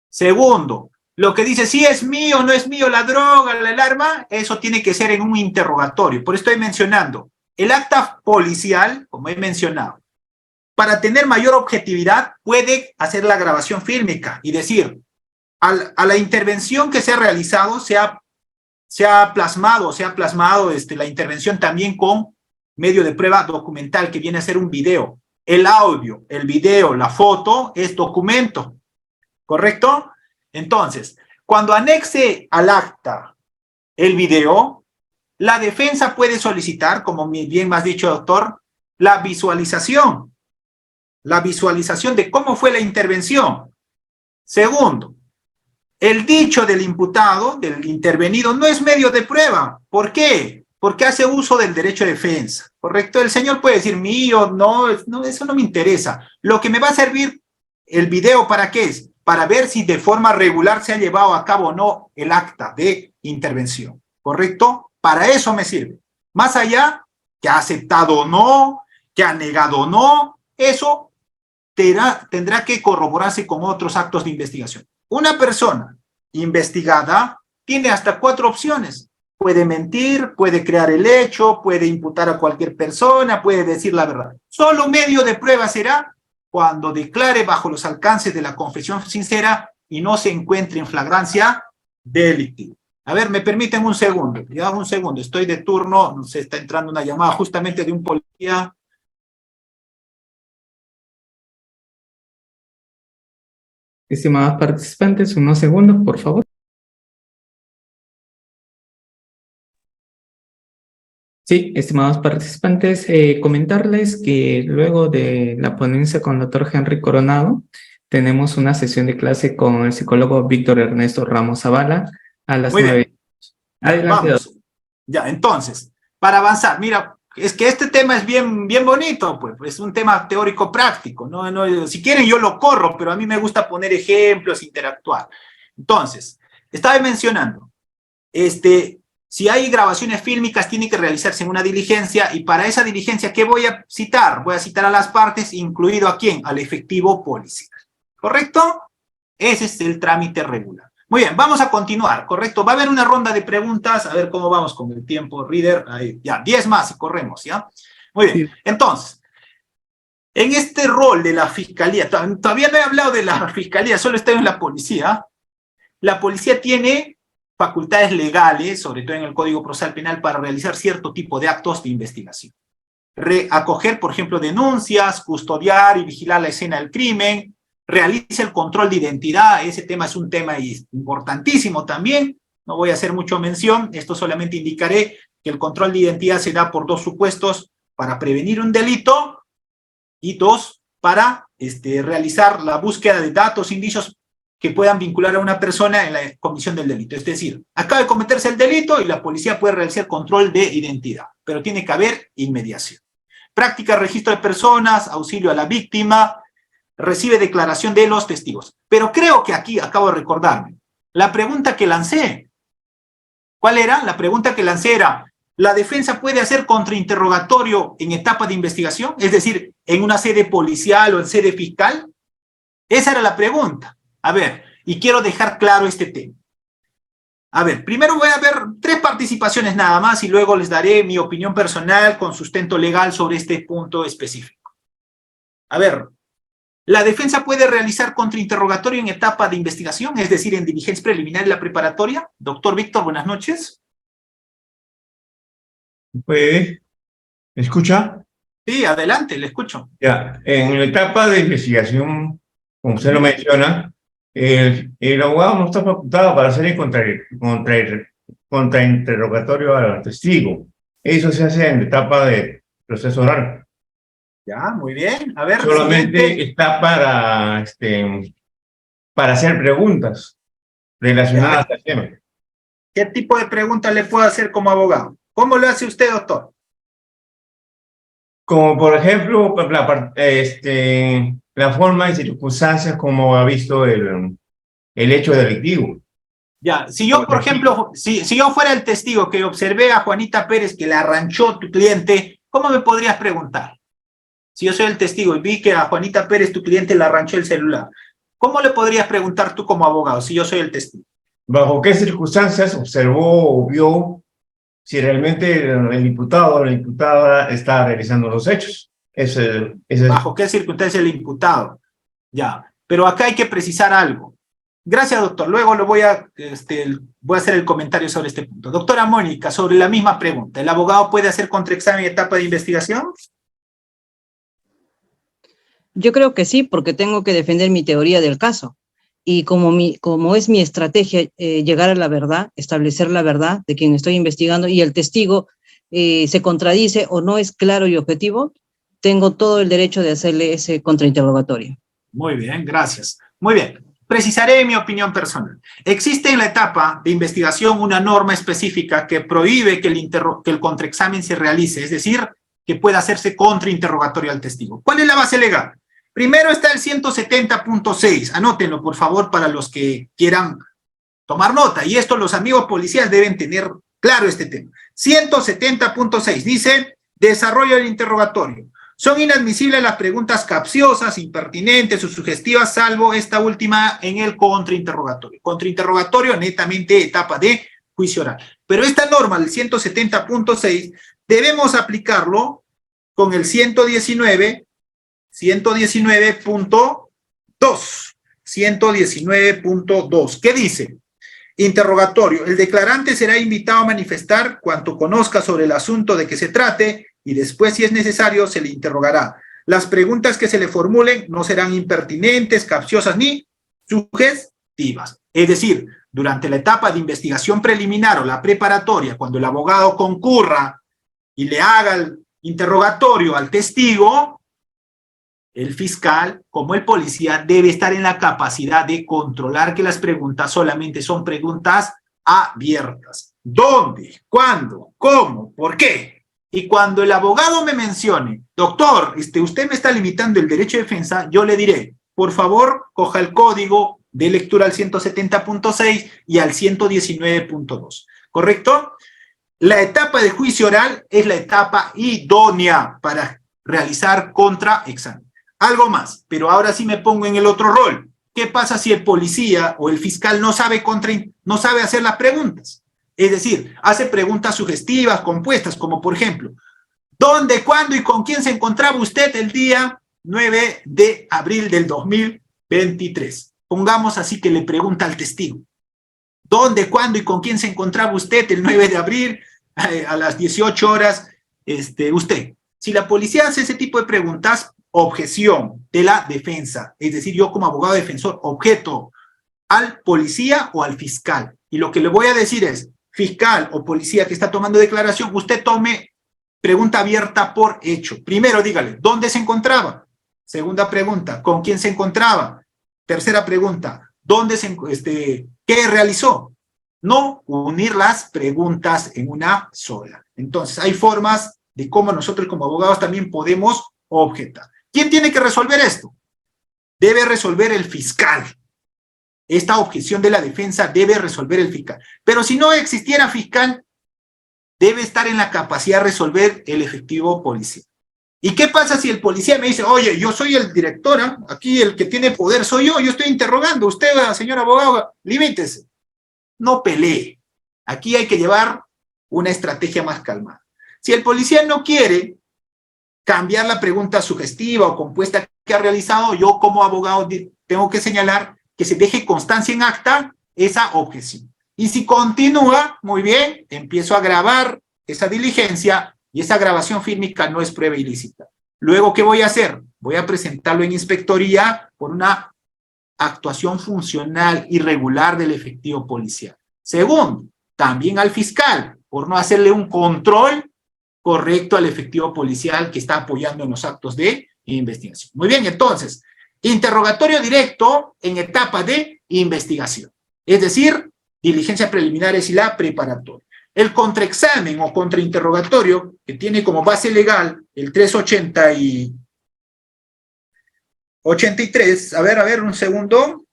[SPEAKER 1] Segundo, lo que dice si es mío o no es mío la droga, el arma, eso tiene que ser en un interrogatorio. Por eso estoy mencionando el acta policial, como he mencionado. Para tener mayor objetividad, puede hacer la grabación fílmica y decir, a la intervención que se ha realizado, se ha plasmado la intervención también con medio de prueba documental, que viene a ser un video. El audio, el video, la foto es documento, ¿correcto? Entonces, cuando anexe al acta el video, la defensa puede solicitar, como bien me has dicho, doctor, la visualización de cómo fue la intervención. Segundo, el dicho del imputado, del intervenido, no es medio de prueba. ¿Por qué? Porque hace uso del derecho de defensa, ¿correcto? El señor puede decir mío, no, eso no me interesa. Lo que me va a servir el video, ¿para qué es? Para ver si de forma regular se ha llevado a cabo o no el acta de intervención, ¿correcto? Para eso me sirve. Más allá, que ha aceptado o no, que ha negado o no, eso tendrá que corroborarse con otros actos de investigación. Una persona investigada tiene hasta 4 opciones. Puede mentir, puede crear el hecho, puede imputar a cualquier persona, puede decir la verdad. Solo medio de prueba será cuando declare bajo los alcances de la confesión sincera y no se encuentre en flagrancia delictiva. A ver, me permiten un segundo, ya un segundo, estoy de turno, nos está entrando una llamada justamente de un policía.
[SPEAKER 2] Estimados participantes, unos segundos, por favor. Sí, estimados participantes, comentarles que luego de la ponencia con el doctor Henry Coronado, tenemos una sesión de clase con el psicólogo Víctor Ernesto Ramos Zavala a las 9. Adelante.
[SPEAKER 1] Vamos. Ya, entonces, para avanzar, mira, es que este tema es bien bonito, pues, es un tema teórico práctico, no, si quieren yo lo corro, pero a mí me gusta poner ejemplos, interactuar. Entonces, estaba mencionando, si hay grabaciones fílmicas, tiene que realizarse en una diligencia, y para esa diligencia, ¿qué voy a citar? Voy a citar a las partes, incluido ¿a quién? Al efectivo policial. ¿Correcto? Ese es el trámite regular. Muy bien, vamos a continuar, ¿correcto? Va a haber una ronda de preguntas, a ver cómo vamos con el tiempo, Reader. Ahí, ya, 10 más y corremos, ¿ya? Muy bien, entonces, en este rol de la fiscalía, todavía no he hablado de la fiscalía, solo estoy en la policía. La policía tiene facultades legales, sobre todo en el Código Procesal Penal, para realizar cierto tipo de actos de investigación. Acoger, por ejemplo, denuncias, custodiar y vigilar la escena del crimen, realiza el control de identidad, ese tema es un tema importantísimo también, no voy a hacer mucho mención, esto solamente indicaré que el control de identidad se da por 2 supuestos: para prevenir un delito y 2, para realizar la búsqueda de datos, indicios que puedan vincular a una persona en la comisión del delito. Es decir, acaba de cometerse el delito y la policía puede realizar control de identidad, pero tiene que haber inmediación. Práctica registro de personas, auxilio a la víctima, recibe declaración de los testigos. Pero creo que aquí acabo de recordarme la pregunta que lancé. ¿Cuál era? La pregunta que lancé era, ¿la defensa puede hacer contrainterrogatorio en etapa de investigación? Es decir, en una sede policial o en sede fiscal. Esa era la pregunta. A ver, y quiero dejar claro este tema. A ver, primero voy a ver 3 participaciones nada más y luego les daré mi opinión personal con sustento legal sobre este punto específico. A ver, La defensa puede realizar contrainterrogatorio en etapa de investigación, es decir, en diligencia preliminar y la preparatoria. Doctor Víctor, buenas noches.
[SPEAKER 3] Pues, ¿me escucha?
[SPEAKER 1] Sí, adelante, le escucho.
[SPEAKER 3] Ya, en la etapa de investigación, como usted lo menciona, el abogado no está facultado para hacer el contrainterrogatorio al testigo. Eso se hace en la etapa de proceso oral.
[SPEAKER 1] Ya, muy bien. A ver,
[SPEAKER 3] Solamente
[SPEAKER 1] siguiente.
[SPEAKER 3] está para hacer preguntas relacionadas al tema.
[SPEAKER 1] ¿Qué tipo de preguntas le puedo hacer como abogado? ¿Cómo lo hace usted, doctor?
[SPEAKER 3] Como por ejemplo, la forma y circunstancias como ha visto el hecho delictivo.
[SPEAKER 1] Ya, si yo, por ejemplo, si yo fuera el testigo que observé a Juanita Pérez que le arranchó tu cliente, ¿cómo me podrías preguntar? Si yo soy el testigo y vi que a Juanita Pérez, tu cliente, le arranchó el celular, ¿cómo le podrías preguntar tú como abogado, si yo soy el testigo?
[SPEAKER 3] ¿Bajo qué circunstancias observó o vio si realmente el imputado o la imputada está realizando los hechos?
[SPEAKER 1] ¿Bajo qué circunstancias el imputado? Ya, pero acá hay que precisar algo. Gracias, doctor. Luego voy a hacer el comentario sobre este punto. Doctora Mónica, sobre la misma pregunta. ¿El abogado puede hacer contraexamen en etapa de investigación?
[SPEAKER 9] Yo creo que sí, porque tengo que defender mi teoría del caso. Y como es mi estrategia llegar a la verdad, establecer la verdad de quien estoy investigando y el testigo se contradice o no es claro y objetivo, tengo todo el derecho de hacerle ese contrainterrogatorio.
[SPEAKER 1] Muy bien, gracias. Muy bien. Precisaré mi opinión personal. Existe en la etapa de investigación una norma específica que prohíbe que el contraexamen se realice, es decir, que pueda hacerse contrainterrogatorio al testigo. ¿Cuál es la base legal? Primero está el 170.6, anótenlo por favor para los que quieran tomar nota, y esto los amigos policías deben tener claro este tema. 170.6 dice, desarrollo del interrogatorio. Son inadmisibles las preguntas capciosas, impertinentes o sugestivas, salvo esta última en el contrainterrogatorio. Contrainterrogatorio netamente etapa de juicio oral. Pero esta norma, el 170.6, debemos aplicarlo con el 119.2. 119.2. ¿Qué dice? Interrogatorio. El declarante será invitado a manifestar cuanto conozca sobre el asunto de que se trate y después, si es necesario, se le interrogará. Las preguntas que se le formulen no serán impertinentes, capciosas ni sugestivas. Es decir, durante la etapa de investigación preliminar o la preparatoria, cuando el abogado concurra y le haga el interrogatorio al testigo, el fiscal, como el policía, debe estar en la capacidad de controlar que las preguntas solamente son preguntas abiertas. ¿Dónde? ¿Cuándo? ¿Cómo? ¿Por qué? Y cuando el abogado me mencione, doctor, usted me está limitando el derecho de defensa, yo le diré, por favor, coja el código de lectura al 170.6 y al 119.2. ¿Correcto? La etapa de juicio oral es la etapa idónea para realizar contraexamen. Algo más, pero ahora sí me pongo en el otro rol. ¿Qué pasa si el policía o el fiscal no sabe hacer las preguntas? Es decir, hace preguntas sugestivas, compuestas, como por ejemplo, ¿dónde, cuándo y con quién se encontraba usted el día 9 de abril del 2023? Pongamos así que le pregunta al testigo. ¿Dónde, cuándo y con quién se encontraba usted el 9 de abril a las 18 horas usted? Si la policía hace ese tipo de preguntas, objeción de la defensa, es decir, yo como abogado defensor objeto al policía o al fiscal. Y lo que le voy a decir es, fiscal o policía que está tomando declaración, usted tome pregunta abierta por hecho. Primero dígale, ¿dónde se encontraba? Segunda pregunta, ¿con quién se encontraba? Tercera pregunta, ¿qué realizó? No unir las preguntas en una sola. Entonces, hay formas de cómo nosotros como abogados también podemos objetar. ¿Quién tiene que resolver esto? Debe resolver el fiscal. Esta objeción de la defensa debe resolver el fiscal. Pero si no existiera fiscal, debe estar en la capacidad de resolver el efectivo policía. ¿Y qué pasa si el policía me dice, oye, yo soy el director, aquí el que tiene poder soy yo estoy interrogando, usted, señor abogado, limítese. No pelee. Aquí hay que llevar una estrategia más calmada. Si el policía no quiere cambiar la pregunta sugestiva o compuesta que ha realizado, yo como abogado tengo que señalar que se deje constancia en acta esa objeción. Y si continúa, muy bien, empiezo a grabar esa diligencia y esa grabación fílmica no es prueba ilícita. Luego, ¿qué voy a hacer? Voy a presentarlo en inspectoría por una actuación funcional irregular del efectivo policial. Segundo, también al fiscal, por no hacerle un control correcto al efectivo policial que está apoyando en los actos de investigación. Muy bien, entonces, interrogatorio directo en etapa de investigación. Es decir, diligencias preliminares y la preparatoria. El contraexamen o contrainterrogatorio, que tiene como base legal el 383, a ver, un segundo.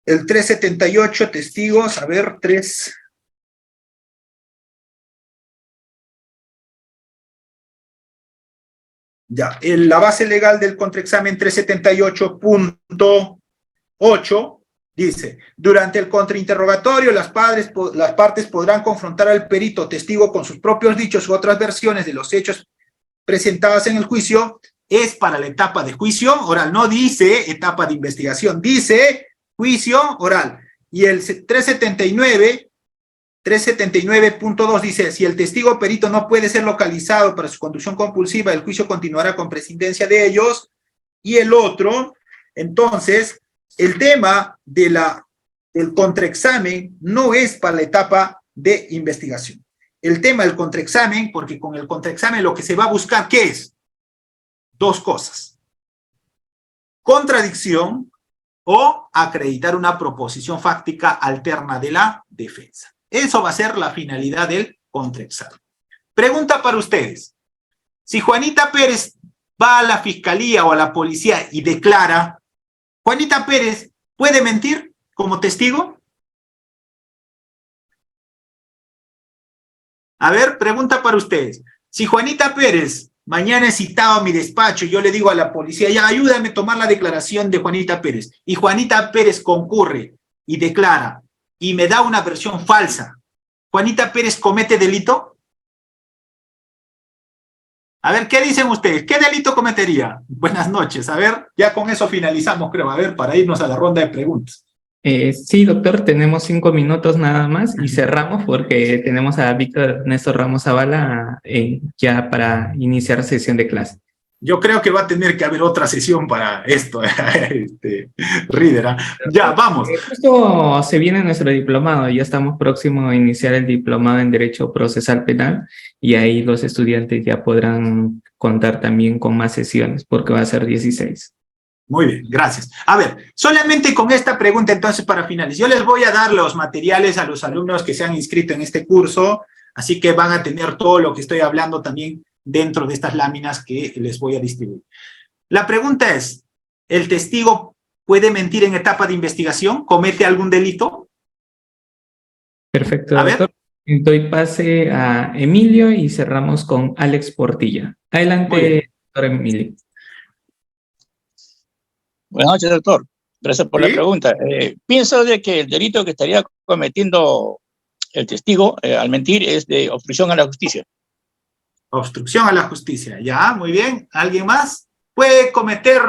[SPEAKER 1] El 378, testigos, a ver, 3. Ya, la base legal del contraexamen 378.8 dice, durante el contrainterrogatorio las partes podrán confrontar al perito testigo con sus propios dichos u otras versiones de los hechos presentados en el juicio. Es para la etapa de juicio oral, no dice etapa de investigación, dice juicio oral. Y el 379.2 dice, si el testigo perito no puede ser localizado para su conducción compulsiva, el juicio continuará con prescindencia de ellos. Y el otro, entonces, el tema del contraexamen no es para la etapa de investigación. El tema del contraexamen, porque con el contraexamen lo que se va a buscar, ¿qué es? Dos cosas. Contradicción o acreditar una proposición fáctica alterna de la defensa. Eso va a ser la finalidad del contraexamen. Pregunta para ustedes. Si Juanita Pérez va a la fiscalía o a la policía y declara, ¿Juanita Pérez puede mentir como testigo? A ver, pregunta para ustedes. Si Juanita Pérez mañana es citado a mi despacho y yo le digo a la policía, ya ayúdame a tomar la declaración de Juanita Pérez, y Juanita Pérez concurre y declara, y me da una versión falsa, ¿Juanita Pérez comete delito? A ver, ¿qué dicen ustedes? ¿Qué delito cometería? Buenas noches. A ver, ya con eso finalizamos, creo. A ver, para irnos a la ronda de preguntas.
[SPEAKER 2] Sí, doctor, tenemos 5 minutos nada más y cerramos porque tenemos a Víctor Ernesto Ramos Zavala ya para iniciar sesión de clase.
[SPEAKER 1] Yo creo que va a tener que haber otra sesión para esto, Reader. ¿eh? Ya, vamos.
[SPEAKER 2] Justo se viene nuestro diplomado, ya estamos próximos a iniciar el diplomado en Derecho Procesal Penal y ahí los estudiantes ya podrán contar también con más sesiones porque va a ser 16.
[SPEAKER 1] Muy bien, gracias. A ver, solamente con esta pregunta entonces para finalizar. Yo les voy a dar los materiales a los alumnos que se han inscrito en este curso, así que van a tener todo lo que estoy hablando también dentro de estas láminas que les voy a distribuir. La pregunta es, ¿el testigo puede mentir en etapa de investigación? ¿Comete algún delito?
[SPEAKER 2] Perfecto, doctor. Doy pase a Emilio y cerramos con Alex Portilla. Adelante, doctor Emilio.
[SPEAKER 4] Buenas noches, doctor. Gracias por la pregunta. Pienso de que el delito que estaría cometiendo el testigo al mentir es de obstrucción a la justicia.
[SPEAKER 1] Obstrucción a la justicia. Ya, muy bien. ¿Alguien más? ¿Puede cometer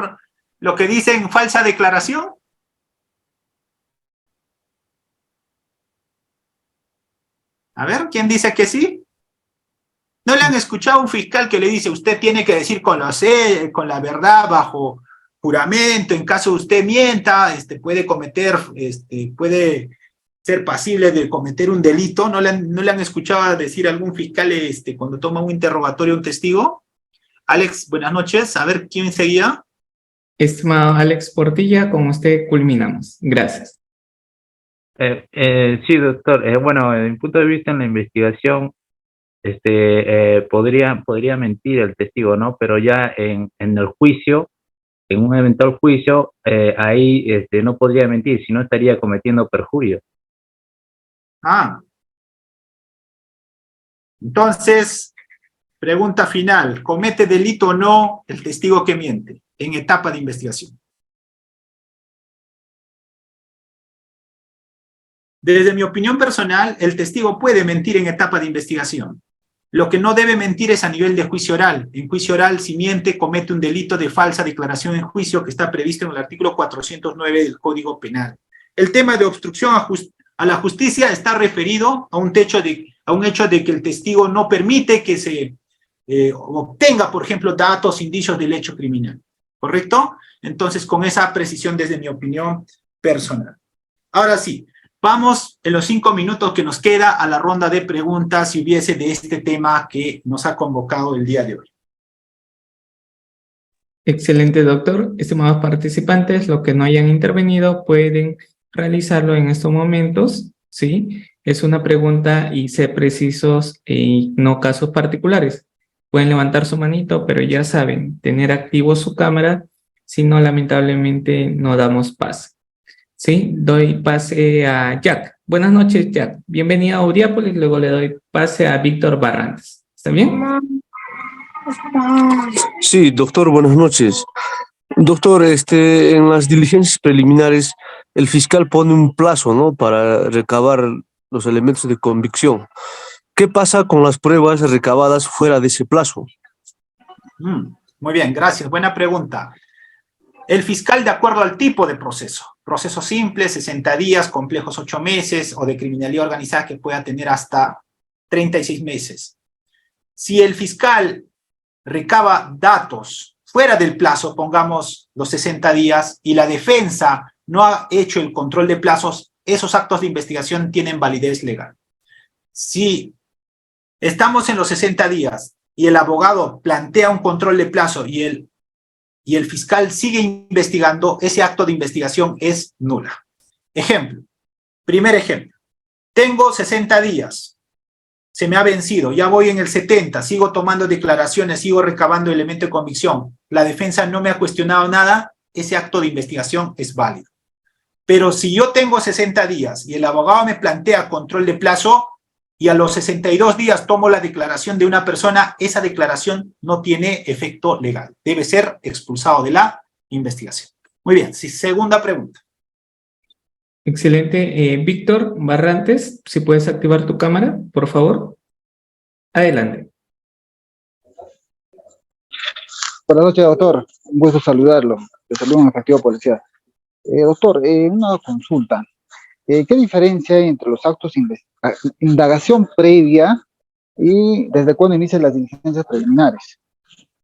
[SPEAKER 1] lo que dicen falsa declaración? A ver, ¿quién dice que sí? ¿No le han escuchado a un fiscal que le dice usted tiene que decir con la verdad bajo juramento, en caso usted mienta, puede cometer, puede ser pasible de cometer un delito? ¿No le han escuchado decir a algún fiscal cuando toma un interrogatorio a un testigo? Alex, buenas noches. A ver, ¿quién seguía?
[SPEAKER 2] Estimado Alex Portilla, con usted culminamos. Gracias.
[SPEAKER 19] Sí, doctor. Bueno, desde mi punto de vista en la investigación, podría mentir el testigo, ¿no? Pero ya en el juicio, en un eventual juicio, ahí no podría mentir, sino estaría cometiendo perjurio.
[SPEAKER 1] Entonces, pregunta final, ¿comete delito o no el testigo que miente en etapa de investigación? Desde mi opinión personal, el testigo puede mentir en etapa de investigación. Lo que no debe mentir es a nivel de juicio oral. En juicio oral, si miente, comete un delito de falsa declaración en juicio que está previsto en el artículo 409 del Código Penal. El tema de obstrucción a la justicia está referido a un hecho de que el testigo no permite que se obtenga, por ejemplo, datos, indicios del hecho criminal. ¿Correcto? Entonces, con esa precisión desde mi opinión personal. Ahora sí, vamos en los 5 minutos que nos queda a la ronda de preguntas si hubiese de este tema que nos ha convocado el día de hoy.
[SPEAKER 2] Excelente, doctor. Estimados participantes, los que no hayan intervenido pueden realizarlo en estos momentos, ¿sí? Es una pregunta y ser precisos y no casos particulares. Pueden levantar su manito, pero ya saben, tener activo su cámara, si no, lamentablemente no damos pase. Sí, doy pase a Jack. Buenas noches, Jack. Bienvenido a Auriápolis, luego le doy pase a Víctor Barrantes. ¿Está bien?
[SPEAKER 20] Sí, doctor, buenas noches. Doctor, en las diligencias preliminares, el fiscal pone un plazo, ¿no?, para recabar los elementos de convicción. ¿Qué pasa con las pruebas recabadas fuera de ese plazo?
[SPEAKER 1] Muy bien, gracias. Buena pregunta. El fiscal, de acuerdo al tipo de proceso simple, 60 días, complejos 8 meses, o de criminalidad organizada que pueda tener hasta 36 meses. Si el fiscal recaba datos fuera del plazo, pongamos los 60 días, y la defensa no ha hecho el control de plazos, esos actos de investigación tienen validez legal. Si estamos en los 60 días y el abogado plantea un control de plazo y el fiscal sigue investigando, ese acto de investigación es nula. Primer ejemplo, tengo 60 días, se me ha vencido, ya voy en el 70, sigo tomando declaraciones, sigo recabando elemento de convicción, la defensa no me ha cuestionado nada, ese acto de investigación es válido. Pero si yo tengo 60 días y el abogado me plantea control de plazo y a los 62 días tomo la declaración de una persona, esa declaración no tiene efecto legal. Debe ser expulsado de la investigación. Muy bien, segunda pregunta.
[SPEAKER 2] Excelente. Víctor Barrantes, si puedes activar tu cámara, por favor. Adelante.
[SPEAKER 21] Buenas noches, doctor. Un gusto saludarlo. Te saludo en efectivo policial. Doctor, una consulta. ¿Qué diferencia hay entre los actos de indagación previa y desde cuándo inician las diligencias preliminares?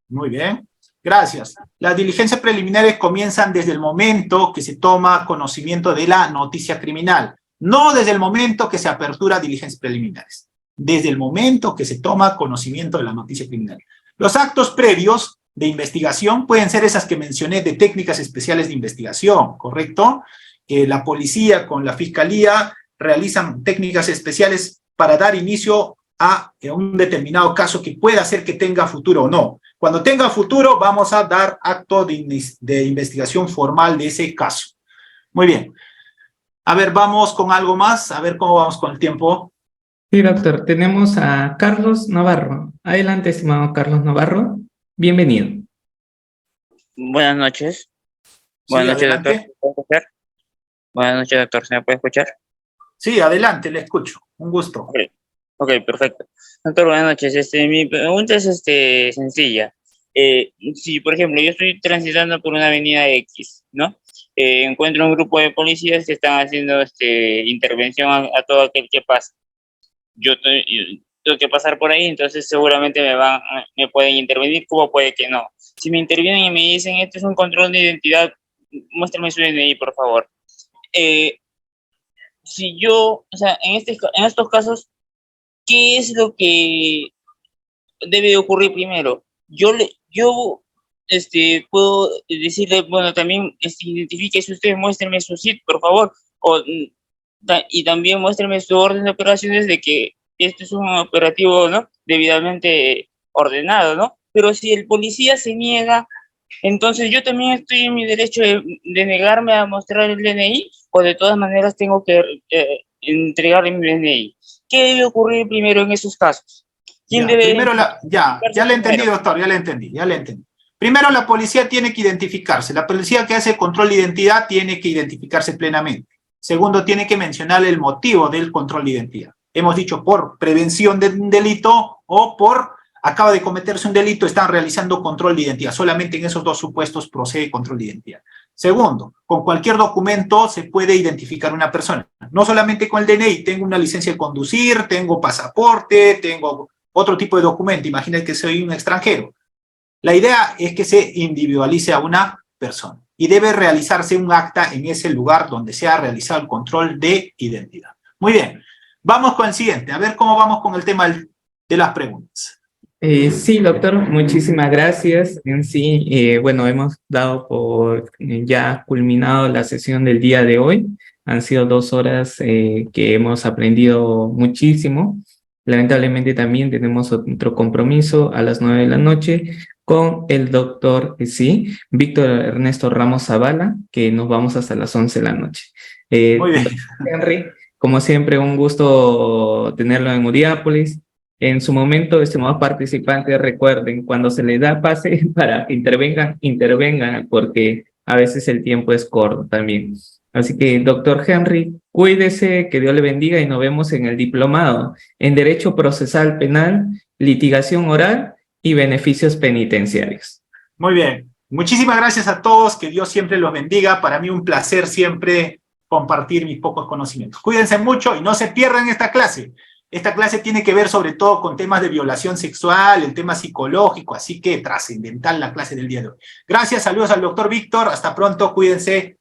[SPEAKER 1] Muy bien, gracias. Las diligencias preliminares comienzan desde el momento que se toma conocimiento de la noticia criminal, no desde el momento que se apertura diligencias preliminares, desde el momento que se toma conocimiento de la noticia criminal. Los actos previos de investigación pueden ser esas que mencioné de técnicas especiales de investigación, ¿correcto? La policía con la fiscalía realizan técnicas especiales para dar inicio a un determinado caso que pueda ser que tenga futuro o no. Cuando tenga futuro, vamos a dar acto de investigación formal de ese caso. Muy bien. A ver, vamos con algo más, a ver cómo vamos con el tiempo.
[SPEAKER 2] Sí, doctor, tenemos a Carlos Navarro. Adelante, estimado Carlos Navarro. Bienvenido.
[SPEAKER 22] Buenas noches.
[SPEAKER 1] Sí,
[SPEAKER 22] Buenas noches,
[SPEAKER 1] adelante.
[SPEAKER 22] doctor. ¿Me puede escuchar? Buenas noches, doctor. ¿Se me puede escuchar?
[SPEAKER 1] Sí, adelante, le escucho. Un gusto.
[SPEAKER 22] Ok, perfecto. Doctor, buenas noches. Mi pregunta es sencilla. Si, por ejemplo, yo estoy transitando por una avenida X, ¿no? Encuentro un grupo de policías que están haciendo intervención a todo aquel que pasa. Yo tengo que pasar por ahí, entonces seguramente me pueden intervenir, como puede que no. Si me intervienen y me dicen, esto es un control de identidad, muéstrame su DNI, por favor. Si yo, o sea, en estos casos, ¿qué es lo que debe ocurrir primero? Yo puedo decirle, bueno, también identifíquese usted, muéstreme su CID, por favor, y también muéstreme su orden de operaciones de que esto es un operativo, ¿no?, debidamente ordenado, ¿no? Pero si el policía se niega, entonces yo también estoy en mi derecho de negarme a mostrar el DNI, o de todas maneras tengo que entregarle mi DNI. ¿Qué debe ocurrir primero en esos casos? ¿Quién debe?
[SPEAKER 1] Primero ya le entendí, doctor, ya le entendí. Primero la policía tiene que identificarse. La policía que hace control de identidad tiene que identificarse plenamente. Segundo, tiene que mencionar el motivo del control de identidad. Hemos dicho por prevención de un delito o por acaba de cometerse un delito, están realizando control de identidad. Solamente en esos dos supuestos procede control de identidad. Segundo, con cualquier documento se puede identificar una persona. No solamente con el DNI, tengo una licencia de conducir, tengo pasaporte, tengo otro tipo de documento. Imagínate que soy un extranjero. La idea es que se individualice a una persona y debe realizarse un acta en ese lugar donde se ha realizado el control de identidad. Muy bien, vamos con el siguiente. A ver cómo vamos con el tema de las preguntas.
[SPEAKER 2] Sí, doctor, muchísimas gracias. En sí, bueno, hemos dado por ya culminado la sesión del día de hoy. Han sido 2 horas que hemos aprendido muchísimo. Lamentablemente también tenemos otro compromiso a las 9 de la noche con el doctor, sí, Víctor Ernesto Ramos Zavala, que nos vamos hasta las 11 de la noche.
[SPEAKER 1] Muy bien.
[SPEAKER 2] Henry, como siempre, un gusto tenerlo en Uriápolis. En su momento, estimados participantes, recuerden, cuando se les da pase para que intervengan, porque a veces el tiempo es corto también. Así que, doctor Henry, cuídese, que Dios le bendiga y nos vemos en el diplomado en Derecho Procesal Penal, Litigación Oral y Beneficios Penitenciarios.
[SPEAKER 1] Muy bien. Muchísimas gracias a todos, que Dios siempre los bendiga. Para mí un placer siempre compartir mis pocos conocimientos. Cuídense mucho y no se pierdan esta clase. Esta clase tiene que ver sobre todo con temas de violación sexual, el tema psicológico, así que trascendental la clase del día de hoy. Gracias, saludos al doctor Víctor, hasta pronto, cuídense.